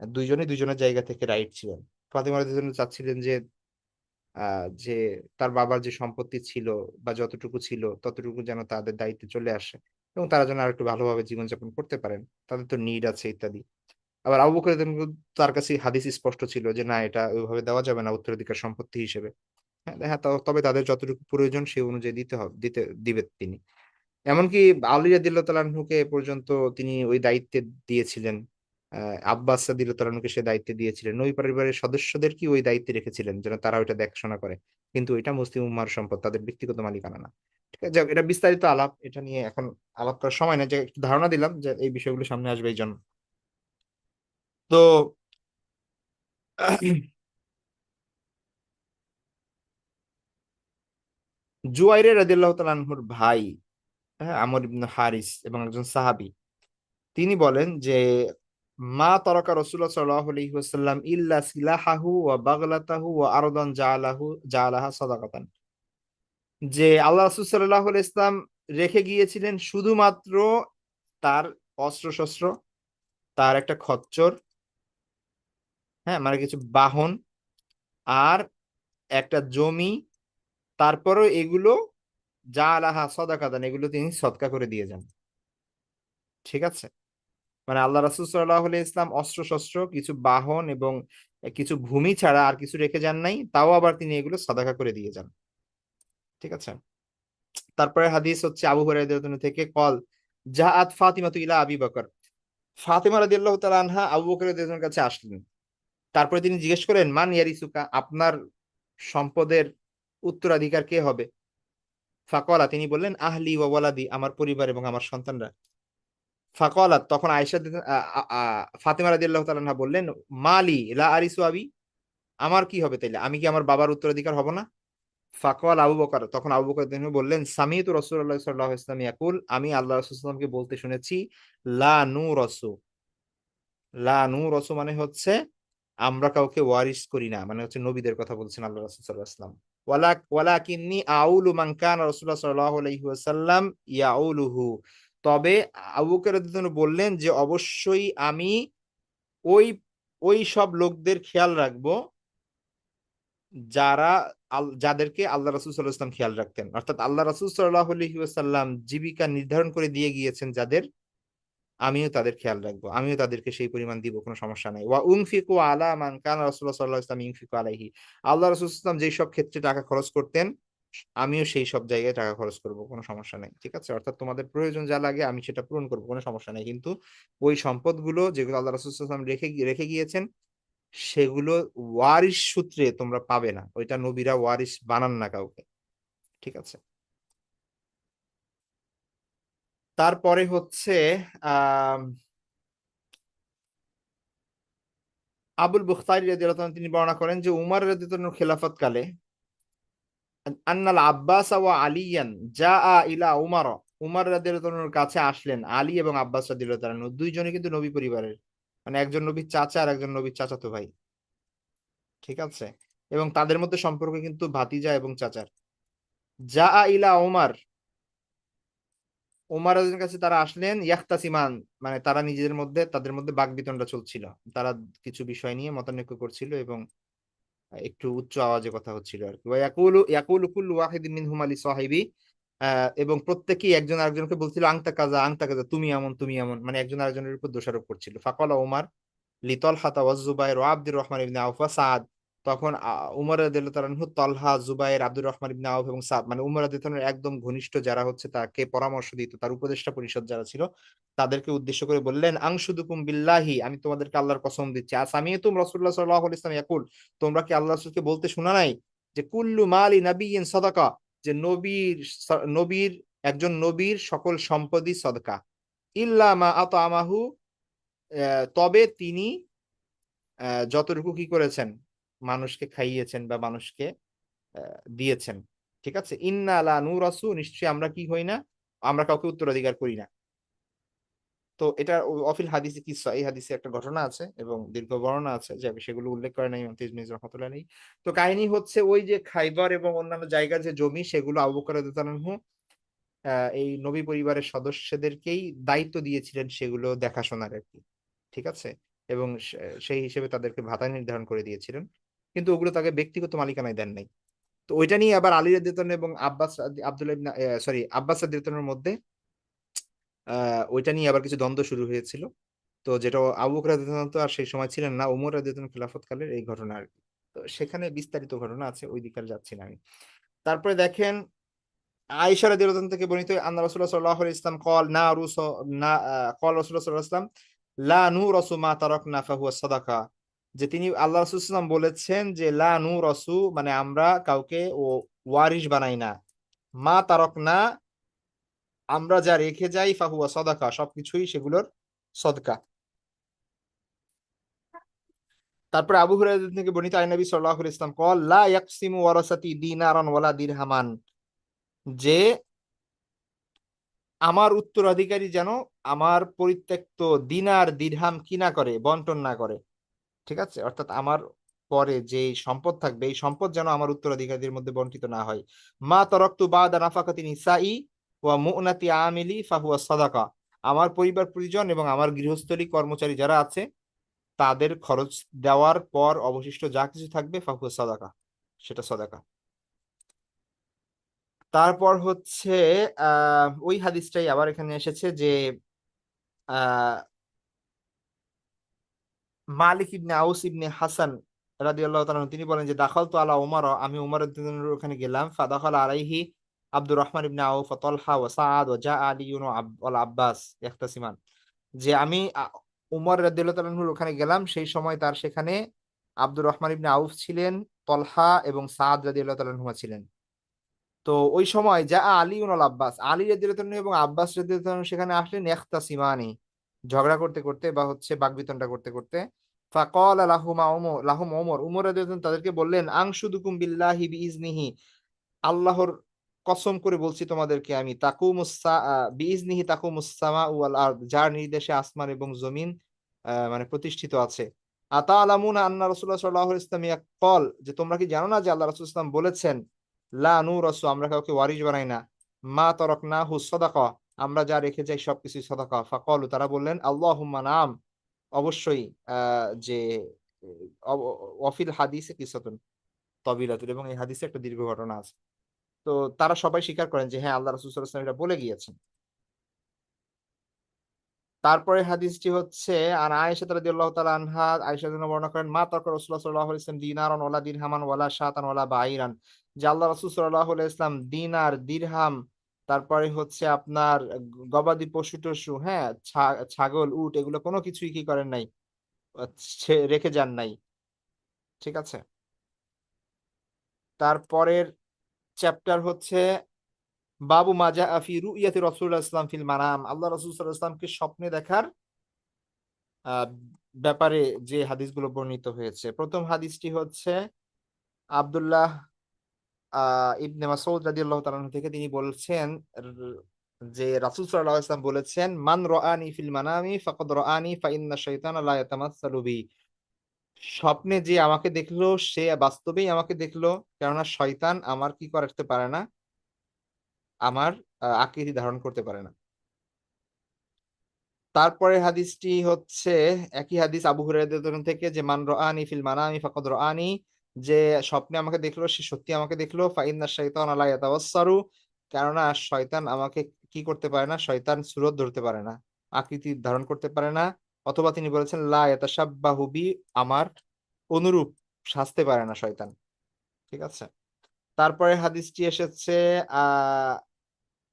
Speaker 1: দুইজনই দুইজনের জায়গা থেকে রাইট ছিলেন। ফাতিমা রাদিয়াল্লাহু তাআলা চাচ্ছিলেন যে তার বাবার যে সম্পত্তি ছিল বা যতটুকু ছিল ততটুকু যেন তাদের দায়িত্বে চলে আসে, এবং তারা যেন আর একটু ভালোভাবে জীবনযাপন করতে পারেন, তাদের তো নিড আছে ইত্যাদি। আবার আবু বকর রাদিয়াল্লাহু তাআলা তার কাছে হাদিস স্পষ্ট ছিল যে না, এটা ওইভাবে দেওয়া যাবে না উত্তরাধিকার সম্পত্তি হিসেবে। হ্যাঁ, হ্যাঁ, তবে তাদের যতটুকু প্রয়োজন সেই অনুযায়ী দিবে তিনি। এমনকি আলী রাদিয়াল্লাহু তাআলা আনহুকে পর্যন্ত তিনি ওই দায়িত্বে দিয়েছিলেন। আব্বাস রাদিয়াল্লাহু তাআলা আনহুকে সে দায়িত্বে দিয়েছিলেন। ওই পরিবারের সদস্যদেরকে ওই দায়িত্বে রেখেছিলেন যেন তারা ওইটা দেখাশোনা করে। কিন্তু এটা মুসলিম উম্মাহর সম্পদ, তাদের ব্যক্তিগত মালিকানা না। ঠিক আছে? যাক, এটা বিস্তারিত আলাপ। এটা নিয়ে এখন আলাপ করার সময় না, যে একটু ধারণা দিলাম যে এই বিষয়গুলো সামনে আসবে এই জন্য। তো জুয়াইর রাদিয়াল্লাহু তাআলা আনহুর ভাই, হ্যাঁ, আমর ইবনে হারিস এবং একজন সাহাবী, তিনি বলেন যে মা তরাকা রাসূলুল্লাহ সাল্লাল্লাহু আলাইহি ওয়াসাল্লাম ইল্লা সিলাহাহু ওয়া বাগলাতাহু ওয়া আরদান জাআলাহা সাদাকাতান। যে আল্লাহ রাসূল সাল্লাল্লাহু আলাইহি ইসলাম রেখে গিয়েছিলেন শুধুমাত্র তার অস্ত্র-শস্ত্র, তার একটা খচ্চর, হ্যাঁ মানে কিছু বাহন, আর একটা জমি, তারপরও এগুলো যা আলাহা সদাকা দান, এগুলো তিনি সদকা করে দিয়ে যান। ঠিক আছে, মানে আল্লাহ রাসূল সাল্লাল্লাহু আলাইহি ইসলাম অস্ত্র শস্ত্র, কিছু বাহন এবং কিছু ভূমি ছাড়া আর কিছু রেখে যান নাই, তাও আবার তিনি এগুলো সাদাকা করে দিয়ে যান। ঠিক আছে, তারপরে হাদিস হচ্ছে আবু হুরায়রা রাদিয়াল্লাহু আনহু থেকে কল জাআত ফাতিমাতু ইলা আবি বকর, ফাতিমা রাদিয়াল্লাহু তাআলা আনহা আবু বকর রাদিয়াল্লাহু আনহুর কাছে আসলেন। তারপরে তিনি জিজ্ঞেস করেন মান ইয়ারিসুকা, আপনার সম্পদের উত্তরাধিকার কে হবে? ফাকলা, তিনি বললেন আহলি ওয়া ওয়ালাদি, আমার পরিবার এবং আমার সন্তানরা। ফাকলাত, তখন আয়েশা ফাতিমা রাদিয়াল্লাহু তাআলা আনহা বললেন মালি লা আরিসু আবি, আমার কি হবে তাইলে, আমি কি আমার বাবার উত্তরাধিকার হব না? ফাকওয়াল আবু বকর, তখন আবু বকর তিনি বললেন সামিতু রাসূলুল্লাহ সাল্লাল্লাহু আলাইহি ওয়াসাল্লাম ইয়াকুল, আমি আল্লাহ রাসূল সাল্লাল্লাহু আলাইহি ওয়াসাল্লামকে বলতে শুনেছি লা নূরাসু, লা নূরাসু মানে হচ্ছে আমরা কাউকে ওয়ারিস করি না, মানে হচ্ছে নবীদের কথা বলছেন আল্লাহ রাসূল সাল্লাল্লাহু আলাইহি ওয়াসাল্লাম। ওয়ালাকিন্নী আউলু মান কানা রাসূলুল্লাহ সাল্লাল্লাহু আলাইহি ওয়াসাল্লাম ইয়াউলুহু, তবে আবু বকর রাদিয়াল্লাহু আনহু বললেন যে অবশ্যই আমি ওই ওই সব লোকদের খেয়াল রাখবো যারা যাদেরকে আল্লাহ রাসূল সাল্লাল্লাহু আলাইহি ওয়াসাল্লাম খেয়াল রাখতেন, অর্থাৎ আল্লাহ রাসূল সাল্লাল্লাহু আলাইহি ওয়াসাল্লাম জীবিকা নির্ধারণ করে দিয়ে গিয়েছেন যাদের, আমিও তাদের খেয়াল রাখবো, আমিও তাদেরকে সেই পরিমাণ দিব, কোনো সমস্যা নাই। ওয়া উনফিকু আলা মান কানা রাসূলুল্লাহ সাল্লাল্লাহু আলাইহি ওয়াসাল্লাম ইনফিকু আলাইহি, আল্লাহ রাসূল সাল্লাল্লাহু আলাইহি ওয়াসাল্লাম যেই সব ক্ষেত্রে টাকা খরচ করতেন আমিও সেই সব জায়গায় টাকা খরচ করব, কোনো সমস্যা নাই। ঠিক আছে, অর্থাৎ তোমাদের প্রয়োজন যা লাগে আমি সেটা পূরণ করবো, কোনো সমস্যা নাই, কিন্তু ওই সম্পদগুলো যেগুলো আল্লাহ রাসূল সাল্লাল্লাহু আলাইহি ওয়াসাল্লাম রেখে গিয়েছেন সেগুলো ওয়ারিশ সূত্রে তোমরা পাবে না, ওইটা নবীরা ওয়ারিশ বানান না কাউকে। ঠিক আছে, তারপরে হচ্ছে আহ আবুল বুখতারি রাদিয়াল্লাহু আনহু তিনি বর্ণনা করেন যে উমর রাদিয়াল্লাহু আনহু খেলাফত কালে আন্নাল আব্বাস ওয়া আলিয়ান জাআ ইলা উমর, উমর রাদিয়াল্লাহু আনহুর কাছে আসলেন আলী এবং আব্বাস রাদিয়াল্লাহু আনহু, দুইজনই কিন্তু নবী পরিবারের, মানে একজন নবীর চাচা আর একজন নবীর চাচাতো ভাই। ঠিক আছে, এবং তাদের মধ্যে সম্পর্ক কিন্তু ভাতিজা এবং চাচার। জাআ ইলা উমর, উমর রাদিয়াল্লাহু কাছে তারা আসলেন ইয়াখতাসিমান, মানে তারা নিজেদের মধ্যে তাদের মধ্যে বাকবিতণ্ডা চলছিল, তারা কিছু বিষয় নিয়ে মতানৈক্য করছিল এবং একটু উচ্চ আওয়াজে কথা হচ্ছিল আর কি। ওয়া ইয়াকুলু ইয়াকুলু কুল্লু ওয়াহিদিন মিনহুম লি সাহিবি, এবং প্রত্যেকেই একজন আরেকজনকে বলছিল আংতা কাজা, তুমি এমন তুমি এমন, মানে একজন আরেকজনের উপর দোষারোপ করছিল। ফাকালা ওমর লিতলহা ওয়া জুবাইর ওয়া আব্দুর রহমান ইবনে আউফ ওয়া সাদ, তখন উমর রাদিয়াল্লাহু তাআলা আনহু তলহা, জুবাইর, আব্দুর রহমান ইবনে আউফ এবং সাদ, মানে উমর রাদিয়াল্লাহু তাআলার একদম ঘনিষ্ঠ যারা হচ্ছে তাকে পরামর্শ দিত, তার উপদেষ্টা পরিষদ যারা ছিল, তাদেরকে উদ্দেশ্য করে বললেন আংশুদুকুম বিল্লাহি, আমি তোমাদেরকে আল্লাহর কসম দিচ্ছি, আসামিয়তুম রাসূলুল্লাহ সাল্লাল্লাহু আলাইহি ওয়াসাল্লাম ইয়াকুল, তোমরা কি আল্লাহ রাসূলকে বলতে শোনা নাই যে কুল্লু মালি নাবিয়্যিন সাদাকা, যে নবীর একজন নবীর সকল সম্পদই সদকা, ইল্লা মা আতামাহু, তবে তিনি যতটুকু কি করেছেন মানুষকে খাইয়েছেন বা মানুষকে দিয়েছেন। ঠিক আছে, ইন্না লা নুরাসু, নিশ্চয়ই আমরা কি হই না, আমরা কাউকে উত্তরাধিকার করি না। তো এটা অফিল হাদিসে কিসসা, এই হাদিসে একটা ঘটনা আছে এবং দীর্ঘ বর্ণনা আছে যে সেগুলো উল্লেখ করে নাই ইমাম তিরমিজি রাহমাতুল্লাহ আলাইহি। তো কাহিনী হচ্ছে ওই যে খাইবার এবং অন্যান্য জায়গার যে জমি সেগুলো আবু বকর রাদিয়াল্লাহু আনহু এই নবী পরিবারের সদস্যদেরকেই দায়িত্ব দিয়েছিলেন সেগুলো দেখাশোনার আর কি। ঠিক আছে, এবং সেই হিসেবে তাদেরকে ভাতা নির্ধারণ করে দিয়েছিলেন, কিন্তু ওগুলো তাকে ব্যক্তিগত মালিকানায় দেন নাই। তো ওইটা নিয়ে আবার আলী রাদিয়াল্লাহু আনহু এবং আব্দুল্লাহ ইবনে আব্বাস রাদিয়াল্লাহু আনহুর মধ্যে ওইটা নিয়ে আবার কিছু দ্বন্দ্ব শুরু হয়েছিল। তো যেটা আবু বকর রাদিয়াল্লাহু আনহু তো আর সেই সময় ছিলেন না, উমর রাদিয়াল্লাহু আনহু খেলাফত কালের এই ঘটনা আর কি। তো সেখানে বিস্তারিত ঘটনা আছে, ওই দিকে আর যাচ্ছি না আমি। তারপরে দেখেন আয়েশা রাদিয়াল্লাহু আনহা থেকে বর্ণিত আন্না রাসূলুল্লাহ সাল্লাল্লাহু আলাইহি ওয়াসাল্লাম ক্বাল না রুস না ক্বাল রাসূলুল্লাহ সাল্লাল্লাহু আলাইহি ওয়াসাল্লাম লা নুরাসু মা তারাকনা ফাহুয়া সাদাকা, যে তিনি আল্লাহ রাসূল সাল্লাল্লাহু আলাইহি ওয়াসাল্লাম বলেছেন যে লা নুরাসু মানে আমরা কাউকে ওয়ারিশ বানাই না, মা তারাকনা আমরা যা রেখে যাই ফাহুয়া সাদাকা সবকিছুই সেগুলোর সদকা। তারপরে আবু হুরায়রা থেকে বর্ণিত আন নবী সাল্লাল্লাহু আলাইহি ওয়াসাল্লাম ক্বাল লা ইয়াকসিমু ওয়ারাসাতি দিনারান ওয়ালা দিরহামান, যে আমার উত্তরাধিকারী যেন আমার পরিত্যক্ত দিনার দিরহাম কি না করে, বন্টন না করে। ঠিক আছে, অর্থাৎ আমার পরে যে সম্পদ থাকবে এই সম্পদ যেন আমার উত্তরাধিকারীদের মধ্যে বন্টিত না হয়। মা তারাকতু বাদা নাফাকাতি নিসাই ওয়া মুনাতি আমিলি ফাহুয়া সাদাকা, আমার পরিবার পরিজন এবং আমার গৃহস্থলী কর্মচারী যারা আছে তাদের খরচ দেওয়ার পর অবশিষ্ট যা কিছু থাকবে ফাহুয়া সাদাকা, সেটা সাদাকা। তারপর হচ্ছে ওই হাদিসটাই আবার এখানে এসেছে যে আহ মালিক ইবনে আউস ইবনে হাসান রাদিয়াল্লাহু তাআলা আনহু তিনি বলেন যে দাখালতু আলা উমর, আমি উমর রাদিয়াল্লাহু ওখানে গেলাম, ফাদাখাল আলাইহি আব্দুর রহমান ইবনে আউফ ওয়া তালহা ওয়া সাআদ ওয়া জা আলী ওয়াল আব্বাস ইখতাসিমান, যে আমি উমর রাদিয়াল্লাহু তাআলা আনহুর ওখানে গেলাম, সেই সময় তার সেখানে আব্দুর রহমান ইবনে আউফ ছিলেন, তলহা এবং সাদ রাদিয়াল্লাহু তাআলা আনহুমা ছিলেন। তো ওই সময় যা আলী উনাল আব্বাস, আলী রাদিয়াল্লাহু তাআলা এবং আব্বাস রাদিয়াল্লাহু তাআলা সেখানে আসলেন ইখতাসিমানি, ঝগড়া করতে করতে বা হচ্ছে বাকবিতণ্ডা করতে করতে। ফাকাল লাহুমা উমর, লাহুম উমর, উমর রাদিয়াল্লাহু তাআলা তাদেরকে বললেন আনশুদুকুম বিল্লাহি বিইজনিহি, আল্লাহর কসম করে বলছি তোমাদেরকে আমি, বিইজনিহি তাকুমুস সামা ওয়াল আরদ, যার নির্দেশে আসমান এবং জমিন মানে প্রতিষ্ঠিত আছে। আতা আলামুনা আন্না রাসূলুল্লাহ সাল্লাল্লাহু আলাইহি ওয়াসাল্লাম ইয়াকাল, যে তোমরা কি জানো না যে আল্লাহ রাসূল সাল্লাল্লাহু আলাইহি ওয়াসাল্লাম বলেছেন লা নূরাসু, আমরা কাউকে ওয়ারিশ বানাই না, মা তারাকনাহু সাদাকা, আমরা যা রেখে যাই সবকিছু সাদাকা। ফাকালু, তারা বললেন আল্লাহুম্মা নাম, অবশ্যই যে অফিল হাদিসে কিসাতুন তবিলাতুন, এবং এই হাদিসে একটা দীর্ঘ ঘটনা আছে। তো তারা সবাই স্বীকার করেন যে হ্যাঁ আল্লাহ রাসূল সাল্লাল্লাহু আলাইহি ওয়াসাল্লাম এটা বলে গিয়েছেন। তারপরে হাদিসটি হচ্ছে আর আয়েশা রাদিয়াল্লাহু তাআলা আনহা, আয়েশা রাদিয়াল্লাহু বর্ণনা করেন মা তারকা রাসূলুল্লাহ সাল্লাল্লাহু আলাইহি ওয়াসাল্লাম দিনারান ওয়ালা দিরহামান ওয়ালা শাতান ওয়ালা বাঈরান, যে আল্লাহ রাসূল সাল্লাল্লাহু আলাইহি ওয়াসাল্লাম দিনার, দিরহাম, তারপরে হচ্ছে আপনার গবাদি পশু টশু, হ্যাঁ, ছাগল উট, এগুলো কোনো কিছুই কি করেন নাই, রেখে যান নাই। ঠিক আছে। তারপরের চ্যাপ্টার হচ্ছে বাবু মাজা ফি রুইয়াতি রাসূলুল্লাহ সাল্লাল্লাহু আলাইহি ওয়াসাল্লাম ফিল মানাম, আল্লাহ রাসূল সাল্লাল্লাহু আলাইহি ওয়াসাল্লামকে স্বপ্নে দেখার আহ, ব্যাপারে যে হাদিসগুলো বর্ণিত হয়েছে। প্রথম হাদিসটি হচ্ছে আব্দুল্লাহ ইবনে মাসউদ রাদিয়াল্লাহু তাআলা আনহু থেকে, তিনি বলছেন যে রাসূল সাল্লাল্লাহু আলাইহি ওয়াসাল্লাম বলেছেন মান রাআনি ফিল মানামি ফাকাদ রাআনি ফা ইন্না শাইতানা লা ইয়াতামাসসালু বি, স্বপ্নে যে আমাকে দেখলো সে বাস্তবেই আমাকে দেখলো, কেননা শয়তান আমার কি করতে পারে না, আমার আকৃতি ধারণ করতে পারে না। তারপরে হাদিসটি হচ্ছে একই হাদিস আবু হুরায়রা থেকে যে মান রাআনি ফিল মানামি ফাকাদ রাআনি, যে স্বপ্নে আমাকে দেখলো সে সত্যি আমাকে দেখলো, ফা ইন্না শাইতানা লা ইয়াতাওয়াসসারু, কেননা শয়তান আমাকে কি করতে পারে না, শয়তান সুরত ধরতে পারে না, আকৃতি ধারণ করতে পারে না। অথবা তিনি বলেছেন লা ইয়াতাশাব্বাহু বি, আমার অনুরূপ সাজতে পারে না শয়তান। ঠিক আছে। তারপরে হাদিসটি এসেছে আহ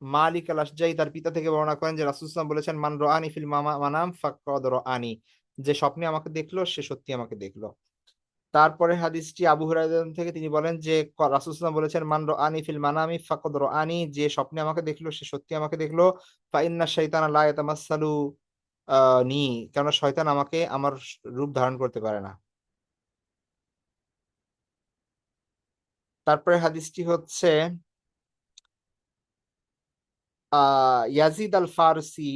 Speaker 1: মালিক আল আশজাই তার পিতা থেকে বর্ণনা করেন যে রাসূল সাল্লাল্লাহু আলাইহি ওয়াসাল্লাম বলেছেন মান রাআনি ফিল মানাম ফাকাদ রাআনি, যে স্বপ্নে আমাকে দেখলো সে সত্যি আমাকে দেখলো। তারপরে হাদিসটি আবু হুরায়রা থেকে, তিনি বলেন যে রাসূল সাল্লাল্লাহু আলাইহি ওয়াসাল্লাম বলেছেন মান রাআনি ফিল মানামি ফাকাদ রাআনি, যে স্বপ্নে আমাকে দেখলো সে সত্যি আমাকে দেখলো। ফা ইন্না শাইতানা লা ইয়াতামাসসালু নি, কারণ শয়তান আমাকে আমার রূপ ধারণ করতে পারে না। তারপরে হাদিসটি হচ্ছে ইয়াজিদ আল ফারসি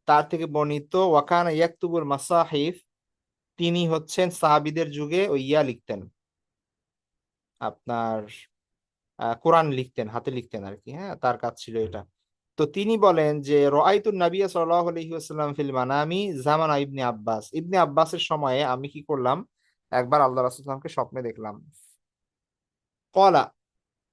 Speaker 1: তার থেকে বর্ণিত, ওয়াকানা ইয়াকতুবুল মাসাহিফ, তিনি হচ্ছেন সাহাবীদের যুগে ওই লিখতেন, আপনার কোরআন লিখতেন, হাতে লিখতেন আর কি, হ্যাঁ, তার কাজ ছিল এটা। তো তিনি বলেন যে রাআইতুন নাবিয়্যা সাল্লাল্লাহু আলাইহি ওয়াসাল্লাম ফিল মানামি জামানা ইবনে আব্বাস, ইবনে আব্বাসের সময়ে আমি কি করলাম, একবার আল্লাহ রাসূল সাল্লাল্লাহু আলাইহি ওয়াসাল্লামকে স্বপ্নে দেখলাম। কলা,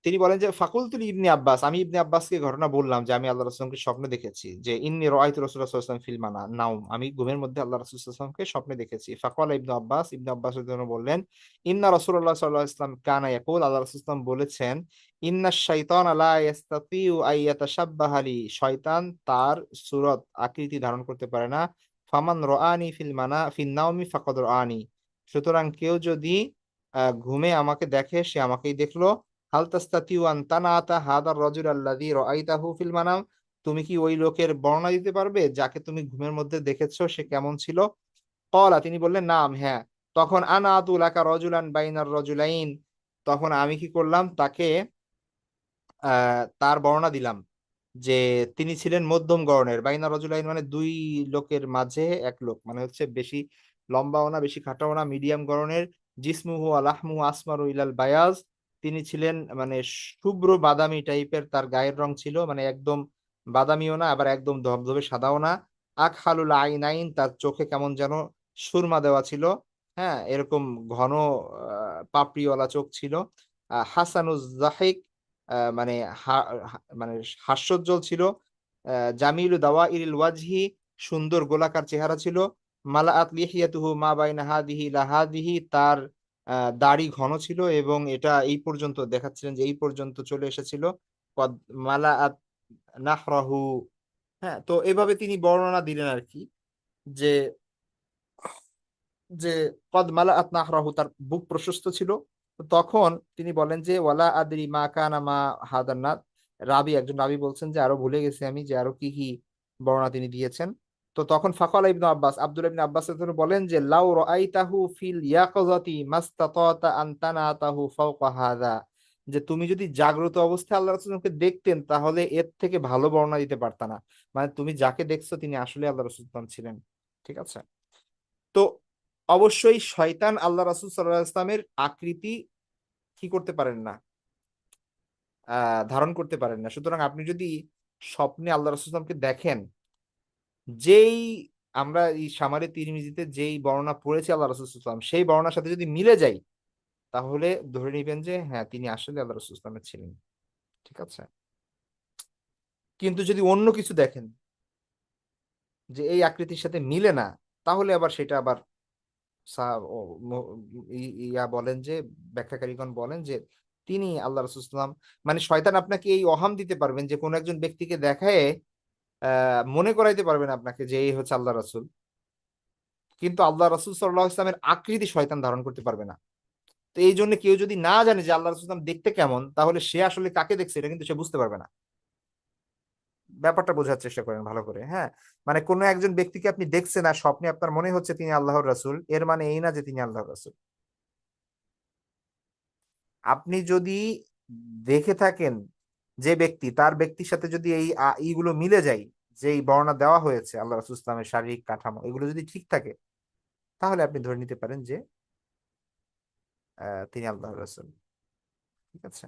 Speaker 1: তিনি বলেন যে ফাকুলতুল ইবনে আব্বাস, আমি ইবনে আব্বাসকে ঘটনা বললাম যে আমি আল্লাহ রাসূলকে স্বপ্নে দেখেছি, যে ইন্নী রাআইতু রাসূলুল্লাহ সাল্লাল্লাহু আলাইহি ওয়াসাল্লাম ফিল নাওম, আমি ঘুমের মধ্যে আল্লাহ রাসূল সাল্লাল্লাহু আলাইহি ওয়াসাল্লামকে স্বপ্নে দেখেছি। ফাকালা ইবনে আব্বাস, ইবনে আব্বাস রাদিয়াল্লাহু আনহু বললেন ইন্না রাসূলুল্লাহ সাল্লাল্লাহু আলাইহি ওয়াসাল্লাম কানা ইয়াকুল, আল্লাহ রাসূল সাল্লাল্লাহু আলাইহি ওয়াসাল্লাম বলেছেন ইন্নাশ শাইতানা লা ইস্তাতিউ আন ইয়াতাশাব্বাহা লি, শয়তান তার সূরত আকৃতি ধারণ করতে পারে না। ফামান রাআনি ফিন নাওমি ফাকাদ রাআনি, সুতরাং কেউ যদি ঘুমে আমাকে দেখে সে আমাকেই দেখলো। হাল তাস্তাতিউ আন তানাতা হাদার রাজুল আল্লাযী রাআইতাহু ফিল মানাম, তুমি কি ওই লোকের বর্ণনা দিতে পারবে যাকে তুমি ঘুমের মধ্যে দেখেছো, সে কেমন ছিল? ক্বালা, তিনি বললেন নাম, হ্যাঁ। তখন আনা আতু লাকা রাজুলান বাইনার রাজুলাইন, তখন আমি কি করলাম, তাকে তার বর্ণনা দিলাম যে তিনি ছিলেন মধ্যম গড়নের, বাইনা রাজুলাইন মানে দুই লোকের মাঝে এক লোক, মানে হচ্ছে বেশি লম্বাও না বেশি খাটাও না, মিডিয়াম গড়নের। জিসমুহু আলাহমু আসমারু ইলাল বায়াজ, তিনি ছিলেন মানে শুভ্র বাদামি টাইপের, তার গায়ের রং ছিল, মানে একদম বাদামিও না আবার একদম ধবধবে সাদাও না। আকহালুল আইনাইন, তার চোখে কেমন যেন সুরমা দেওয়া ছিল, হ্যাঁ, এরকম ঘন পাপড়িওয়ালা চোখ ছিল। হাসানুজ জাহিক, মানে মানে হাস্যোজ্জ্বল ছিল। জামিলু দাওয়াইরিল ওয়াজহি, সুন্দর গোলাকার চেহারা ছিল। মালাআত লিহিয়াতুহু মা বাইনা হাদিহি ইলা হাদিহি, তার দাড়ি ঘন ছিল এবং এটা এই পর্যন্ত দেখাচ্ছিলেন যে এই পর্যন্ত চলে এসেছিল। কদ মালাআত নাহরাহু, হ্যাঁ, তো এভাবে তিনি বর্ণনা দিলেন আর কি, যে যে কদ মালাআত নাহরাহু, তার বুক প্রশস্ত ছিল। তো তখন তিনি বলেন যে ওয়ালা আদরি মা কানা মা হাদান্নাত, একজন রাবি বলছেন যে আরো ভুলে গেছি আমি যে আরো কি কি বর্ণনা তিনি দিয়েছেন। তো তখন ফাকালা ইবনু আব্বাস, আব্দুল্লাহ ইবনে আব্বাস বলেন যে লাউ রাআইতাহু ফিল ইয়াকাযাতি মাস্তাতাতা আন তানাতাহু ফাওকা হাযা, যে তুমি যদি জাগ্রত অবস্থায় আল্লাহ রাসূলকে দেখতেন তাহলে এর থেকে ভালো বর্ণনা দিতে পারতা না। মানে তুমি যাকে দেখছো তিনি আসলে আল্লাহ রাসূল ছিলেন। ঠিক আছে। তো অবশ্যই শয়তান আল্লাহ রাসূল সাল্লাল্লাহু আলাইহি ইসলামের আকৃতি কি করতে পারেন না, ধারণ করতে পারেন না। সুতরাং আপনি যদি স্বপ্নে আল্লাহ রাসূল সাল্লাল্লাহু আলাইহি দেখেন, যেই আমরা এই সামারে তিরমিজিতে যেই বর্ণনা পড়েছি আল্লাহ রাসূল সাল্লাল্লাহু আলাইহি সেই বর্ণনার সাথে যদি মিলে যায়, তাহলে ধরে নিবেন যে হ্যাঁ তিনি আসলে আল্লাহ রাসূল সাল্লাল্লাহু আলাইহি ছিলেন। ঠিক আছে। কিন্তু যদি অন্য কিছু দেখেন যে এই আকৃতির সাথে মিলে না, তাহলে আবার সেটা আবার ইয়া বলেন যে ব্যাখ্যাকারীগণ বলেন যে তিনি আল্লাহ রাসূল সাল্লাল্লাহু আলাইহি ওয়াসাল্লাম, মানে শয়তান আপনাকে এই অহাম দিতে পারবেন যে কোন একজন ব্যক্তিকে দেখায় মনে করাইতে পারবেন আপনাকে যে এই হচ্ছে আল্লাহ রাসূল, কিন্তু আল্লাহ রাসূল সাল্লাল্লাহু আলাইহি ওয়াসাল্লামের আকৃতি শয়তান ধারণ করতে পারবে না। তো এই জন্য কেউ যদি না জানে যে আল্লাহ রাসূল সাল্লাল্লাহু আলাইহি ওয়াসাল্লাম দেখতে কেমন, তাহলে সে আসলে কাকে দেখছে এটা কিন্তু সে বুঝতে পারবে না। ব্যাপারটা বোঝার চেষ্টা করেন ভালো করে, হ্যাঁ। মানে কোনো একজন ব্যক্তিকে আপনি দেখছেন আর স্বপ্নে আপনার মনে হচ্ছে তিনি আল্লাহর রাসূল, এর মানে এই না যে তিনি আল্লাহর রাসূল। আপনি যদি দেখে থাকেন যে ব্যক্তি, তার ব্যক্তির সাথে যদি এই ইগুলো মিলে যায়, যে এই বর্ণনা দেওয়া হয়েছে আল্লাহ রাসূল ইসলামের শারীরিক কাঠামো, এগুলো যদি ঠিক থাকে, তাহলে আপনি ধরে নিতে পারেন যে তিনি আল্লাহ রাসূল। ঠিক আছে।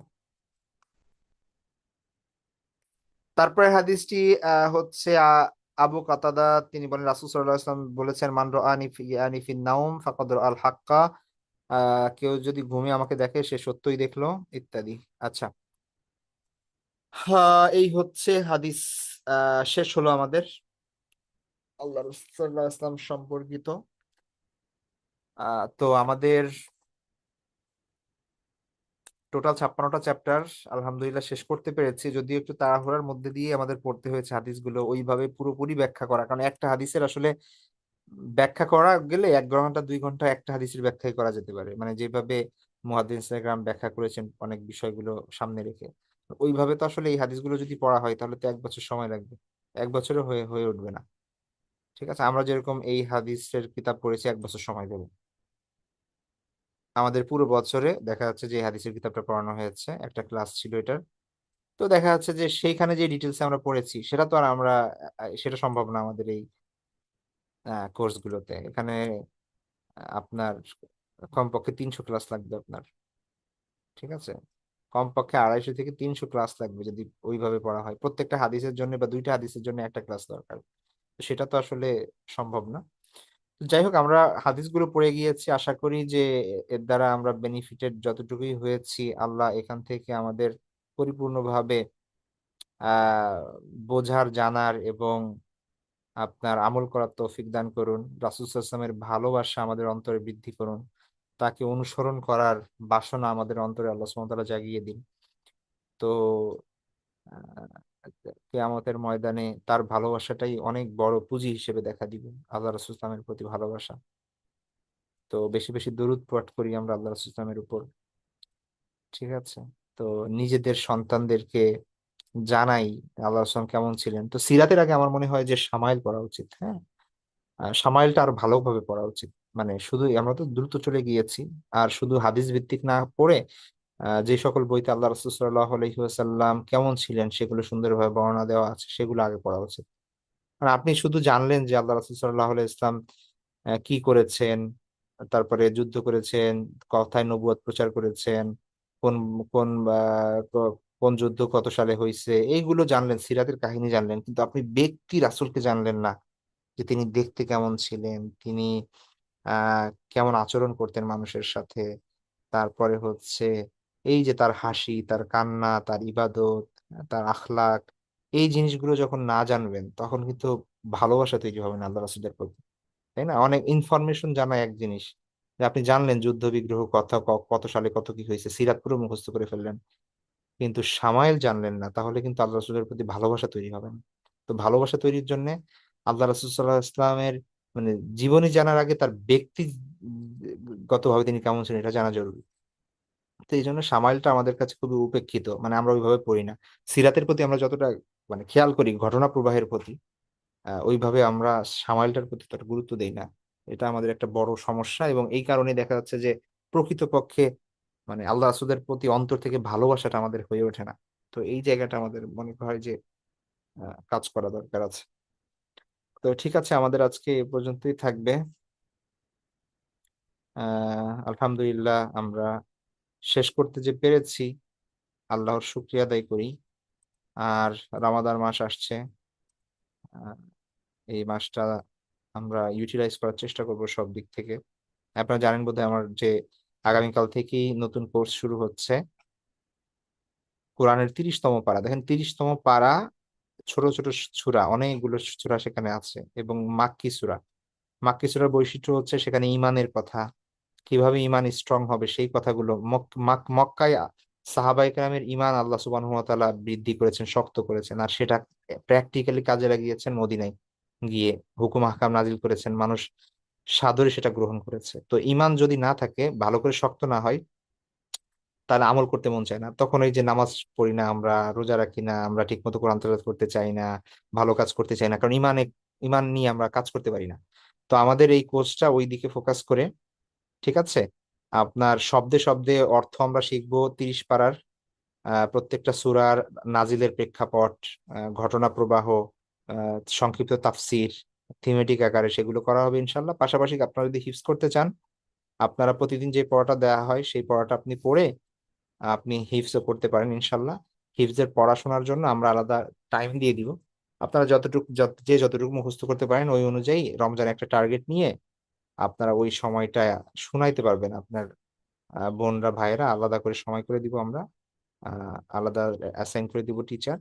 Speaker 1: তারপরে হাদিসটি হচ্ছে আবু কাতাদা, তিনি বলেন রাসূল সাল্লাল্লাহু আলাইহি ওয়াসাল্লাম বলেছেন মান রাআনি ফিন নাওম ফাকাদ রাআল হাক্কা, কেউ যদি ঘুমিয়ে আমাকে দেখে সে সত্যই দেখলো, ইত্যাদি। আচ্ছা, হ্যাঁ, এই হচ্ছে হাদিস। শেষ হলো আমাদের আল্লাহ রাসূল সাল্লাল্লাহু আলাইহি ওয়াসাল্লাম সম্পর্কিত। তো আমাদের টোটাল 56টা চ্যাপ্টার আলহামদুলিল্লাহ শেষ করতে পেরেছি, যদিও একটু তাড়াহুড়ার মধ্যে দিয়ে আমাদের পড়তে হয়েছে হাদিসগুলো ওইভাবে পুরোপুরি ব্যাখ্যা করা, কারণ একটা হাদিসের আসলে ব্যাখ্যা করা গেলে 1 ঘন্টা 2 ঘন্টা একটা হাদিসের ব্যাখ্যাই করা যেতে পারে, মানে যেভাবে মুহাদ্দিস ইকরাম ব্যাখ্যা করেছেন অনেক বিষয়গুলো সামনে রেখে। ওইভাবে তো আসলে এই হাদিসগুলো যদি পড়া হয় তাহলে তো 1 বছর সময় লাগবে, 1 বছরে হয়ে হয়ে উঠবে না। ঠিক আছে, আমরা যেরকম এই হাদিসের কিতাব পড়েছি 1 বছর সময় দেবো, আমাদের পুরো বছরে দেখা যাচ্ছে যে এই হাদিসের কিতাবটা পড়ানো হয়েছে, একটা ক্লাস ছিল এটার। তো দেখা যাচ্ছে যে সেইখানে যে ডিটেলস আমরা পড়েছি সেটা তো আর আমরা সেটা সম্ভব না আমাদের এই কোর্স গুলোতে। এখানে আপনার কমপক্ষে 300 ক্লাস লাগবে আপনার। ঠিক আছে, কমপক্ষে 250 থেকে 300 ক্লাস লাগবে যদি ওইভাবে পড়া হয়, প্রত্যেকটা হাদিসের জন্য বা দুইটা হাদিসের জন্য একটা ক্লাস দরকার। তো সেটা তো আসলে সম্ভব না। যাই হোক, আমরা হাদিসগুলো পড়ে গিয়েছি, আশা করি যে এর দ্বারা আমরা বেনিফিটেড যতটুকুই হয়েছি, আল্লাহ এখান থেকে আমাদের পরিপূর্ণভাবে আহ বোঝার, জানার এবং আপনার আমল করার তৌফিক দান করুন। রাসূল সাল্লাল্লাহু আলাইহি ওয়াসাল্লামের ভালোবাসা আমাদের অন্তরে বৃদ্ধি করুন, তাকে অনুসরণ করার বাসনা আমাদের অন্তরে আল্লাহ সুবহানাহু ওয়া তাআলা জাগিয়ে দিন। তো কিয়ামতের ময়দানে তার ভালোবাসাটাই অনেক বড় পুঁজি হিসেবে দেখা দিবে, আল্লাহ রাসূল সাল্লাল্লাহু আলাইহি ওয়াসাল্লামের প্রতি ভালোবাসা। তো বেশি বেশি দরুদ পাঠ করি আমরা আল্লাহ রাসূল সাল্লাল্লাহু আলাইহি ওয়াসাল্লামের উপর। ঠিক আছে। তো নিজেদের সন্তানদেরকে জানাই আল্লাহ রাসূল কেমন ছিলেন। তো সিরাতের আগে আমার মনে হয় যে সামাইল পড়া উচিত, হ্যাঁ। সামাইলটা আরো ভালোভাবে পড়া উচিত। মানে শুধু আমরা তো দ্রুত চলে গিয়েছি, আর শুধু হাদিস ভিত্তিক না পড়ে যে সকল বইতে আল্লাহ রাসূল সাল্লাল্লাহু আলাইহি ওয়াসাল্লাম কেমন ছিলেন সেগুলো সুন্দরভাবে বর্ণনা দেওয়া আছে সেগুলো আগে পড়া উচিত। আর আপনি শুধু জানলেন যে আল্লাহ রাসূল সাল্লাল্লাহু আলাইহি ইসলাম কি করেছেন, তারপরে যুদ্ধ করেছেন, কথায় নবুয়ত প্রচার করেছেন, কোন কোন কোন যুদ্ধ কত সালে হয়েছে, এইগুলো জানলেন, সিরাতের কাহিনী জানলেন, কিন্তু আপনি ব্যক্তি রাসূলকে জানলেন না। যে তিনি দেখতে কেমন ছিলেন, তিনি কেমন আচরণ করতেন মানুষের সাথে। তারপরে হচ্ছে এই যে তার হাসি, তার কান্না, তার ইবাদত, তার আখলাক, এই জিনিসগুলো যখন না জানবেন তখন কিন্তু ভালোবাসা তৈরি হবে না আল্লাহ রাসূলের প্রতি, তাই না? অনেক ইনফরমেশন জানা এক জিনিস, যে আপনি জানলেন যুদ্ধ বিগ্রহ কত সালে কত কি হয়েছে, সিরাত পুরো মুখস্থ করে ফেললেন, কিন্তু সামাইল জানলেন না, তাহলে কিন্তু আল্লাহ রাসূলের প্রতি ভালোবাসা তৈরি হবে না। তো ভালোবাসা তৈরির জন্য আল্লাহ রাসূল সাল্লাল্লাহু আলাইহি ইসলামের মানে জীবনী জানার আগে তার ব্যক্তিগতভাবে তিনি কেমন ছিলেন এটা জানা জরুরি। তো এই জন্য সামাইলটা আমাদের কাছে খুবই উপেক্ষিত, মানে আমরা ওইভাবে পড়ি না। সিরাতের প্রতি আমরা যতটা মানে খেয়াল করি, ঘটনা প্রবাহের প্রতি, ওইভাবে আমরা সামাইলটার প্রতি ততটা গুরুত্ব দেই না। এটা আমাদের একটা বড় সমস্যা, এবং এই কারণে দেখা যাচ্ছে যে প্রকৃতপক্ষে মানে আল্লাহ রাসূলের প্রতি অন্তর থেকে ভালোবাসাটা আমাদের হয়ে ওঠে না। তো এই জায়গাটা আমাদের মনে হয় যে কাজ করা দরকার আছে। তো ঠিক আছে, আমাদের আজকে এ পর্যন্তই থাকবে। আলহামদুলিল্লাহ, আমরা শেষ করতে যে পেরেছি আল্লাহর শুকরিয়া আদায় করি। আর রমাদান মাস আসছে, আহ, এই মাসটা আমরা ইউটিলাইজ করার চেষ্টা করব সব দিক থেকে। আপনারা জানেন বোধহয় আমার যে আগামীকাল থেকেই নতুন কোর্স শুরু হচ্ছে, কোরআনের 30তম পারা। দেখেন 30তম পারা, ছোট ছোট সূরা, অনেকগুলো সূরা সেখানে আছে, এবং মাক্কি সূরা। মাক্কি সূরার বৈশিষ্ট্য হচ্ছে সেখানে ইমানের কথা, কিভাবে ইমান স্ট্রং হবে সেই কথাগুলো। মক্কায় সাহাবায়ে কেরামের ইমান আল্লাহ সুবহানাহু ওয়া তাআলা বৃদ্ধি করেছেন, শক্ত করেছেন, আর সেটা প্র্যাকটিক্যালি কাজে লাগিয়েছেন মদিনায় গিয়ে, হুকুম আহকাম নাজিল করেছেন, মানুষ সাদরে সেটা গ্রহণ করেছে। তো ইমান যদি না থাকে, ভালো করে শক্ত না হয়, তাহলে আমল করতে মন চায় না। তখন এই যে নামাজ পড়ি না আমরা, রোজা রাখি না আমরা, ঠিক মতো কোরআন তেলাওয়াত করতে চাই না, ভালো কাজ করতে চাই না, কারণ ইমান নিয়ে আমরা কাজ করতে পারি না। তো আমাদের এই কোর্সটা ওই দিকে ফোকাস করে, ঠিক আছে? আপনার শব্দে শব্দে অর্থ আমরা শিখবো 30 পারার, প্রত্যেকটা সূরার নাজিলের প্রেক্ষাপট, ঘটনা প্রবাহ, সংক্ষিপ্ত তাফসির, থিমেটিক আকারে সেগুলো করা হবে ইনশাল্লাহ। পাশাপাশি আপনারা যদি হিফজ করতে চান, আপনারা প্রতিদিন যে পড়াটা দেওয়া হয় সেই পড়াটা আপনি পড়ে আপনি হিফজও করতে পারেন ইনশাল্লাহ। হিফজের পড়াশোনার জন্য আমরা আলাদা টাইম দিয়ে দিব। আপনারা যে যতটুকু মুখস্থ করতে পারেন ওই অনুযায়ী রমজান একটা টার্গেট নিয়ে আপনারা ওই সময়টা শুনাইতে পারবেন। আপনার বোনরা ভাইয়েরা আলাদা করে সময় করে দিব আমরা, আলাদা অ্যাসাইন করে দিব টিচার।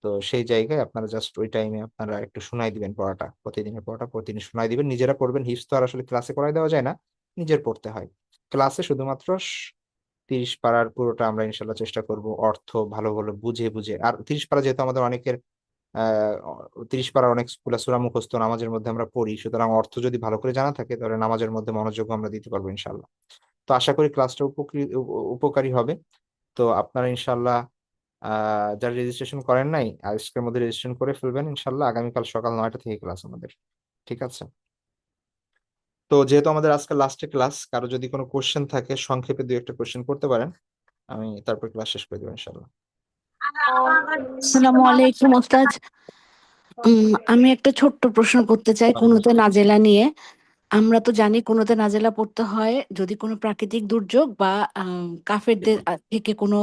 Speaker 1: তো সেই জায়গায় আপনারা জাস্ট ওই টাইমে আপনারা একটু শুনাই দিবেন পড়াটা, প্রতিদিনের পড়াটা প্রতিদিন শুনাই দিবেন, নিজেরা পড়বেন। হিফজ তো আর আসলে ক্লাসে করাই দেওয়া যায় না, নিজের পড়তে হয়। ক্লাসে শুধুমাত্র 30 পারার পুরোটা আমরা ইনশাল্লাহ চেষ্টা করব অর্থ ভালো ভালো বুঝে বুঝে। আর 30 পারা যেহেতু আমাদের অনেকের 30 পারার অনেক সূরা মুখস্থ নামাজের মধ্যে আমরা পড়ি, সুতরাং অর্থ যদি ভালো করে জানা থাকে তাহলে নামাজের মধ্যে মনোযোগ আমরা দিতে পারবো ইনশাল্লাহ। তো আশা করি ক্লাসটা উপকারী হবে। তো আপনারা ইনশাল্লাহ যারা রেজিস্ট্রেশন করেন নাই, আজকের মধ্যে রেজিস্ট্রেশন করে ফেলবেন ইনশাল্লাহ। আগামীকাল সকাল 9টা থেকে ক্লাস আমাদের, ঠিক আছে? তো যেহেতু আমাদের আজকে লাস্টে ক্লাস, কারো যদি কোনো কোশ্চেন থাকে সংক্ষেপে 2-1টা কোশ্চেন করতে পারেন, আমি তারপর ক্লাস শেষ করে দেবো ইনশাল্লাহ।
Speaker 2: আসসালামু আলাইকুম ওস্তাদ। আমি একটা ছোট্ট প্রশ্ন করতে চাই কুনুতে নাজেলা নিয়ে। আমরা তো জানি কুনুতে নাজেলা পড়তে হয় যদি কোনো প্রাকৃতিক দুর্যোগ বা কাফেরদের থেকে কোনো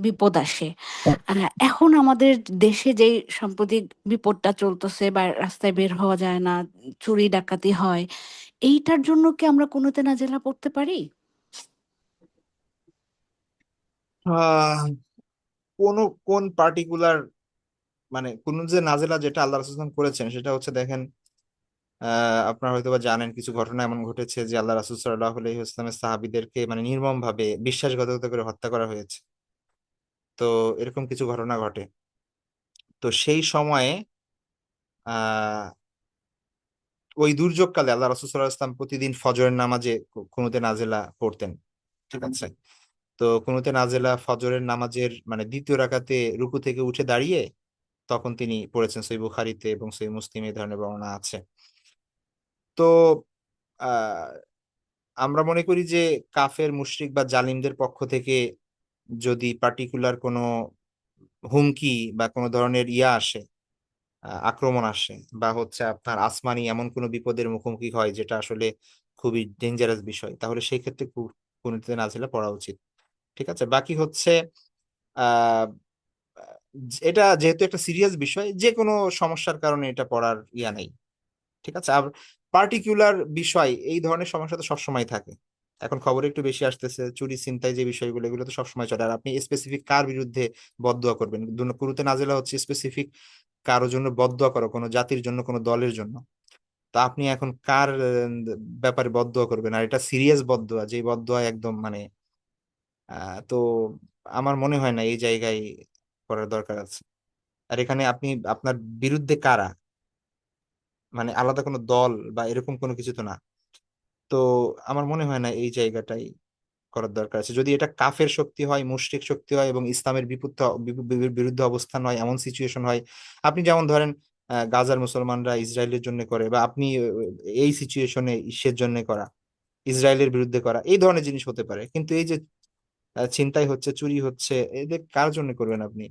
Speaker 2: বিপদ আসে। এখন আমাদের দেশে যেই সাম্প্রতিক বিপদটা চলতেছে, বা রাস্তায় বের হওয়া যায় না, চুরি ডাকাতি হয়, এইটার জন্য কি আমরা কুনুতে নাজেলা পড়তে পারি?
Speaker 1: আহ কোন কোন পার্টিকুলার মানে কোন যে নাজেলা যেটা আল্লাহ রাসূল করেছেন সেটা হচ্ছে, দেখেন আপনারা হয়তো বা জানেন কিছু ঘটনা এমন ঘটেছে যে আল্লাহ রাসূল সাল্লাল্লাহু আলাইহি ওয়াসাল্লামের সাহাবীদেরকে মানে নির্মম ভাবে বিশ্বাসঘাতকতা করে হত্যা করা হয়েছে। তো এরকম কিছু ঘটনা ঘটে। তো সেই সময়ে আহ ওই দুর্যোগকালে আল্লাহ রাসূল সাল্লাল্লাহু আলাইহি ওয়াসাল্লাম প্রতিদিন ফজরের নামাজে কুনুতে নাজেলা পড়তেন, ঠিক আছে? তো কুনুতে নাজেলা ফজরের নামাজের মানে দ্বিতীয় রাকাতে রুকু থেকে উঠে দাঁড়িয়ে তখন তিনি পড়েছেন। সহিহ বুখারীতে এবং সহিহ মুসলিমে এই ধরনের বর্ণনা আছে। তো আহ আমরা মনে করি যে কাফের মুশরিক বা জালিমদের পক্ষ থেকে যদি পার্টিকুলার কোনো হুমকি বা কোনো ধরনের আসে, আক্রমণ আসে, বা হচ্ছে আপনার আসমানি এমন কোনো বিপদের মুখোমুখি হয় যেটা আসলে খুবই ডেঞ্জারাস বিষয়, তাহলে সেই ক্ষেত্রে কুনুতে নাজিলা পড়া উচিত, ঠিক আছে? বাকি হচ্ছে আহ এটা যেহেতু একটা সিরিয়াস বিষয়, যে কোনো সমস্যার কারণে এটা পড়ার নেই। ঠিক আছে। আর পার্টিকুলার বিষয় এই ধরনের সমস্যা তো সবসময় থাকে। এখন খবরে একটু বেশি আসতেছে চুরি ছিনতাই যে বিষয়গুলো, এগুলো তো সবসময় চলে। আর আপনি স্পেসিফিক কার বিরুদ্ধে বদদোয়া করবেন? কুরুতে নাজিলা হচ্ছে স্পেসিফিক কারোর জন্য বদদোয়া করো, কোনো জাতির জন্য, কোনো দলের জন্য। তো আপনি এখন কার ব্যাপারে বদদোয়া করবেন? আর এটা সিরিয়াস বদদোয়া, যে বদদোয়া একদম মানে তো আমার মনে হয় না এই জায়গায় করার দরকার আছে। আর এখানে আপনি আপনার বিরুদ্ধে কারা, মানে আলাদা কোনো দল বা এরকম কোনো কিছু তো না। তো আমার মনে হয় না এই জায়গাটাই করার দরকার আছে। যদি এটা কাফের শক্তি হয়, মুশরিক শক্তি হয় এবং ইসলামের বিরুদ্ধে অবস্থান হয়, এমন সিচুয়েশন হয়, আপনি যেমন ধরেন গাজার মুসলমানরা ইসরায়েলের জন্য করে, বা আপনি এই সিচুয়েশনে ইসের জন্য করা, ইসরায়েলের বিরুদ্ধে করা, এই ধরনের জিনিস হতে পারে। কিন্তু এই যে ছিনতাই হচ্ছে, চুরি হচ্ছে, এদের কার জন্য করবেন আপনি?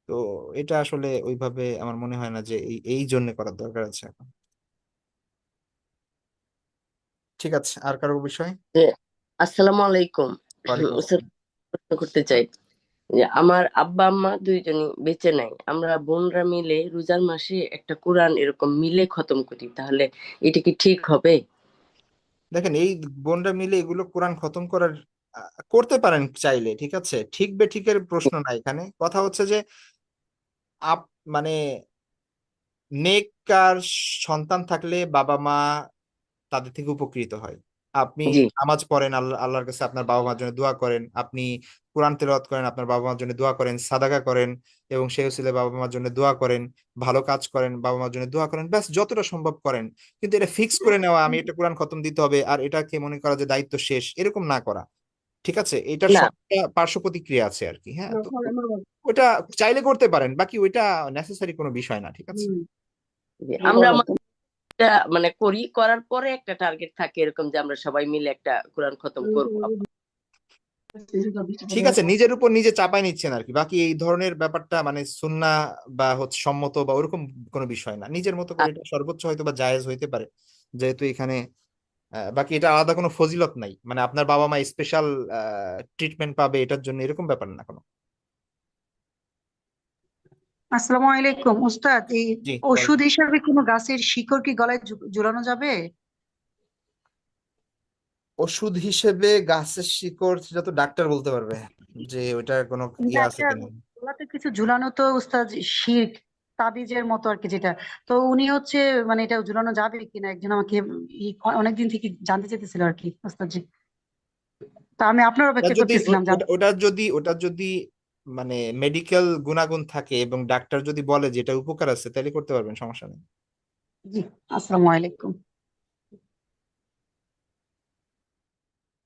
Speaker 1: তো এটা আসলে ওইভাবে আমার মনে হয় না যে এই এই জন্য করার দরকার আছে এখন। ঠিক আছে, আর কারো বিষয়?
Speaker 3: যে আসসালামু আলাইকুম।
Speaker 1: ওয়ালাইকুম
Speaker 3: স্যার,
Speaker 1: আসসালাম।
Speaker 3: প্রশ্ন করতে চাই যে আমার আব্বা আম্মা দুইজনই বেঁচে নাই, আমরা বোনরা মিলে রোজার মাসে একটা কোরআন এরকম মিলে খতম করি, তাহলে এটা কি ঠিক হবে?
Speaker 1: দেখেন, এই বোনরা মিলে এগুলো কোরআন খতম করার করতে পারেন চাইলে, ঠিক আছে। ঠিক বেঠিকের প্রশ্ন না, এখানে কথা হচ্ছে যে আপ মানে নেককার সন্তান থাকলে বাবা মা তাদের থেকে উপকৃত হয়। আপনি
Speaker 3: জি।
Speaker 1: নামাজ পড়েন, আল্লাহর কাছে আপনার বাবা মার জন্য দোয়া করেন, আপনি কোরআন তেলাওয়াত করেন, আপনার বাবা মার জন্য দোয়া করেন, সাদাকা করেন এবং সেই উসিলায় বাবা মার জন্য দোয়া করেন, ভালো কাজ করেন, বাবা মার জন্য দোয়া করেন, ব্যাস যতটা সম্ভব করেন। কিন্তু এটা ফিক্স করে নেওয়া আমি এটা কোরআন খতম দিতে হবে আর এটাকে মনে করা যে দায়িত্ব শেষ, এরকম না করা। ঠিক আছে, এটার
Speaker 3: না।
Speaker 1: সবটা পার্শ্ব প্রতিক্রিয়া আছে আর কি। হ্যাঁ, তো ওটা চাইলে করতে পারেন, বাকি ওইটা নেসেসারি কোনো বিষয় না, ঠিক আছে।
Speaker 3: জি, আমরা আমাদের মানে করি, করার পরে একটা টার্গেট থাকে এরকম যে আমরা সবাই মিলে একটা কোরআন খতম করবো।
Speaker 1: ঠিক আছে, নিজের উপর নিজে চাপাই নিচ্ছেন আর কি। বাকি এই ধরনের ব্যাপারটা মানে সুন্নাহ বা হচ্ছে সম্মত বা ওরকম কোনো বিষয় না। নিজের মতো করে এটা সর্বোচ্চ হয়তো বা জায়েজ হইতে পারে, যেহেতু এখানে বাকি এটা আলাদা কোনো ফজিলত নাই, মানে আপনার বাবা মা স্পেশাল ট্রিটমেন্ট পাবে এটার জন্য, এরকম ব্যাপার না কোনো।
Speaker 4: আসসালামু আলাইকুম উস্তাদ, এই
Speaker 1: জি,
Speaker 4: ওষুধ হিসাবে কোনো গাছের শিকড় কি গলায় ঝুলানো যাবে?
Speaker 1: ওষুধ হিসেবে গাছের শিকড় সেটা তো ডাক্তার বলতে পারবে যে ওইটা কোনো
Speaker 4: না,
Speaker 1: ইয়ে আছে
Speaker 4: একটা
Speaker 1: কিনা।
Speaker 4: গলাতে কিছু ঝুলানো তো উস্তাদ, শির্ক, তাবিজের মতো আর কি যেটা। তো উনি হচ্ছে মানে এটা ঝুলানো যাবে কিনা একজন আমাকে অনেকদিন থেকে জানতে চাইতেছিল আর কি উস্তাদ জি। তা আমি আপনার
Speaker 1: ওটা
Speaker 4: অপেক্ষা
Speaker 1: যদি
Speaker 4: করতেছিলাম
Speaker 1: ওটা ওটা যদি মানে মেডিকেল গুণাগুণ থাকে এবং ডাক্তার যদি বলে যে এটা উপকার আছে, তাহলে করতে পারবেন, সমস্যা নেই।
Speaker 4: জি। আসসালামু আলাইকুম।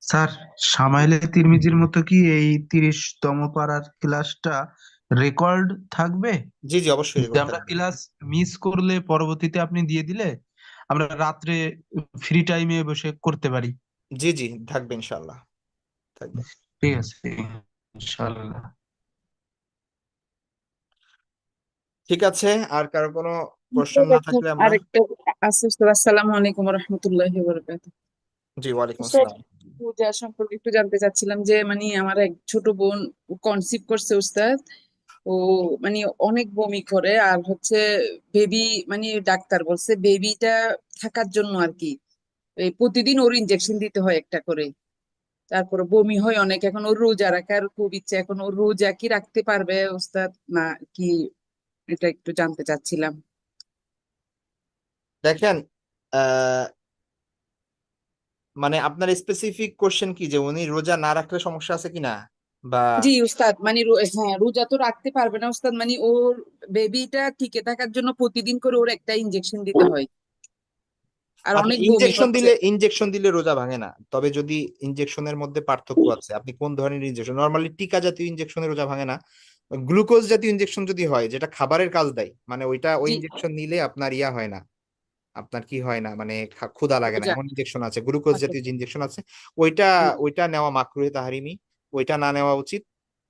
Speaker 5: স্যার, সামাইলে তিরমিজির মতো কি এই 30তম পারার ক্লাসটা রেকর্ড থাকবে?
Speaker 1: জি জি, অবশ্যই
Speaker 5: যে
Speaker 1: রেকর্ড
Speaker 5: আমরা
Speaker 1: থাকবে।
Speaker 5: ক্লাস মিস করলে পরবর্তীতে আপনি দিয়ে দিলে আমরা রাত্রে ফ্রি টাইমে বসে করতে পারি।
Speaker 1: জি জি, থাকবে ইনশাল্লাহ, থাকবে।
Speaker 5: ঠিক আছে, ইনশাআল্লাহ।
Speaker 1: ঠিক আছে, আর কারো কোনো কোশ্চেন না
Speaker 6: দেখেন
Speaker 1: থাকলে আমরা।
Speaker 6: আরেকটা আছে উস্তাদ, আসসালামু আলাইকুম রহমতুল্লাহি বারাকাতুহু।
Speaker 1: জি, ওয়ালাইকুম
Speaker 6: উস্তাদ,
Speaker 1: আসসালাম।
Speaker 6: পূজা সম্পর্কে একটু জানতে চাচ্ছিলাম যে মানে আমার এক ছোট বোন কনসিভ করছে উস্তাদ। ও মানে অনেক বমি করে আর হচ্ছে বেবি, মানে ডাক্তার বলছে বেবিটা থাকার জন্য আর কি এই প্রতিদিন ওর ইনজেকশন দিতে হয় একটা করে। তারপরে বমি হয় অনেক, এখন ওর রোজা রাখার খুব ইচ্ছে, এখন ওর রোজা কি রাখতে পারবে উস্তাদ না কি, এটা একটু জানতে চাচ্ছিলাম।
Speaker 1: দেখেন, আহ মানে আপনার স্পেসিফিক কোশ্চেন কি যে উনি রোজা না রাখলে সমস্যা আছে কিনা, বা
Speaker 6: জি উস্তাদ, মানে হ্যাঁ রোজা তো রাখতে পারবে না উস্তাদ, মানে ওর বেবিটা টিকে থাকার জন্য প্রতিদিন করে ওর একটা ইনজেকশন দিতে হয় আর
Speaker 1: আচ্ছা,
Speaker 6: অনেক বমি
Speaker 1: ইনজেকশন
Speaker 6: হচ্ছে।
Speaker 1: দিলে রোজা ভাঙে না। তবে যদি ইনজেকশনের মধ্যে পার্থক্য আছে, আপনি কোন ধরনের ইনজেকশন, নর্মালি টিকা জাতীয় ইনজেকশনে রোজা ভাঙে না। গ্লুকোজ জাতীয় ইনজেকশন যদি হয়, যেটা খাবারের কাজ দেয়, মানে ওই
Speaker 6: জি।
Speaker 1: ইনজেকশন নিলে আপনার ইয়া হয় না, আপনার কি হয় না, মানে ক্ষুধা লাগে না,
Speaker 6: রোজা।
Speaker 1: এমন ইনজেকশন আছে, গ্লুকোজ
Speaker 6: আচ্ছা।
Speaker 1: জাতীয় যে ইনজেকশন আছে, ওইটা
Speaker 6: জি।
Speaker 1: ওইটা নেওয়া মাকরুহে তাহরিমি, ওইটা না নেওয়া উচিত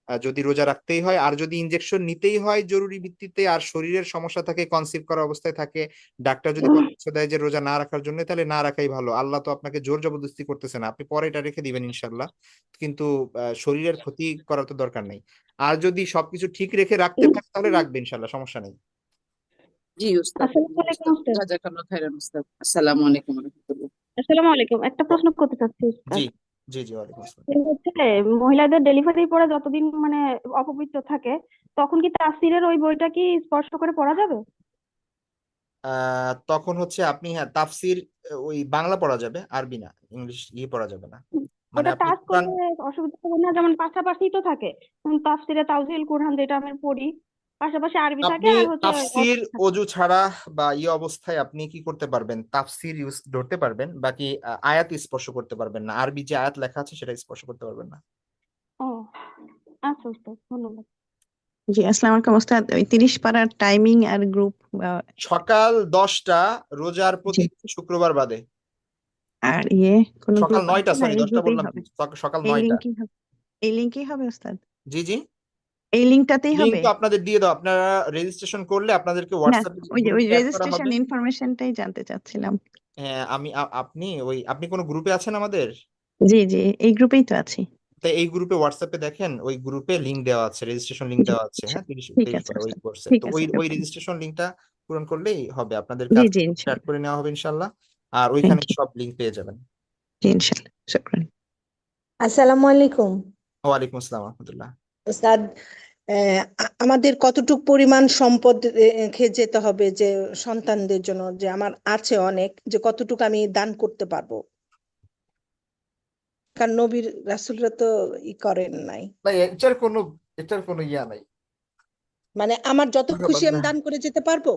Speaker 1: যদি রোজা রাখতেই হয়। আর যদি ইনজেকশন নিতেই হয় জরুরি ভিত্তিতে আর শরীরের সমস্যা থাকে, কনসিভ করা অবস্থায় থাকে, ডাক্তার যদি পরামর্শ দেয় যে রোজা না রাখার জন্য, তাহলে না রাখাই ভালো। আল্লাহ তো আপনাকে জোর জবরদস্তি করতেছে না, আপনি পরে এটা রেখে দিবেন ইনশাল্লাহ। কিন্তু শরীরের ক্ষতি করার তো দরকার নেই। আর যদি সবকিছু ঠিক রেখে রাখতে পারেন তাহলে রাখবেন ইনশাল্লাহ, সমস্যা নেই।
Speaker 6: জি উস্তাদ,
Speaker 7: আসসালামু
Speaker 6: জি
Speaker 7: আলাইকুম
Speaker 6: উস্তাদ,
Speaker 7: উস্তাদ।
Speaker 6: জাযাকাল্লাহ খাইরান উস্তাদ। আসসালামু আলাইকুম ওয়া রাহমাতুল্লাহ।
Speaker 7: আসসালামু আলাইকুম, একটা প্রশ্ন করতে চাচ্ছি উস্তাদ।
Speaker 1: জি জি জি, ওয়ালাইকুম আসসালাম।
Speaker 7: এই হচ্ছে মহিলাদের ডেলিভারির পরে যতদিন মানে অপবিত্র থাকে, তখন কি তাফসীরের ওই বইটা কি স্পর্শ করে পড়া যাবে?
Speaker 1: তখন হচ্ছে আপনি, হ্যাঁ, তাফসির ওই বাংলা পড়া যাবে, আরবি না, ইংলিশ পড়া যাবে না। মানে
Speaker 7: ওটা
Speaker 1: আপনি
Speaker 7: টাচ
Speaker 1: কোরআন,
Speaker 7: করলে অসুবিধা হবে না? যেমন পাশাপাশি তো থাকে, তাফসীরে তাওজিল কুরআন যেটা আমি পড়ি, পাশাপাশি আরবি থাকে
Speaker 1: আপনি
Speaker 7: আর হচ্ছে
Speaker 1: তাফসির অজু ছাড়া বা অবস্থায় আপনি কি করতে পারবেন, তাফসির ইউজ ধরতে পারবেন, বাকি আয়াত স্পর্শ করতে পারবেন না, আরবি যে আয়াত লেখা আছে সেটা স্পর্শ করতে পারবেন না।
Speaker 7: ও আচ্ছা উস্তাদ, ধন্যবাদ।
Speaker 8: জি, আসসালামু আলাইকুম ওস্তাদ। ওই 30 পারার টাইমিং আর গ্রুপ
Speaker 1: সকাল 10টা, রোজার
Speaker 8: জি,
Speaker 1: প্রতিদিন শুক্রবার বাদে।
Speaker 8: আর কোনো
Speaker 1: সকাল
Speaker 8: গ্রুপ
Speaker 1: 9টা,
Speaker 8: আছে না?
Speaker 1: সরি
Speaker 8: এই
Speaker 1: 10টা
Speaker 8: গ্রুপেই
Speaker 1: বললাম
Speaker 8: হবে?
Speaker 1: কি? সকাল
Speaker 8: এই
Speaker 1: 9টা।
Speaker 8: লিঙ্কই হবে? এই লিঙ্কই হবে ওস্তাদ?
Speaker 1: জি জি,
Speaker 8: এই লিঙ্কটাতেই
Speaker 1: লিঙ্ক
Speaker 8: হবে?
Speaker 1: তো আপনাদের দিয়ে দাও, আপনারা রেজিস্ট্রেশন করলে আপনাদেরকে
Speaker 8: না,
Speaker 1: হোয়াটসঅ্যাপে যে
Speaker 8: ওই
Speaker 1: গ্রুপে অ্যাড করা
Speaker 8: রেজিস্ট্রেশন
Speaker 1: হবে।
Speaker 8: ইনফরমেশনটাই জানতে চাচ্ছিলাম।
Speaker 1: হ্যাঁ, আপনি কোনো গ্রুপে আছেন আমাদের?
Speaker 8: জি জি, এই গ্রুপেই তো আছি।
Speaker 1: তো এই গ্রুপে হোয়াটসঅ্যাপে দেখেন, ওই গ্রুপে লিংক দেওয়া আছে, রেজিস্ট্রেশন লিংক
Speaker 8: জি,
Speaker 1: দেওয়া আছে,
Speaker 8: আচ্ছা,
Speaker 1: হ্যাঁ, 30
Speaker 8: ঠিক
Speaker 1: 23
Speaker 8: আছে
Speaker 1: পারা ওই
Speaker 8: ওস্তাদ,
Speaker 1: কোর্সে।
Speaker 8: ঠিক
Speaker 1: তো
Speaker 8: আছে,
Speaker 1: ওই
Speaker 8: ওকে।
Speaker 1: রেজিস্ট্রেশন লিংকটা পূরণ করলেই হবে, আপনাদের
Speaker 8: জি
Speaker 1: কাজ
Speaker 8: জি,
Speaker 1: অ্যাড
Speaker 8: ইনশাল্লাহ।
Speaker 1: করে নেওয়া হবে ইনশাল্লাহ। আর
Speaker 8: থ্যাংক
Speaker 1: ওইখানে
Speaker 8: ইউ।
Speaker 1: সব লিংক পেয়ে যাবেন।
Speaker 8: জি, ইনশাল্লাহ, শুকরান।
Speaker 9: আসসালামু আলাইকুম
Speaker 1: ওয়ালাইকুম আসসালাম রহমতুল্লাহ।
Speaker 9: উস্তাদ। আমাদের কতটুক পরিমাণ সম্পদ রেখে যেতে হবে যে সন্তানদের জন্য, যে আমার আছে অনেক, যে কতটুকু আমি দান করতে পারবো? কারণ নবীর রাসূলরা তো করেন নাই।
Speaker 1: ভাই, এটার কোনো ইয়া নাই।
Speaker 9: মানে আমার যত খুশি আমি
Speaker 1: না,
Speaker 9: দান করে যেতে পারবো?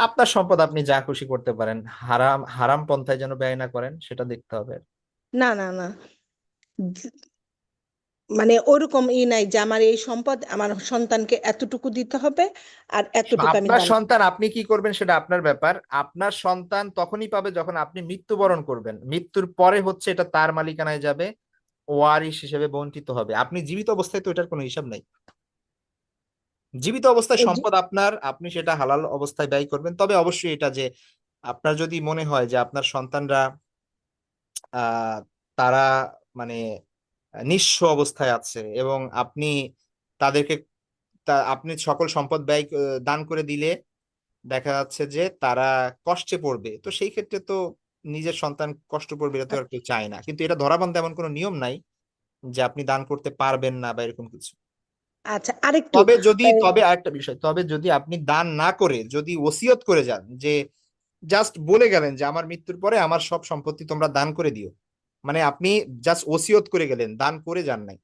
Speaker 1: আপনার সম্পদ আপনি যা খুশি করতে পারেন, হারাম হারাম পন্থায় যেন ব্যয় না করেন, সেটা দেখতে হবে।
Speaker 9: না না না, মানে ওরকম নাই যে আমার এই সম্পদ আমার সন্তানকে এতটুকু দিতে হবে আর এতটুকু আমি
Speaker 1: আপনার
Speaker 9: দান।
Speaker 1: সন্তান আপনি কি করবেন সেটা আপনার ব্যাপার। আপনার সন্তান তখনই পাবে যখন আপনি মৃত্যুবরণ করবেন, মৃত্যুর পরে হচ্ছে এটা তার মালিকানায় যাবে, ওয়ারিশ হিসেবে বণ্টিত হবে। আপনি জীবিত অবস্থায় তো এটার কোনো হিসাব নাই। জীবিত অবস্থায়
Speaker 9: এই যে
Speaker 1: সম্পদ আপনার, আপনি সেটা হালাল অবস্থায় ব্যয় করবেন। তবে অবশ্যই এটা যে আপনার যদি মনে হয় যে আপনার সন্তানরা আহ তারা মানে নিঃস্ব অবস্থায় আছে এবং আপনি তাদেরকে আপনি সকল সম্পদ দান করে দিলে দেখা যাচ্ছে যে তারা কষ্টে পড়বে, তো সেই ক্ষেত্রে তো নিজের সন্তান কষ্ট পড়বে এটা তো আর কেউ চায় না। কিন্তু এটা ধরাবান্ধা এমন কোনো নিয়ম নাই যে আপনি দান করতে পারবেন না বা এরকম কিছু।
Speaker 9: আচ্ছা, আরেকটু
Speaker 1: তবে আরেকটা বিষয়, তবে যদি আপনি দান না করে যদি ওসিয়ত করে যান, যে জাস্ট বলে গেলেন যে আমার মৃত্যুর পরে আমার সব সম্পত্তি তোমরা দান করে দিও, মানে আপনি জাস্ট ওসিয়ত করে গেলেন, দান করে যান নাই,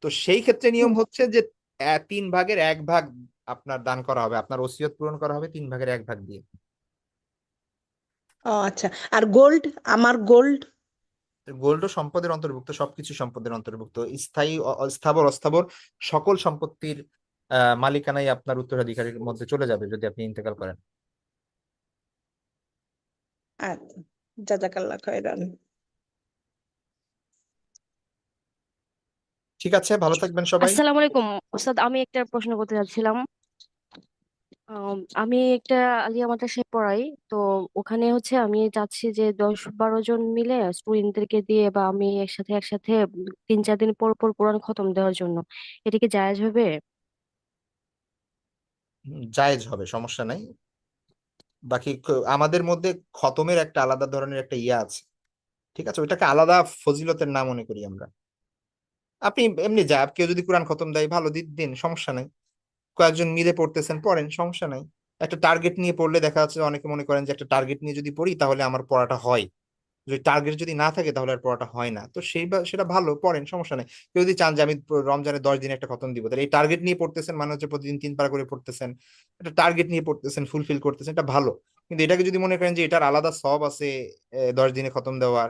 Speaker 1: তো সেই ক্ষেত্রে নিয়ম হচ্ছে যে 3/1 আপনার দান করা হবে, আপনার ওসিয়ত পূরণ করা হবে 3/1 দিয়ে।
Speaker 9: ও আচ্ছা, আর গোল্ড, আমার গোল্ড?
Speaker 1: গোল্ড সম্পদের অন্তর্ভুক্ত, সবকিছু সম্পদের অন্তর্ভুক্ত, স্থায়ী স্থাবর অস্থাবর সকল সম্পত্তির মালিকানাই আপনার উত্তরাধিকারীর মধ্যে চলে যাবে যদি আপনি ইন্তেকাল করেন।
Speaker 9: আচ্ছা, জাযাকাল্লাহ খায়রান।
Speaker 1: ঠিক আছে, ভালো থাকবেন সবাই।
Speaker 10: আসসালামু আলাইকুম ওস্তাদ, আমি একটা প্রশ্ন করতে চাচ্ছিলাম। আমি একটা আলিয়া মাদ্রাসায় পড়াই, তো ওখানে হচ্ছে আমি চাচ্ছি যে 10-12 জন মিলে স্টুডেন্টদেরকে দিয়ে বা আমি একসাথে 3-4 দিন পর পর কোরআন খতম দেওয়ার জন্য, এটা কি জায়েজ হবে?
Speaker 1: জায়েজ হবে, সমস্যা নাই। বাকি আমাদের মধ্যে খতমের একটা আলাদা ধরনের একটা ইয়া আছে, ঠিক আছে, ওইটাকে আলাদা ফজিলতের না মনে করি আমরা। আপনি এমনি কেউ যদি কোরআন খতম দেয় ভালো, দিন, সমস্যা নাই। কয়েকজন মিলে পড়তেছেন, পড়েন, সমস্যা নাই। একটা টার্গেট নিয়ে পড়লে দেখা যাচ্ছে অনেকে মনে করেন যে একটা টার্গেট নিয়ে যদি পড়ি তাহলে আমার পড়াটা হয়, যদি টার্গেট যদি না থাকে তাহলে আর পড়াটা হয় না। তো সেটা ভালো, পড়েন, সমস্যা নেই। কেউ যদি চান যে আমি রমজানে 10 দিনে একটা খতম দিব, তাহলে এই টার্গেট নিয়ে পড়তেছেন মানে হচ্ছে প্রতিদিন 3 পারা করে পড়তেছেন, একটা টার্গেট নিয়ে পড়তেছেন, ফুলফিল করতেছেন, এটা ভালো। কিন্তু এটাকে যদি মনে করেন যে এটার আলাদা সব আছে, 10 দিনে খতম দেওয়ার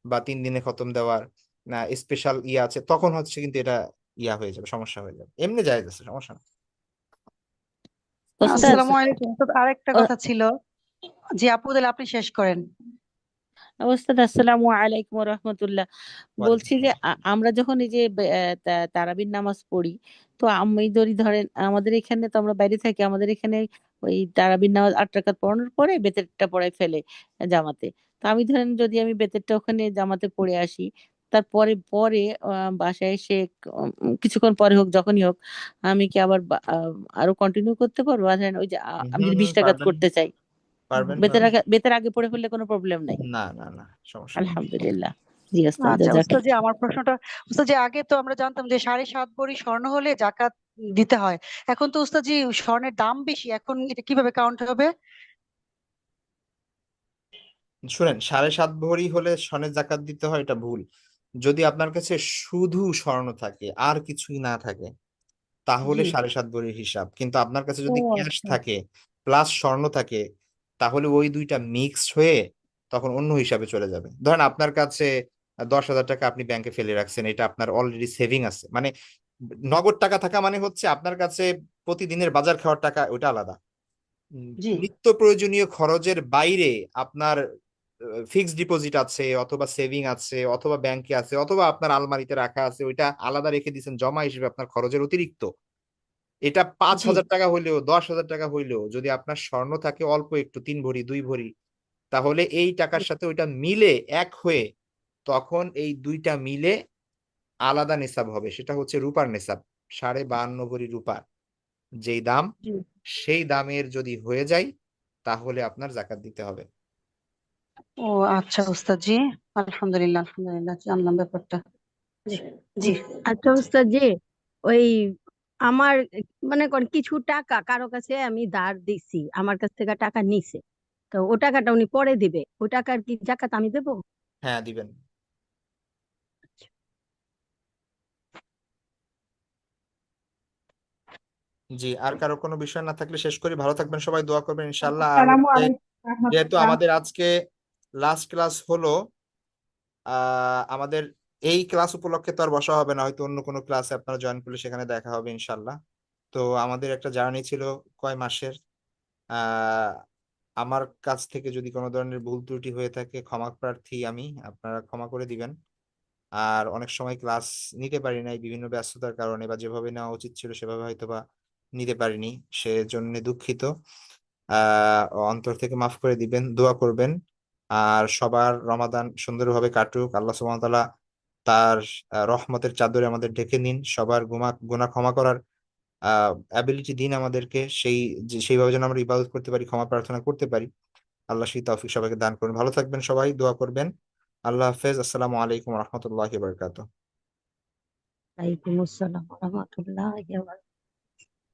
Speaker 1: বা 3 দিনে খতম দেওয়ার, না স্পেশাল ইয়ে আছে, তখন হচ্ছে কিন্তু এটা ইয়া হয়ে যাবে, সমস্যা হয়ে যাবে। এমনি জায়েজ আছে, সমস্যা না।
Speaker 7: ওস্তাদ
Speaker 4: আসসালামু আলাইকুম। তো আরেকটা
Speaker 7: ও-
Speaker 4: কথা ছিল, জি আপু, তাহলে আপনি শেষ করেন।
Speaker 7: ওস্তাদ আসসালামু আলাইকুম রহমতুল্লাহ।
Speaker 1: ওয়ালাইকুম
Speaker 7: বলছি যে
Speaker 1: আসসালাম।
Speaker 7: আমরা যখন এই যে তারাবির নামাজ পড়ি, তো আমি যদি ধরেন আমাদের এখানে তো আমরা বাইরে থাকি, আমাদের এখানে ওই তারাবির নামাজ 8 রাকাত পড়ানোর পরে বেতেরটা পড়ায় ফেলে জামাতে। তো আমি ধরেন যদি আমি বেতেরটা ওখানে জামাতে পড়ে আসি, তারপরে পরে বাসায় এসে কিছুক্ষণ পরে হোক যখনই হোক, আমি কি আবার আরো কন্টিনিউ করতে পারবো? আর ধরেন ওই যে আমি যদি 20 রাকাত
Speaker 1: পারবেন।
Speaker 7: করতে চাই,
Speaker 1: পারবেন
Speaker 7: বেতের
Speaker 1: ম্যাডাম?
Speaker 7: আগে বেতের আগে পড়ে ফেললে কোনো প্রবলেম নাই।
Speaker 1: না না না, সমস্যা নেই।
Speaker 7: আলহামদুলিল্লাহ। জি ওস্তাদ,
Speaker 4: আচ্ছা
Speaker 7: জাজাক।
Speaker 4: ওস্তাদ জি, আমার প্রশ্নটা ওস্তাদ জি, আগে তো আমরা জানতাম যে 7.5 ভরি স্বর্ণ হলে জাকাত দিতে হয়। এখন তো ওস্তাদ জি স্বর্ণের দাম বেশি, এখন এটা কিভাবে কাউন্ট হবে?
Speaker 1: শুনেন, 7.5 ভরি হলে স্বর্ণের জাকাত দিতে হয়, এটা ভুল। যদি আপনার কাছে শুধু স্বর্ণ থাকে আর কিছুই না থাকে, তাহলে
Speaker 4: জি।
Speaker 1: 7.5 ভরির হিসাব। কিন্তু আপনার কাছে
Speaker 4: ও
Speaker 1: যদি ক্যাশ
Speaker 4: আচ্ছা।
Speaker 1: থাকে প্লাস স্বর্ণ থাকে, তাহলে ওই দুইটা মিক্সড হয়ে তখন অন্য হিসাবে চলে যাবে। ধরেন আপনার কাছে 10,000 টাকা আপনি ব্যাংকে ফেলে রাখছেন, এটা আপনার অলরেডি সেভিং আছে, মানে নগদ টাকা থাকা মানে হচ্ছে আপনার কাছে প্রতিদিনের বাজার খাওয়ার টাকা, ওটা আলাদা।
Speaker 4: জি।
Speaker 1: নিত্য প্রয়োজনীয় খরচের বাইরে আপনার ফিক্সড ডিপোজিট আছে, অথবা সেভিং আছে, অথবা ব্যাংকে আছে, অথবা আপনার আলমারিতে রাখা আছে, ওইটা আলাদা রেখে দিয়েছেন জমা হিসেবে আপনার খরচের অতিরিক্ত। এটা 5,000 টাকা হইলেও 10,000 টাকা হইলেও যদি আপনার স্বর্ণ থাকে অল্প একটু, 3 ভরি 2 ভরি, তাহলে এই টাকার সাথে ওইটা মিলে এক হয়ে তখন এই দুইটা মিলে আলাদা নেসাব হবে, সেটা হচ্ছে রূপার নেসাব। 52.5 ভরি রূপার যেই দাম,
Speaker 4: জি।
Speaker 1: সেই দামের যদি হয়ে যায় তাহলে আপনার জাকাত দিতে হবে।
Speaker 4: ও আচ্ছা ওস্তাদ জি, আলহামদুলিল্লাহ আলহামদুলিল্লাহ, জানলাম ব্যাপারটা। জি। জি।
Speaker 11: আচ্ছা উস্তাদ জি, ওই আমার মনে করেন কিছু টাকা কারো কাছে আমি ধার দিছি, আমার কাছ থেকে টাকা নিছে, তো ও টাকাটা উনি পরে দিবে, ও টাকার কি জাকাত আমি দেবো?
Speaker 1: হ্যাঁ, দিবেন। জি, আর কারো কোনো বিষয় না থাকলে শেষ করি। ভালো থাকবেন সবাই, দোয়া করবেন ইনশাল্লাহ। আর
Speaker 11: আসসালামু
Speaker 1: হচ্ছে
Speaker 11: আলাইকুম
Speaker 1: যেহেতু
Speaker 11: রাহমাতুল্লাহ।
Speaker 1: আমাদের আজকে লাস্ট ক্লাস হলো, আমাদের এই ক্লাস উপলক্ষে তো আর বসা হবে না, হয়তো অন্য কোনো ক্লাসে আপনারা জয়েন করলে সেখানে দেখা হবে ইনশাল্লাহ। তো আমাদের একটা জার্নি ছিল কয় মাসের। আহ আমার কাছ থেকে যদি কোনো ধরনের ভুল ত্রুটি হয়ে থাকে ক্ষমা প্রার্থী আমি, আপনারা ক্ষমা করে দিবেন। আর অনেক সময় ক্লাস নিতে পারি নাই বিভিন্ন ব্যস্ততার কারণে, বা যেভাবে নেওয়া উচিত ছিল সেভাবে হয়তোবা নিতে পারিনি, সেজন্য দুঃখিত। অন্তর থেকে মাফ করে দিবেন, দোয়া করবেন। আর সবার রমাদান সুন্দরভাবে কাটুক, আল্লাহ সুবহানাহু ওয়া তাআলা তার রহমতের চাদরে আমাদের ঢেকে নিন, সবার গুনাহ ক্ষমা করার অ্যাবিলিটি দিন আমাদেরকে, সেইভাবে যেন আমরা ইবাদত করতে পারি, ক্ষমা প্রার্থনা করতে পারি। আল্লাহ সেই তৌফিক সবাইকে দান করুন। ভালো থাকবেন সবাই, দোয়া করবেন। আল্লাহ হাফেজ। আসসালামু আলাইকুম রহমতুল্লাহি ওয়া বারাকাতুহু।
Speaker 11: ওয়ালাইকুম আসসালাম রহমতুল্লাহ।